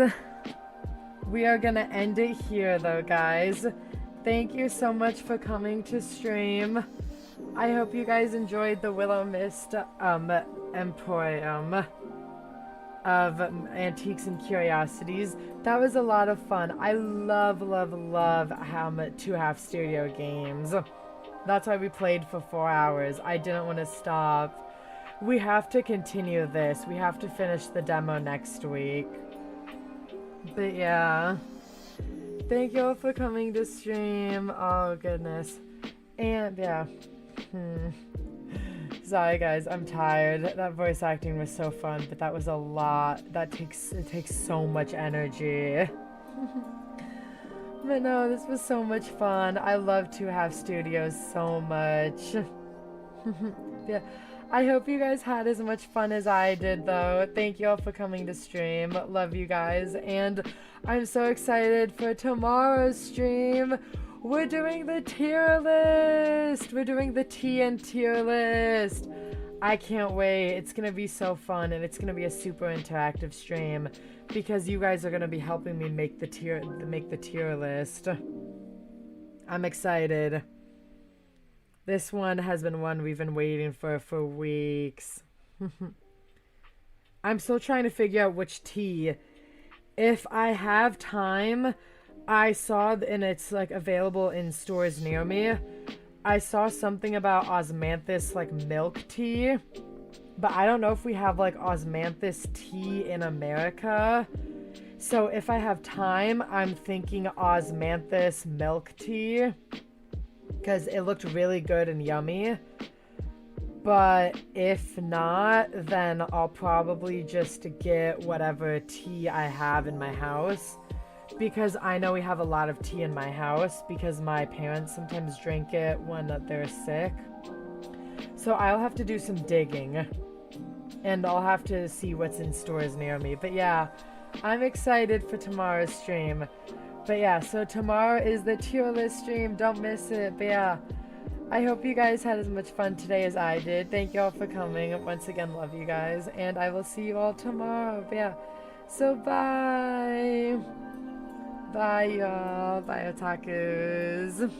we are gonna end it here though, guys. Thank you so much for coming to stream. I hope you guys enjoyed the Willowmist Emporium of Antiques and Curiosities. That was a lot of fun. I love to have studio games. That's why we played for 4 hours. I didn't want to stop. We have to continue this. We have to finish the demo next week. But yeah. Thank you all for coming to stream. Oh goodness. And yeah. Sorry guys, I'm tired. That voice acting was so fun, but that was a lot. It takes so much energy. But no, this was so much fun. I love to have studios so much. Yeah. I hope you guys had as much fun as I did though. Thank you all for coming to stream. Love you guys. And I'm so excited for tomorrow's stream. We're doing the tier list. We're doing the TN tier list. I can't wait. It's going to be so fun, and it's going to be a super interactive stream because you guys are going to be helping me make the tier list. I'm excited. This one has been one we've been waiting for weeks. I'm still trying to figure out which tea. If I have time, I saw, and it's like available in stores near me, I saw something about osmanthus like milk tea, but I don't know if we have like osmanthus tea in America. So if I have time, I'm thinking osmanthus milk tea, because it looked really good and yummy. But if not, then I'll probably just get whatever tea I have in my house, because I know we have a lot of tea in my house because my parents sometimes drink it when they're sick. So I'll have to do some digging, and I'll have to see what's in stores near me. But yeah, I'm excited for tomorrow's stream. But yeah, so tomorrow is the tier list stream. Don't miss it. But yeah, I hope you guys had as much fun today as I did. Thank you all for coming. Once again, love you guys. And I will see you all tomorrow. But yeah, so bye. Bye, y'all. Bye, otakus.